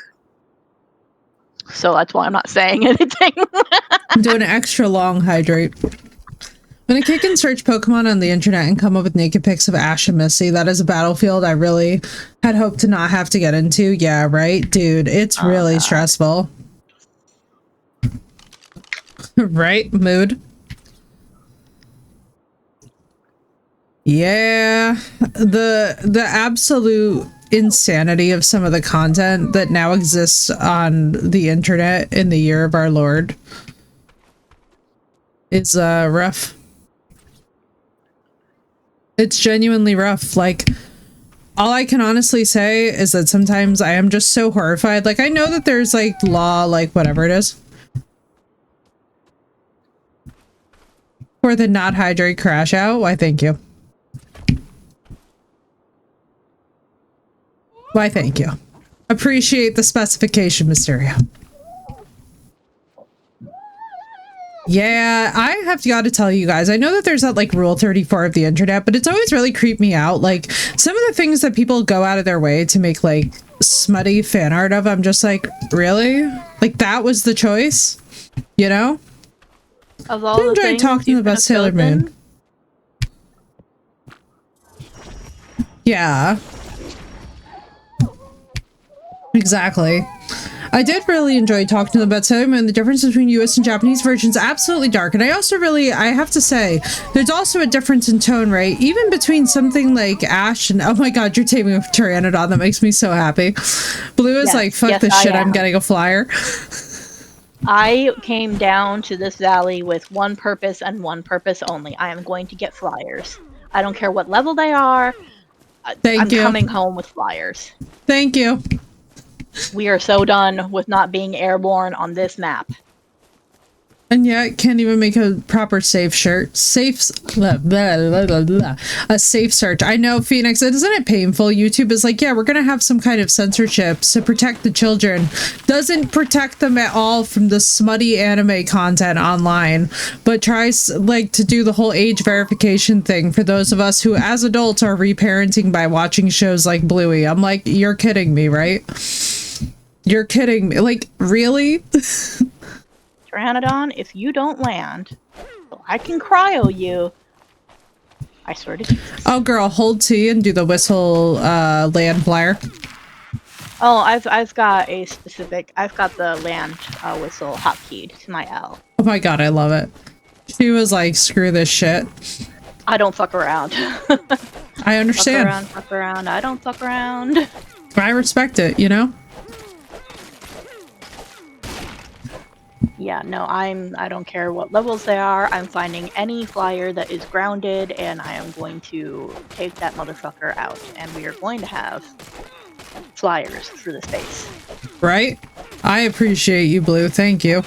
so that's why I'm not saying anything. I'm doing an extra long hydrate. When a kid can search Pokemon on the internet and come up with naked pics of Ash and Misty, that is a battlefield I really had hoped to not have to get into. Yeah, right? Dude, it's really stressful. Right? Mood. Yeah. The absolute insanity of some of the content that now exists on the internet in the year of our Lord is rough. It's genuinely rough. Like, all I can honestly say is that sometimes I am just so horrified. Like, I know that there's like law, like whatever it is, for the not hydrate crash out. Why, thank you. Why, thank you. Appreciate the specification, Mysterio. Yeah, I have got to tell you guys, I know that there's that like rule 34 of the internet, but it's always really creeped me out. Like, some of the things that people go out of their way to make like smutty fan art of, I'm just like, really? Like, that was the choice? You know? Of all the things talking about Sailor Moon. Yeah. Exactly. I did really enjoy talking to them about Sailor Moon. The difference between US and Japanese versions, absolutely dark. And I also I have to say, there's also a difference in tone, right? Even between something like Ash and, oh my god, you're taming a Pteranodon. That makes me so happy. Blue is like, fuck this shit, I'm getting a flyer. I came down to this valley with one purpose and one purpose only. I am going to get flyers. I don't care what level they are. I'm coming home with flyers. Thank you. We are so done with not being airborne on this map. And yet, can't even make a proper safe shirt. A safe search. I know, Phoenix, isn't it painful? YouTube is like, yeah, we're gonna have some kind of censorship to protect the children. Doesn't protect them at all from the smutty anime content online, but tries like to do the whole age verification thing for those of us who as adults are reparenting by watching shows like Bluey. I'm like, you're kidding me, right? You're kidding me. Like, really? Pteranodon, if you don't land, so I can cryo you. I swear to Jesus. Oh, girl, hold T and do the whistle land flyer. Oh, I've got the land whistle hotkeyed to my L. Oh my god, I love it. She was like, screw this shit. I don't fuck around. I understand. Fuck around. I don't fuck around. I respect it, you know? Yeah, no, I don't care what levels they are. I'm finding any flyer that is grounded, and I am going to take that motherfucker out, and we are going to have flyers through the space. Right? I appreciate you, Blue. Thank you.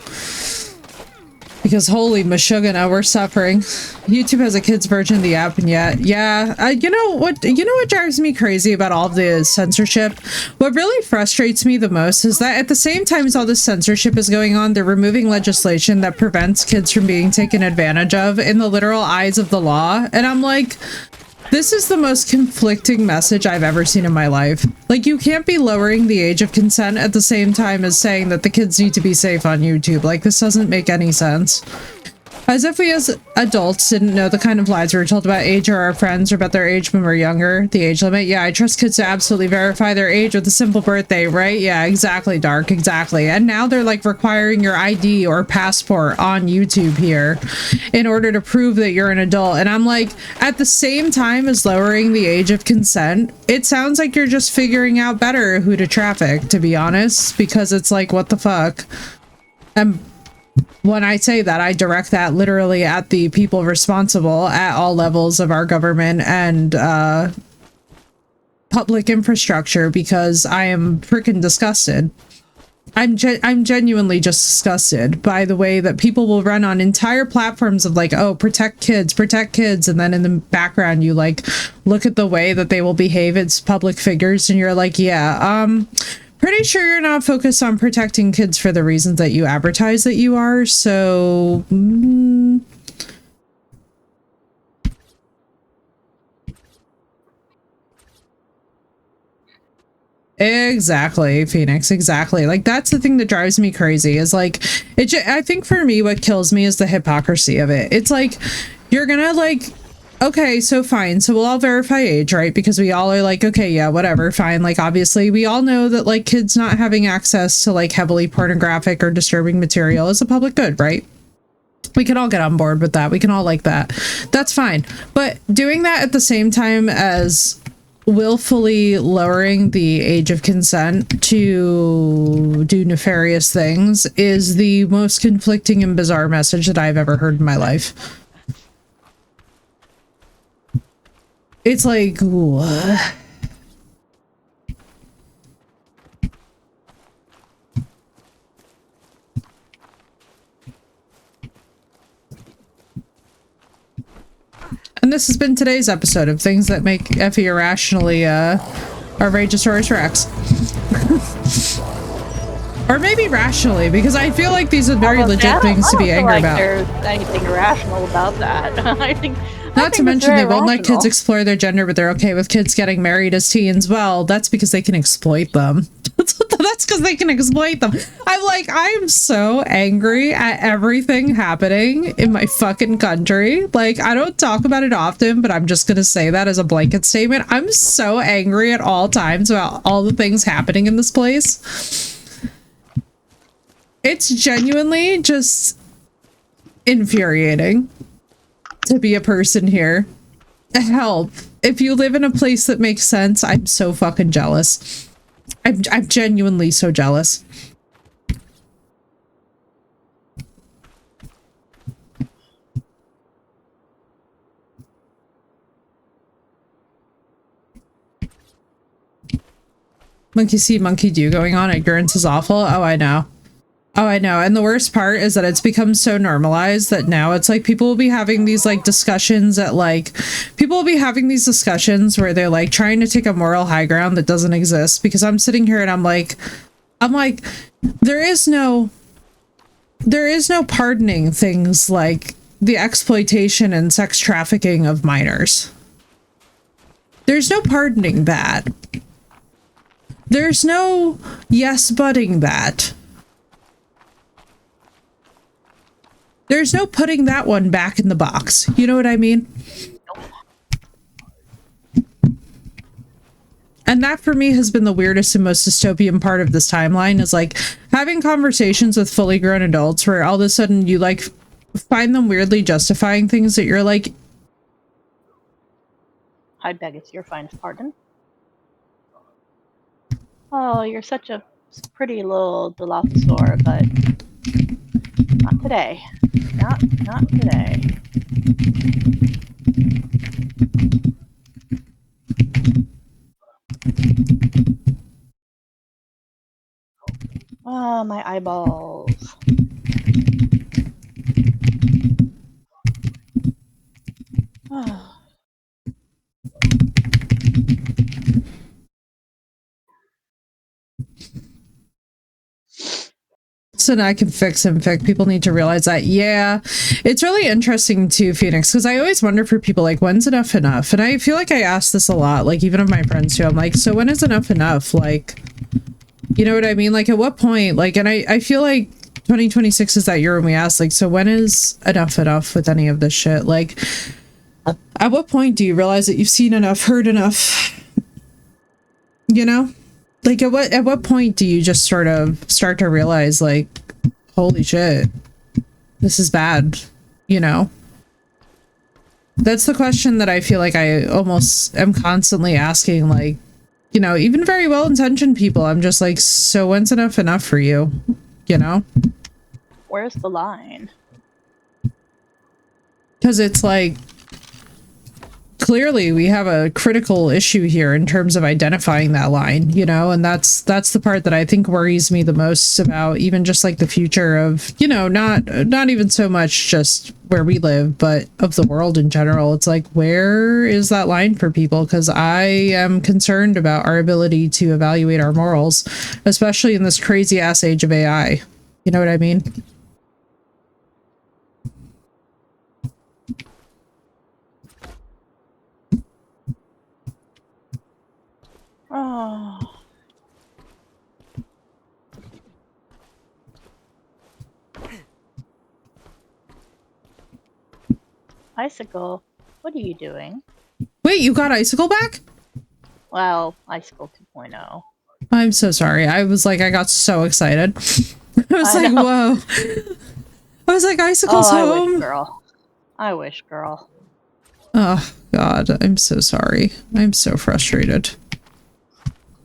because holy mashugana, we're suffering. YouTube has a kids version of the app, and yeah. You know what drives me crazy about all of the censorship? What really frustrates me the most is that at the same time as all this censorship is going on, they're removing legislation that prevents kids from being taken advantage of in the literal eyes of the law. And I'm like, this is the most conflicting message I've ever seen in my life. Like, you can't be lowering the age of consent at the same time as saying that the kids need to be safe on YouTube. Like, this doesn't make any sense. As if we as adults didn't know the kind of lies we were told about age or our friends or about their age when we were younger. The age limit. Yeah, I trust kids to absolutely verify their age with a simple birthday, right? Yeah, exactly, Dark. Exactly. And now they're like requiring your ID or passport on YouTube here in order to prove that you're an adult. And I'm like, at the same time as lowering the age of consent, it sounds like you're just figuring out better who to traffic, to be honest, because it's like, what the fuck? When I say that, I direct that literally at the people responsible at all levels of our government and public infrastructure, because I am freaking disgusted. I'm genuinely just disgusted by the way that people will run on entire platforms of like, oh, protect kids, and then in the background you like look at the way that they will behave as public figures and you're like, yeah, pretty sure you're not focused on protecting kids for the reasons that you advertise that you are, so... Exactly, Phoenix, exactly. Like, that's the thing that drives me crazy, is like, I think for me, what kills me is the hypocrisy of it. It's like, you're gonna like... Okay, so fine. So we'll all verify age, right? Because we all are like, okay, yeah, whatever, fine. Like, obviously, we all know that, like, kids not having access to, like, heavily pornographic or disturbing material is a public good, right? We can all get on board with that. We can all like that. That's fine. But doing that at the same time as willfully lowering the age of consent to do nefarious things is the most conflicting and bizarre message that I've ever heard in my life. It's like, what? And this has been today's episode of things that make Effie irrationally, outrageous Rex. Or maybe rationally, because I feel like these are very legit things to be angry about. There's anything irrational about that. I think not to mention they won't let kids explore their gender, but they're okay with kids getting married as teens. Well, that's because they can exploit them. That's because they can exploit them. I'm like, I am so angry at everything happening in my fucking country. Like, I don't talk about it often, but I'm just gonna say that as a blanket statement. I'm so angry at all times about all the things happening in this place. It's genuinely just infuriating to be a person here. Help. If you live in a place that makes sense, I'm so fucking jealous. I'm genuinely so jealous. Monkey see, monkey do going on. Ignorance is awful. Oh, I know. Oh, I know. And the worst part is that it's become so normalized that now it's like people will be having these like discussions at like, people will be having these discussions where they're like trying to take a moral high ground that doesn't exist, because I'm sitting here and I'm like, there is no pardoning things like the exploitation and sex trafficking of minors. There's no pardoning that. There's no yes-butting that. There's no putting that one back in the box. You know what I mean? And that for me has been the weirdest and most dystopian part of this timeline, is like having conversations with fully grown adults where all of a sudden you like find them weirdly justifying things that you're like, I beg it's your finest pardon. Oh, you're such a pretty little Dilophosaur, but not today. Not today. Oh, my eyeballs. So now I can fix him. People need to realize that. Yeah, it's really interesting too, Phoenix, because I always wonder for people like, when's enough enough? And I feel like I ask this a lot, like even of my friends too. I'm like, so when is enough enough? Like, you know what I mean? Like at what point? Like, and I feel like 2026 is that year when we ask, like, so when is enough enough with any of this shit? Like, at what point do you realize that you've seen enough, heard enough? You know? Like at what point do you just sort of start to realize like, holy shit, this is bad, you know? That's the question that I feel like I almost am constantly asking, like, you know, even very well-intentioned people. I'm just like, so when's enough enough for you? You know? Where's the line? Because it's like, clearly we have a critical issue here in terms of identifying that line, you know, and that's the part that I think worries me the most about even just like the future of, you know, not even so much just where we live, but of the world in general. It's like, where is that line for people? Because I am concerned about our ability to evaluate our morals, especially in this crazy ass age of AI. You know what I mean? Oh. Icicle, what are you doing? Wait, you got Icicle back? Well, Icicle 2.0. I'm so sorry. I was like, I got so excited. I was like, whoa. I was like, Icicle's home. I wish, girl. I wish, girl. Oh, God. I'm so sorry. I'm so frustrated.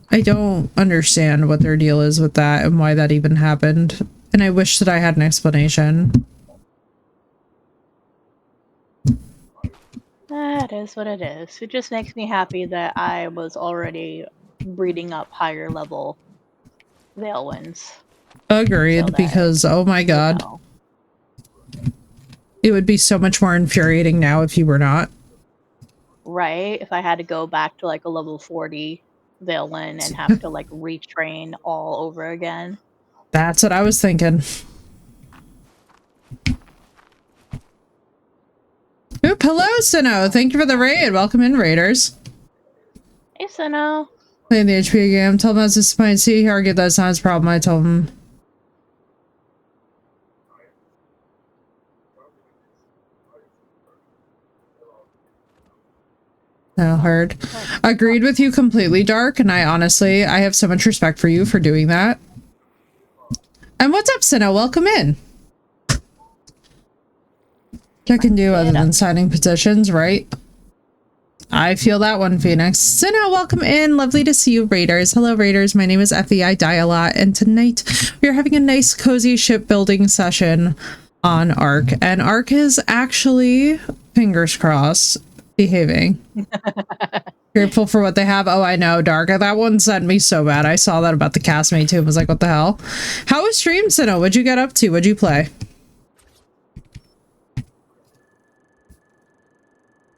I don't understand what their deal is with that and why that even happened. And I wish that I had an explanation. That is what it is. It just makes me happy that I was already breeding up higher level Veilwinds. Agreed, because, oh my God. You know. It would be so much more infuriating now if you were not. Right? If I had to go back to like a level 40 Veilwind and have to like retrain all over again. That's what I was thinking. Oop, hello, Sinnoh. Thank you for the raid. Welcome in, raiders. Hey, Sinnoh. Playing the HP game. Tell him that's disappointed. See, he argued that's not his problem. I told him. No, heard. Agreed with you completely, Dark, and I have so much respect for you for doing that. And what's up, Sinnoh? Welcome in. I can do other than signing petitions, right? I feel that one, Phoenix. Sinnoh, welcome in. Lovely to see you, Raiders. Hello, Raiders. My name is Effie. I die a lot, and tonight we are having a nice, cozy shipbuilding session on Ark. And Ark is actually, fingers crossed, behaving. Grateful for what they have. Oh, I know, Dark. That one sent me so bad. I saw that about the castmate too. I was like, what the hell? How was stream, Sinnoh? What'd you get up to? What'd you play?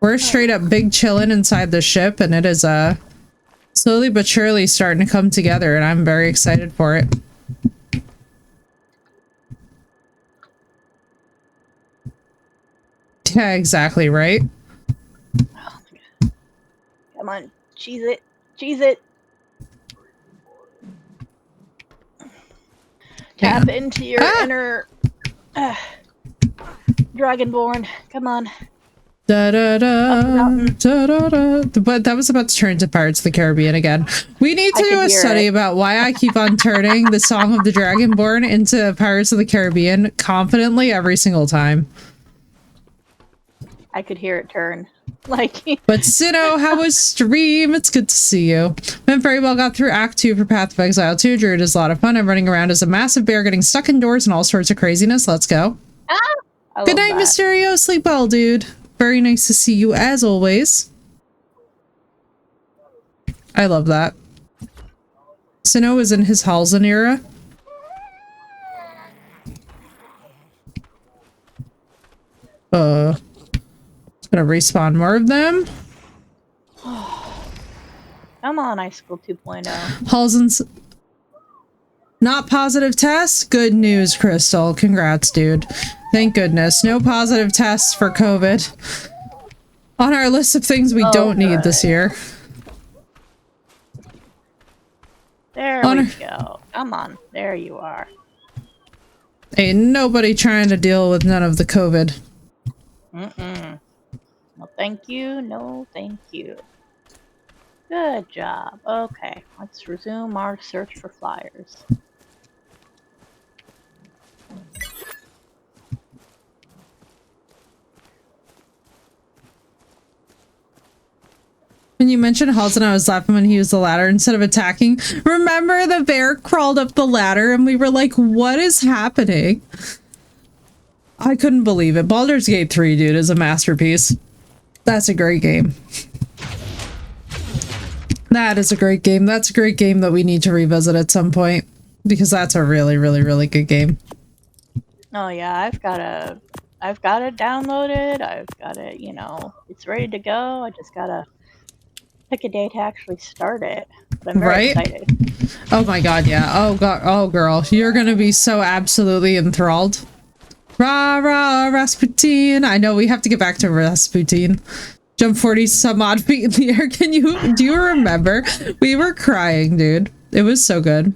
We're straight up big chillin' inside the ship, and it is slowly but surely starting to come together, and I'm very excited for it. Yeah, exactly, right? Oh my God. Come on, cheese it. Cheese it. Tap into your inner Dragonborn. Come on. Da, da, da, da, da, da. But that was about to turn to Pirates of the Caribbean again. We need to do a study about why I keep on turning the Song of the Dragonborn into Pirates of the Caribbean confidently every single time. I could hear it turn. Like, but Sinnoh, how was stream? It's good to see you. Been very well. Got through Act 2 for Path of Exile 2. Druid is a lot of fun. I'm running around as a massive bear, getting stuck indoors and all sorts of craziness. Let's go. Good night, Mysterio. Sleep well, dude. Very nice to see you as always. I love that. Sinnoh is in his Halzan era. Gonna respawn more of them. Come on, Icicle 2.0. Halson's not positive tests. Good news, Crystal. Congrats, dude. Thank goodness. No positive tests for COVID on our list of things we don't need this year. There we go. Come on. There you are. Ain't nobody trying to deal with none of the COVID. No thank you. No thank you. Good job. Okay, let's resume our search for flyers. When you mentioned Halston, I was laughing when he used the ladder instead of attacking. Remember the bear crawled up the ladder and we were like, what is happening? I couldn't believe it. Baldur's Gate 3, dude, is a masterpiece. That's a great game. That is a great game. That's a great game that we need to revisit at some point. Because that's a really, really, really good game. Oh yeah, I've got it downloaded. I've got it, you know, it's ready to go. I just gotta pick a day to actually start it. But I'm very excited. Oh my god, yeah. Oh god, oh girl, you're gonna be so absolutely enthralled. Rah rah Rasputin. I know we have to get back to Rasputin. Jump 40 some odd feet in the air. Do you remember? We were crying, dude. It was so good.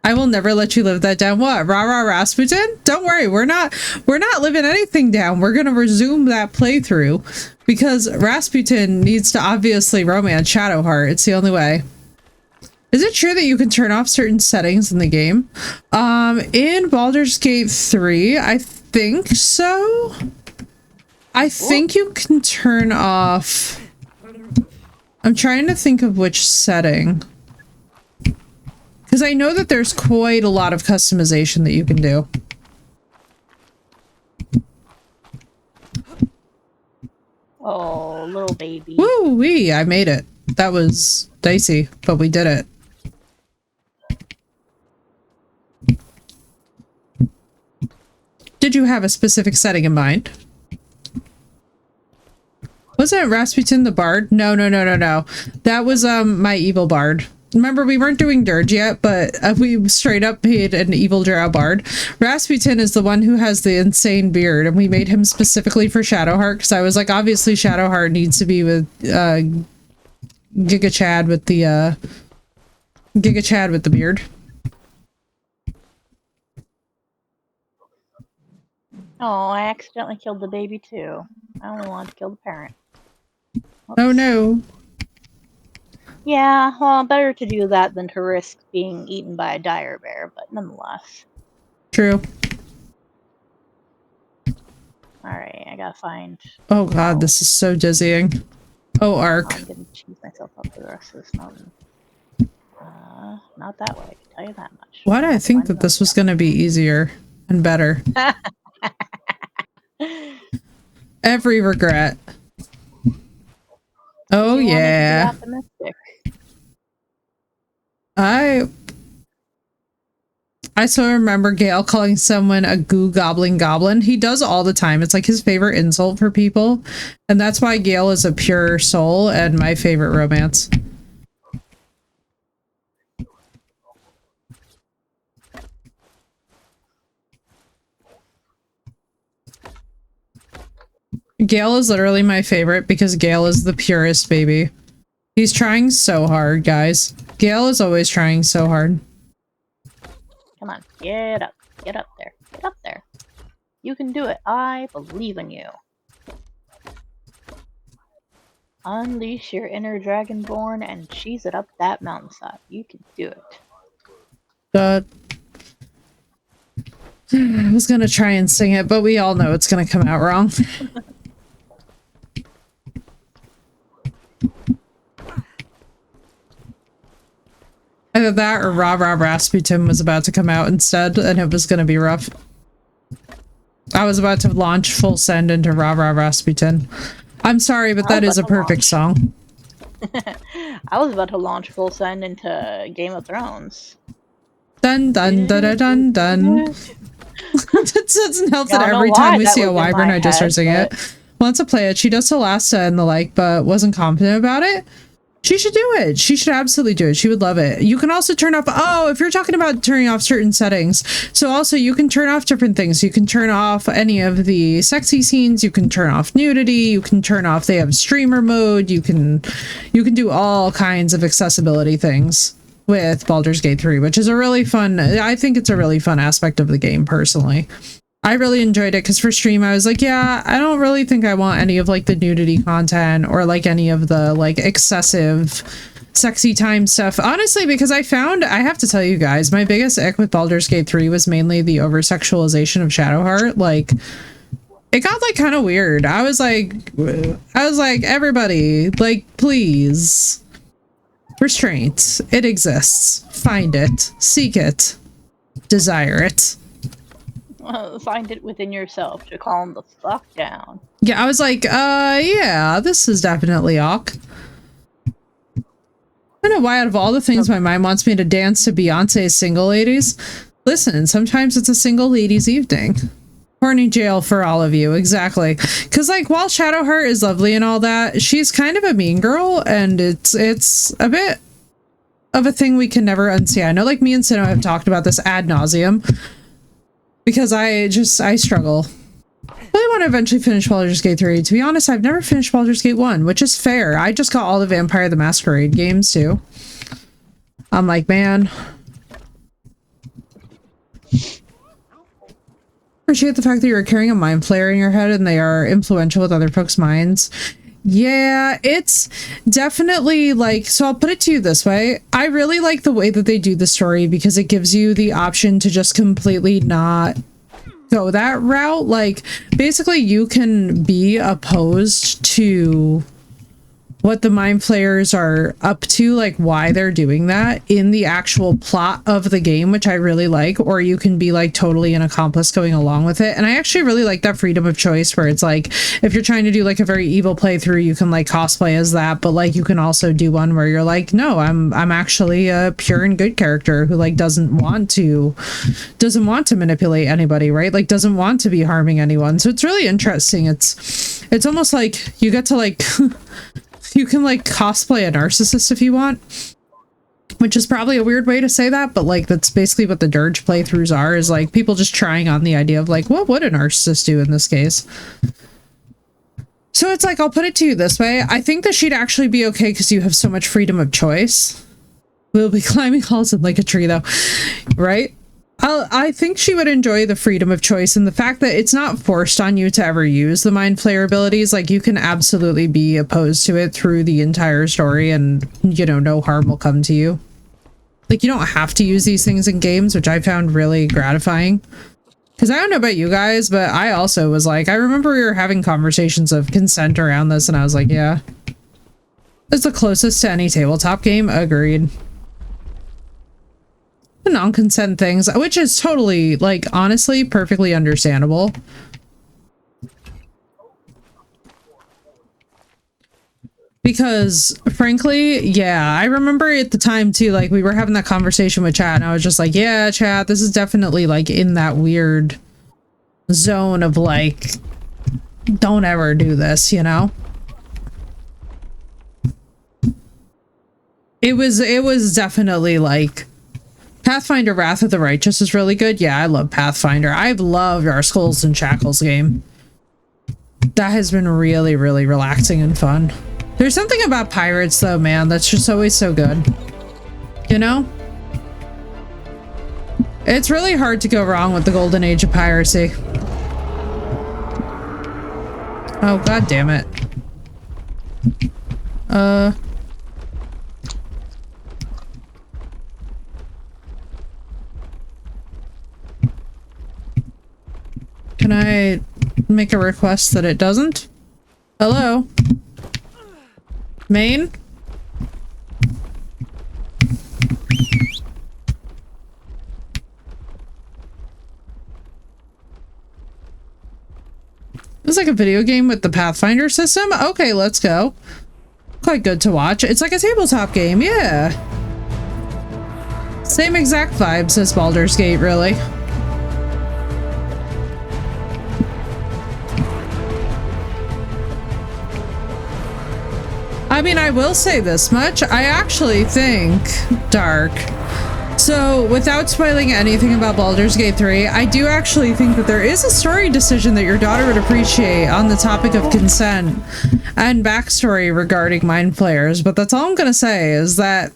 I will never let you live that down. What? Rah rah Rasputin? Don't worry, we're not living anything down. We're gonna resume that playthrough because Rasputin needs to obviously romance Shadowheart. It's the only way. Is it true that you can turn off certain settings in the game? In Baldur's Gate 3, I think so. I think you can turn off. I'm trying to think of which setting. Because I know that there's quite a lot of customization that you can do. Oh, little baby. Woo-wee, I made it. That was dicey, but we did it. Did you have a specific setting in mind? Wasn't Rasputin the bard? No. That was my evil bard. Remember, we weren't doing Dirge yet, but we straight up made an evil drow bard. Rasputin is the one who has the insane beard, and we made him specifically for Shadowheart, because I was like, obviously Shadowheart needs to be with Giga Chad with the beard. Oh, I accidentally killed the baby too. I only wanted to kill the parent. Oops. Oh no. Yeah, well, better to do that than to risk being eaten by a dire bear, but nonetheless. True. Alright, I gotta find... Oh god, this is so dizzying. Oh, Ark. I'm gonna cheese myself up for the rest of this mountain. Not that way, I can tell you that much. Why did I think that this was gonna be easier and better? Every regret. Oh yeah. I still remember Gale calling someone a goo goblin. He does all the time. It's like his favorite insult for people. And that's why Gale is a pure soul and my favorite romance. Gale is literally my favorite because Gale is the purest baby. He's trying so hard, guys. Gale is always trying so hard. Come on, get up. Get up there. Get up there. You can do it. I believe in you. Unleash your inner dragonborn and cheese it up that mountainside. You can do it. I was gonna try and sing it, but we all know it's gonna come out wrong. Either that or Rah Rah Rasputin was about to come out instead, and it was gonna be rough. I was about to launch full send into Rah Rah Rasputin. I'm sorry, but that is a perfect song. I was about to launch full send into Game of Thrones. Dun dun dun dun dun dun. It doesn't help that every time we see a wyvern, I just start singing it. wants to play it. She does Solasta and the like, but wasn't confident about it. She should do it. She should absolutely do it. She would love it. You can also turn off, oh, if you're talking about turning off certain settings. So also you can turn off different things. You can turn off any of the sexy scenes. You can turn off nudity. You can turn off, they have streamer mode. You can do all kinds of accessibility things with Baldur's Gate 3, which is a really fun, I think it's a really fun aspect of the game personally. I really enjoyed it because for stream I was like, yeah, I don't really think I want any of like the nudity content or like any of the like excessive sexy time stuff. Honestly, because I have to tell you guys, my biggest ick with Baldur's Gate 3 was mainly the over-sexualization of Shadowheart. Like, it got like kind of weird. I was like, everybody, like, please. Restraint. It exists. Find it. Seek it. Desire it. Find it within yourself to calm the fuck down. Yeah, I was like, yeah, this is definitely awk. I don't know why out of all the things my mind wants me to dance to Beyonce's Single Ladies. Listen, sometimes it's a single ladies evening. Horny jail for all of you, exactly. Because like, while Shadowheart is lovely and all that, she's kind of a mean girl, and it's a bit of a thing we can never unsee. I know like me and Sino have talked about this ad nauseum. Because I struggle. I really want to eventually finish Baldur's Gate 3. To be honest, I've never finished Baldur's Gate 1, which is fair. I just got all the Vampire the Masquerade games, too. I'm like, man. Appreciate the fact that you're carrying a mind flayer in your head and they are influential with other folks' minds. Yeah, it's definitely like, so I'll put it to you this way. I really like the way that they do the story because it gives you the option to just completely not go that route. Like, basically you can be opposed to what the mind flayers are up to, like why they're doing that in the actual plot of the game, which I really like, or you can be like totally an accomplice going along with it. And I actually really like that freedom of choice where it's like, if you're trying to do like a very evil playthrough, you can like cosplay as that, but like you can also do one where you're like, no, I'm actually a pure and good character who like doesn't want to manipulate anybody, right? Like doesn't want to be harming anyone. So it's really interesting. It's almost like you get to like you can like cosplay a narcissist if you want, which is probably a weird way to say that, but like that's basically what the Dirge playthroughs are, is like people just trying on the idea of like, what would a narcissist do in this case? So it's like, I'll put it to you this way. I think that she'd actually be okay because you have so much freedom of choice. We'll be climbing halls in like a tree though, right? I think she would enjoy the freedom of choice and the fact that it's not forced on you to ever use the mind flayer abilities. Like you can absolutely be opposed to it through the entire story and, you know, no harm will come to you. Like you don't have to use these things in games, which I found really gratifying. Because I don't know about you guys, but I also was like, I remember we were having conversations of consent around this and I was like, yeah, it's the closest to any tabletop game. Agreed. The non-consent things, which is totally, like, honestly, perfectly understandable. Because, frankly, yeah, I remember at the time, too, like, we were having that conversation with chat, and I was just like, yeah, chat, this is definitely, like, in that weird zone of, like, don't ever do this, you know? It was definitely, like, Pathfinder Wrath of the Righteous is really good. Yeah, I love Pathfinder. I've loved our Skulls and Shackles game. That has been really, really relaxing and fun. There's something about pirates though, man, that's just always so good. You know? It's really hard to go wrong with the golden age of piracy. Oh, god damn it. Can I make a request that it doesn't? Hello? Main? It's like a video game with the Pathfinder system? Okay, let's go. Quite good to watch. It's like a tabletop game, yeah. Same exact vibes as Baldur's Gate, really. I mean, I will say this much. I actually think, Dark, so without spoiling anything about Baldur's Gate 3, I do actually think that there is a story decision that your daughter would appreciate on the topic of consent and backstory regarding mind flayers. But that's all I'm going to say is that,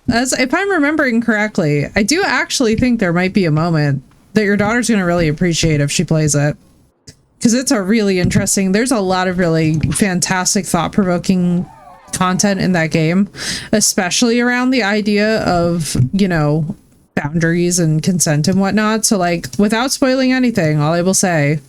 as if I'm remembering correctly, I do actually think there might be a moment that your daughter's going to really appreciate if she plays it. Because it's a really interesting, there's a lot of really fantastic, thought-provoking content in that game, especially around the idea of, you know, boundaries and consent and whatnot. So, like, without spoiling anything, all I will say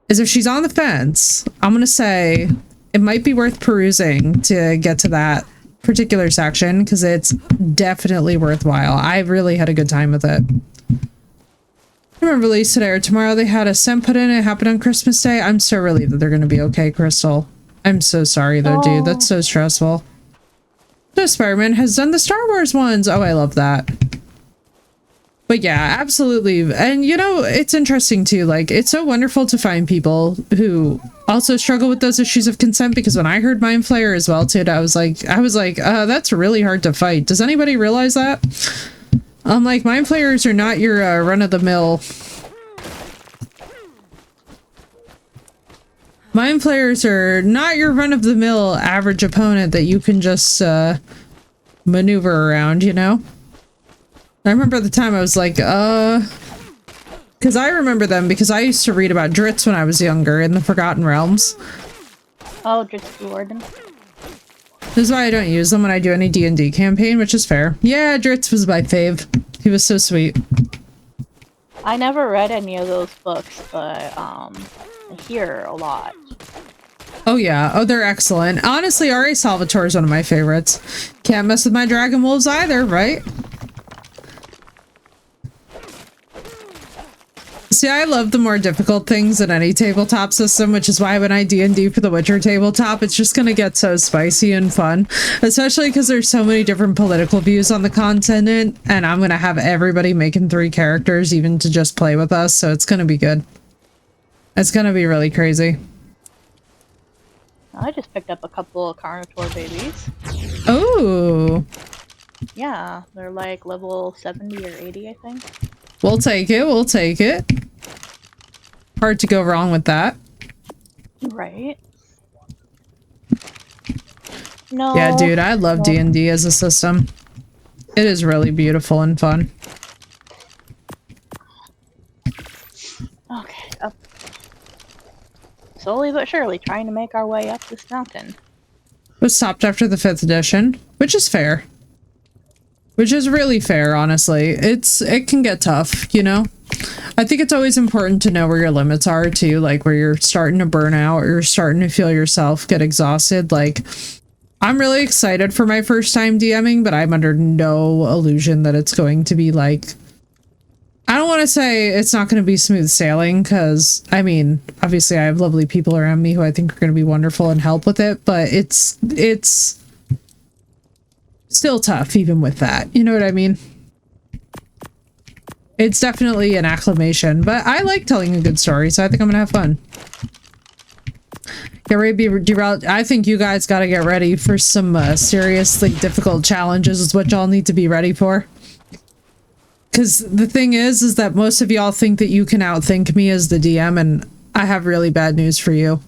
is if she's on the fence, I'm going to say it might be worth perusing to get to that particular section, because it's definitely worthwhile. I really had a good time with it. Release today or tomorrow. They had a scent put in. It happened on Christmas Day. I'm so relieved that they're going to be okay, Crystal. I'm so sorry though, dude. That's so stressful. The Spider-Man has done the Star Wars ones. Oh, I love that. But yeah, absolutely. And you know, it's interesting too. Like, it's so wonderful to find people who also struggle with those issues of consent, because when I heard Mind Flayer as well, too, I was like, that's really hard to fight. Does anybody realize that? Like, mind flayers are not your run-of-the-mill. Mind flayers are not your run-of-the-mill average opponent that you can just maneuver around, you know? I remember the time I was like, because I remember them because I used to read about Dritz when I was younger in the Forgotten Realms. Oh, Dritz the Warden. This is why I don't use them when I do any D&D campaign, which is fair. Yeah, Dritz was my fave. He was so sweet. I never read any of those books, but I hear a lot. Oh yeah, oh they're excellent. Honestly, R.A. Salvatore is one of my favorites. Can't mess with my Dragon Wolves either, right? See, I love the more difficult things in any tabletop system, which is why when I D&D for the Witcher tabletop, it's just gonna get so spicy and fun. Especially because there's so many different political views on the continent, and I'm gonna have everybody making 3 characters even to just play with us, so it's gonna be good. It's gonna be really crazy. I just picked up a couple of Carnotaur babies. Oh! Yeah, they're like level 70 or 80, I think. We'll take it, we'll take it. Hard to go wrong with that. Right. No. Yeah, dude, I love D&D as a system. It is really beautiful and fun. Okay, up. Slowly but surely trying to make our way up this mountain. Was stopped after the 5th edition, which is fair. Which is really fair, honestly. It can get tough, you know? I think it's always important to know where your limits are, too. Like, where you're starting to burn out, or you're starting to feel yourself get exhausted. Like, I'm really excited for my first time DMing, but I'm under no illusion that it's going to be, like... I don't want to say it's not going to be smooth sailing, because, I mean, obviously I have lovely people around me who I think are going to be wonderful and help with it, but it's still tough even with that, you know what I mean? It's definitely an acclamation, but I like telling a good story, so I think I'm gonna have fun. Get ready to be derailed. I think you guys got to get ready for some seriously difficult challenges is what y'all need to be ready for. Because the thing is that most of y'all think that you can outthink me as the DM, and I have really bad news for you.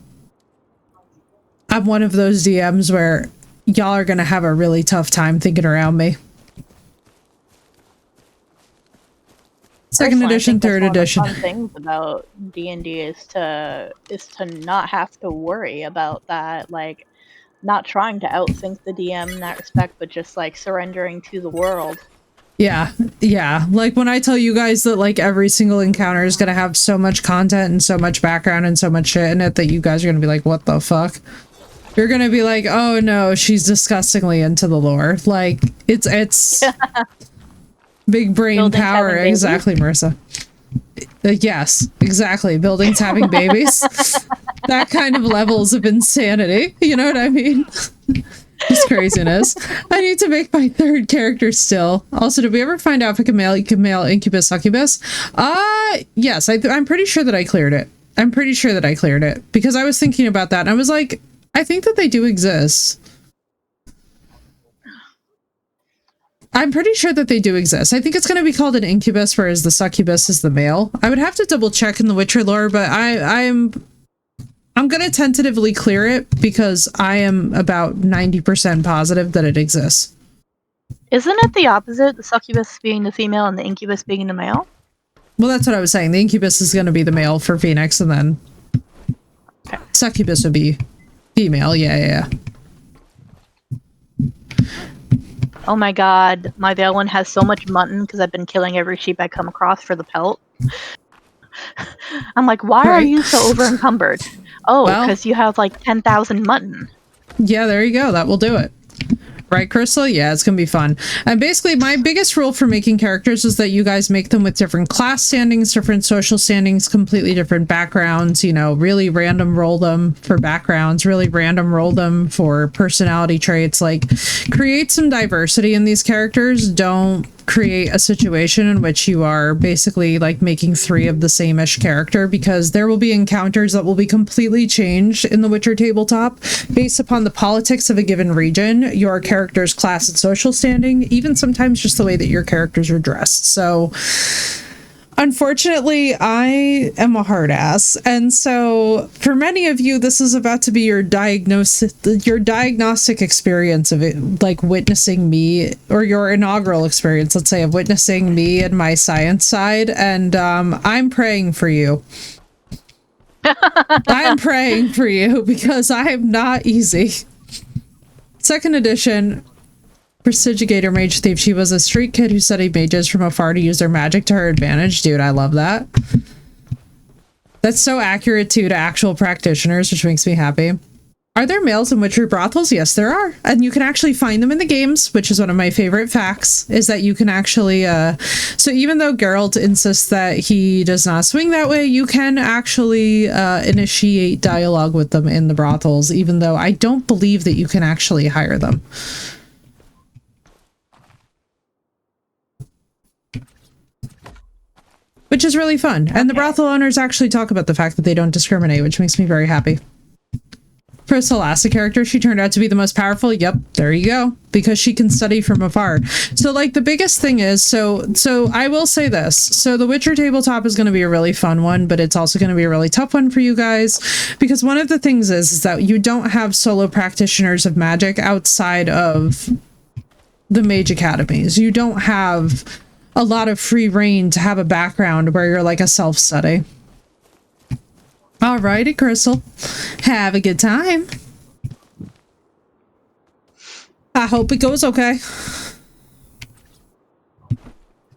I'm one of those DMs where y'all are gonna have a really tough time thinking around me. Second edition, third edition. One of the fun things about D&D is to not have to worry about that, like not trying to outthink the DM in that respect, but just like surrendering to the world. Yeah, yeah. Like when I tell you guys that like every single encounter is gonna have so much content and so much background and so much shit in it that you guys are gonna be like, what the fuck? You're gonna be like, oh no, she's disgustingly into the lore. Like, it's big brain Buildings power. Exactly, Marissa. Yes, exactly. Buildings having babies. That kind of levels of insanity. You know what I mean? Just craziness. I need to make my 3rd character still. Also, did we ever find out if I can male incubus succubus? Yes, I'm pretty sure that I cleared it. I'm pretty sure that I cleared it because I was thinking about that and I was like, I think that they do exist. I'm pretty sure that they do exist. I think it's going to be called an incubus, whereas the succubus is the male. I would have to double check in the Witcher lore, but I'm going to tentatively clear it because I am about 90% positive that it exists. Isn't it the opposite? The succubus being the female and the incubus being the male? Well, that's what I was saying. The incubus is going to be the male for Phoenix, and then succubus would be female. Yeah. Oh my god, my Veil one has so much mutton because I've been killing every sheep I come across for the pelt. I'm like, why are you so over encumbered? Oh, because you have like 10,000 mutton. Yeah, there you go. That will do it. Right, Crystal? Yeah, it's going to be fun. And basically, my biggest rule for making characters is that you guys make them with different class standings, different social standings, completely different backgrounds, you know, really random roll them for backgrounds, really random roll them for personality traits. Like, create some diversity in these characters. Don't create a situation in which you are basically like making 3 of the same-ish character, because there will be encounters that will be completely changed in the Witcher tabletop based upon the politics of a given region, your character's class and social standing, even sometimes just the way that your characters are dressed. So unfortunately, I am a hard ass, and so for many of you, this is about to be your diagnostic experience of it, like witnessing me, or your inaugural experience, let's say, of witnessing me and my science side, and I'm praying for you. I'm praying for you, because I am not easy. Second edition, Prestigigator Mage Thief. She was a street kid who studied mages from afar to use their magic to her advantage. Dude, I love that. That's so accurate too to actual practitioners, which makes me happy. Are there males in Witcher brothels? Yes, there are. And you can actually find them in the games, which is one of my favorite facts, is that you can actually, so even though Geralt insists that he does not swing that way, you can actually initiate dialogue with them in the brothels, even though I don't believe that you can actually hire them. Which is really fun. And the brothel owners actually talk about the fact that they don't discriminate, which makes me very happy. For a Celasta character, she turned out to be the most powerful. Yep, there you go. Because she can study from afar. So, like, the biggest thing is, so I will say this. So the Witcher tabletop is going to be a really fun one, but it's also going to be a really tough one for you guys. Because one of the things is that you don't have solo practitioners of magic outside of the mage academies. You don't have a lot of free reign to have a background where you're like a self-study. Alrighty, Crystal. Have a good time. I hope it goes okay.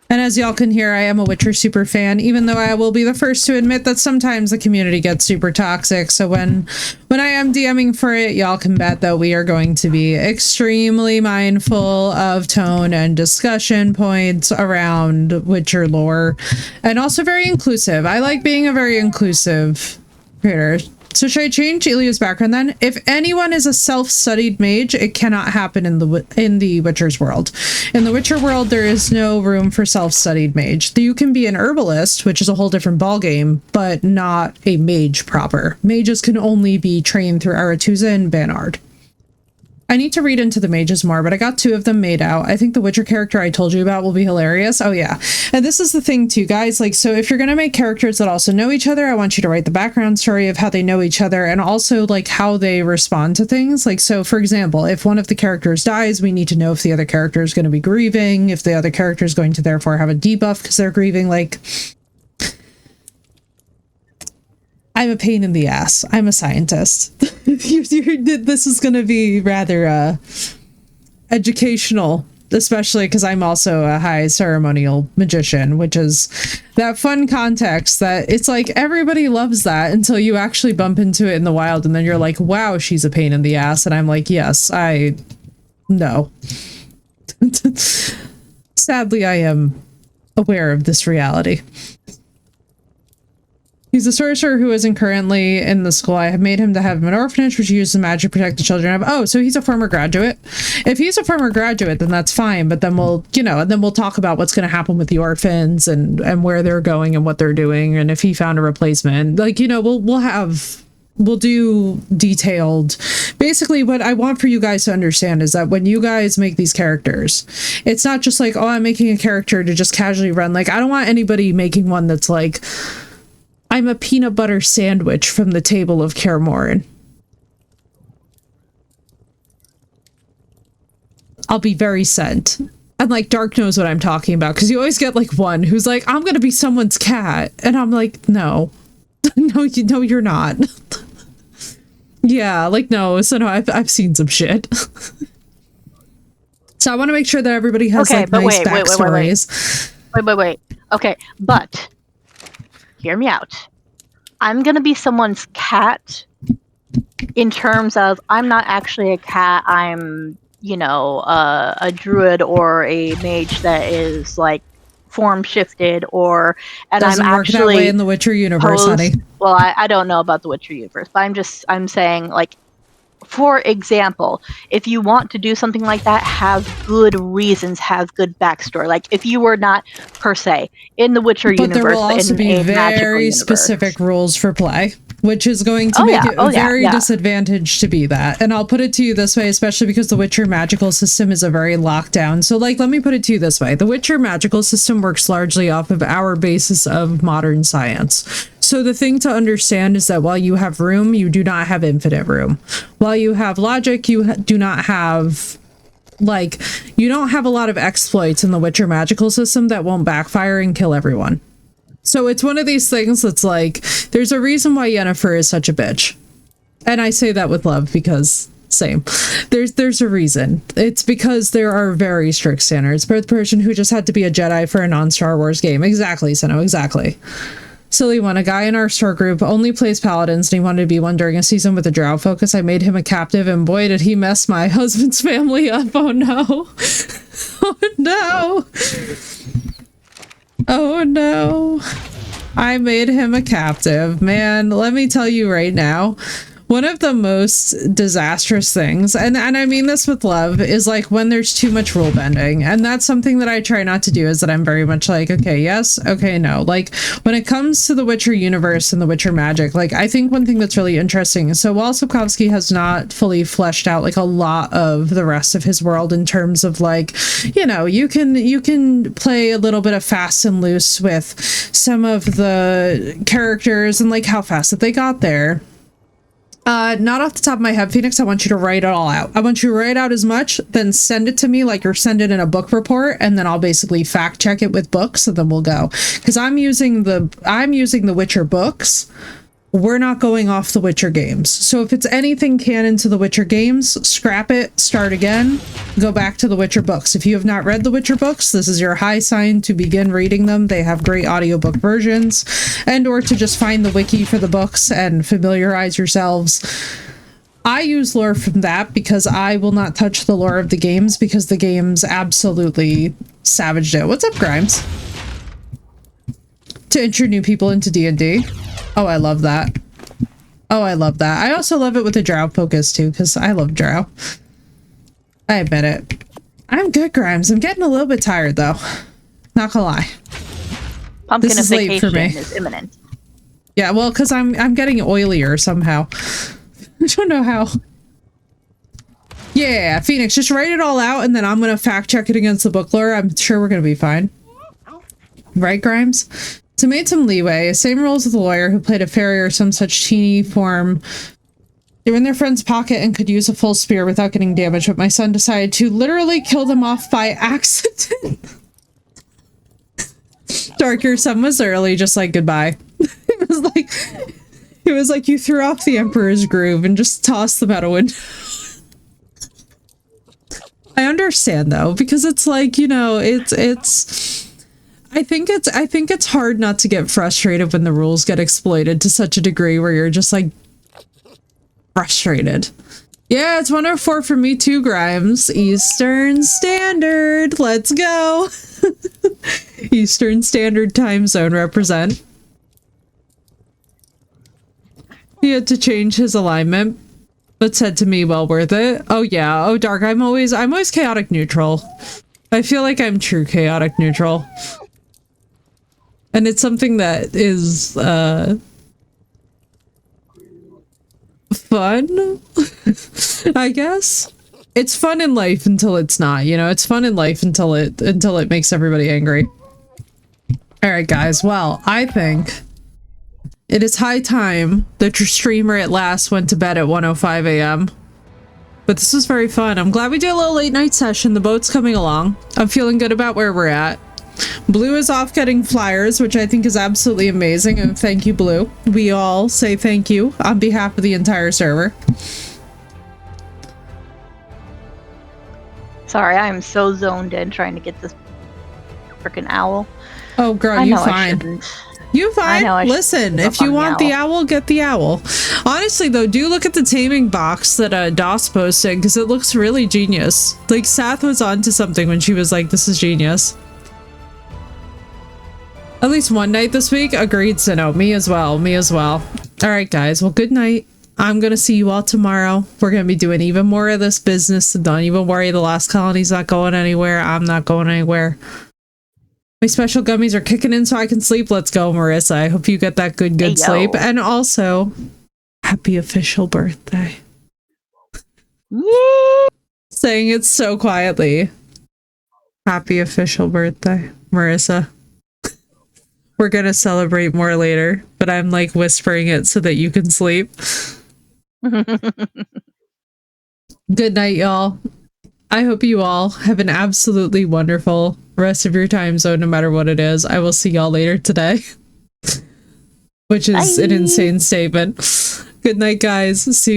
And as y'all can hear, I am a Witcher super fan, even though I will be the first to admit that sometimes the community gets super toxic. So when I am DMing for it, y'all can bet that we are going to be extremely mindful of tone and discussion points around Witcher lore, and also very inclusive. I like being a very inclusive creator. So should I change Ilya's background then? If anyone is a self-studied mage, it cannot happen in the Witcher's world. In the Witcher world, there is no room for self-studied mage. You can be an herbalist, which is a whole different ballgame, but not a mage proper. Mages can only be trained through Aretuza and Banard. I need to read into the mages more, but I got 2 of them made out. I think the Witcher character I told you about will be hilarious. Oh yeah. And this is the thing too, guys. Like, so if you're going to make characters that also know each other, I want you to write the background story of how they know each other and also like how they respond to things. Like, so for example, if one of the characters dies, we need to know if the other character is going to be grieving, if the other character is going to therefore have a debuff because they're grieving. Like, I'm a pain in the ass. I'm a scientist. This is going to be rather educational, especially because I'm also a high ceremonial magician, which is that fun context that it's like everybody loves that until you actually bump into it in the wild, and then you're like, wow, she's a pain in the ass. And I'm like, yes, I know. Sadly, I am aware of this reality. He's a sorcerer who isn't currently in the school. I have made him to have an orphanage, which uses magic to protect the children of. Oh, so he's a former graduate. If he's a former graduate, then that's fine. But then we'll, you know, and then we'll talk about what's going to happen with the orphans and where they're going and what they're doing. And if he found a replacement, like, you know, we'll we'll do detailed. Basically, what I want for you guys to understand is that when you guys make these characters, it's not just like, oh, I'm making a character to just casually run. Like, I don't want anybody making one that's like, I'm a peanut butter sandwich from the table of Kaer Morhen. I'll be very sent. And like Dark knows what I'm talking about, because you always get like one who's like, I'm gonna be someone's cat, and I'm like, no. No, you're not. Yeah, like, no. So no, I've seen some shit. So I want to make sure that everybody has like nice backstories. Wait. Okay, but hear me out. I'm gonna be someone's cat in terms of I'm not actually a cat. I'm, you know, a druid or a mage that is like form shifted, or Doesn't I'm work actually that way in the Witcher universe, honey. Well, I don't know about the Witcher universe, but I'm saying, like, for example, if you want to do something like that, have good reasons, have good backstory. Like, if you were not per se in the Witcher universe, but there will also be very specific rules for play, which is going to make it very disadvantaged to be that. And I'll put it to you this way, especially because the Witcher magical system is a very lockdown. So like, let me put it to you this way. The Witcher magical system works largely off of our basis of modern science. So the thing to understand is that while you have room, you do not have infinite room. While you have logic, you do not have, like, you don't have a lot of exploits in the Witcher magical system that won't backfire and kill everyone. So it's one of these things that's like, there's a reason why Yennefer is such a bitch. And I say that with love because same. There's a reason. It's because there are very strict standards for the person who just had to be a Jedi for a non-Star Wars game. Exactly, Sino, exactly. Silly one, a guy in our store group only plays paladins and he wanted to be one during a season with a drow focus. I made him a captive and boy did he mess my husband's family up. Oh no. Oh no. Oh no. I made him a captive. Man, let me tell you right now, one of the most disastrous things, and I mean this with love, is like when there's too much rule bending. And that's something that I try not to do, is that I'm very much like, okay, yes, okay, no. Like when it comes to the Witcher universe and the Witcher magic, like I think one thing that's really interesting is, so while Sapkowski has not fully fleshed out like a lot of the rest of his world in terms of like, you know, you can play a little bit of fast and loose with some of the characters and like how fast that they got there. Not off the top of my head, Phoenix, I want you to write it all out. I want you to write out as much, then send it to me like you're sending in a book report, and then I'll basically fact check it with books, and then we'll go. Because I'm using the Witcher books. We're not going off the Witcher games. So if it's anything canon to the Witcher games, scrap it, start again, go back to the Witcher books. If you have not read the Witcher books, this is your high sign to begin reading them. They have great audiobook versions, and or to just find the wiki for the books and familiarize yourselves. I use lore from that because I will not touch the lore of the games because the games absolutely savaged it. What's up, Grimes? To intro new people into D&D. Oh, I love that. Oh, I love that. I also love it with the drow focus too, because I love drow. I admit it. I'm good, Grimes. I'm getting a little bit tired though. Not gonna lie. Pumpkin of vacation is imminent. Yeah, well, because I'm getting oilier somehow. I don't know how. Yeah, Phoenix, just write it all out and then I'm gonna fact check it against the book lore. I'm sure we're gonna be fine. Right, Grimes? So made some leeway. Same rules as the lawyer who played a fairy or some such teeny form. They were in their friend's pocket and could use a full spear without getting damaged, but my son decided to literally kill them off by accident. Dark, your son was early, just like goodbye. It was like you threw off the Emperor's Groove and just tossed them out a window. I understand though, because it's like, you know, I think it's hard not to get frustrated when the rules get exploited to such a degree where you're just like frustrated. Yeah, it's 104 for me too, Grimes. Eastern Standard. Let's go. Eastern Standard Time Zone represent. He had to change his alignment, but said to me, well worth it. Oh yeah. Oh, Dark, I'm always chaotic neutral. I feel like I'm true chaotic neutral. And it's something that is fun, I guess. It's fun in life until it's not, you know? It's fun in life until it makes everybody angry. Alright guys, well, I think it is high time that your streamer at last went to bed at 1:05 a.m. But this was very fun. I'm glad we did a little late night session. The boat's coming along. I'm feeling good about where we're at. Blue is off getting flyers, which I think is absolutely amazing, and thank you, Blue. We all say thank you on behalf of the entire server. Sorry, I'm so zoned in trying to get this freaking owl. Oh, girl, you fine. You fine. Listen, if you want the owl, get the owl. Honestly, though, do look at the taming box that DOS posted, because it looks really genius. Like, Sath was onto something when she was like, this is genius. At least one night this week. Agreed, Sino. Me as well. Me as well. Alright, guys. Well, good night. I'm gonna see you all tomorrow. We're gonna be doing even more of this business. So don't even worry. The last colony's not going anywhere. I'm not going anywhere. My special gummies are kicking in so I can sleep. Let's go, Marissa. I hope you get that good sleep. And also, happy official birthday. Yeah. Saying it so quietly. Happy official birthday, Marissa. We're gonna celebrate more later, but I'm like whispering it so that you can sleep. Good night, y'all. I hope you all have an absolutely wonderful rest of your time zone, no matter what it is. I will see y'all later today. Which is an insane statement. Good night, guys. See you.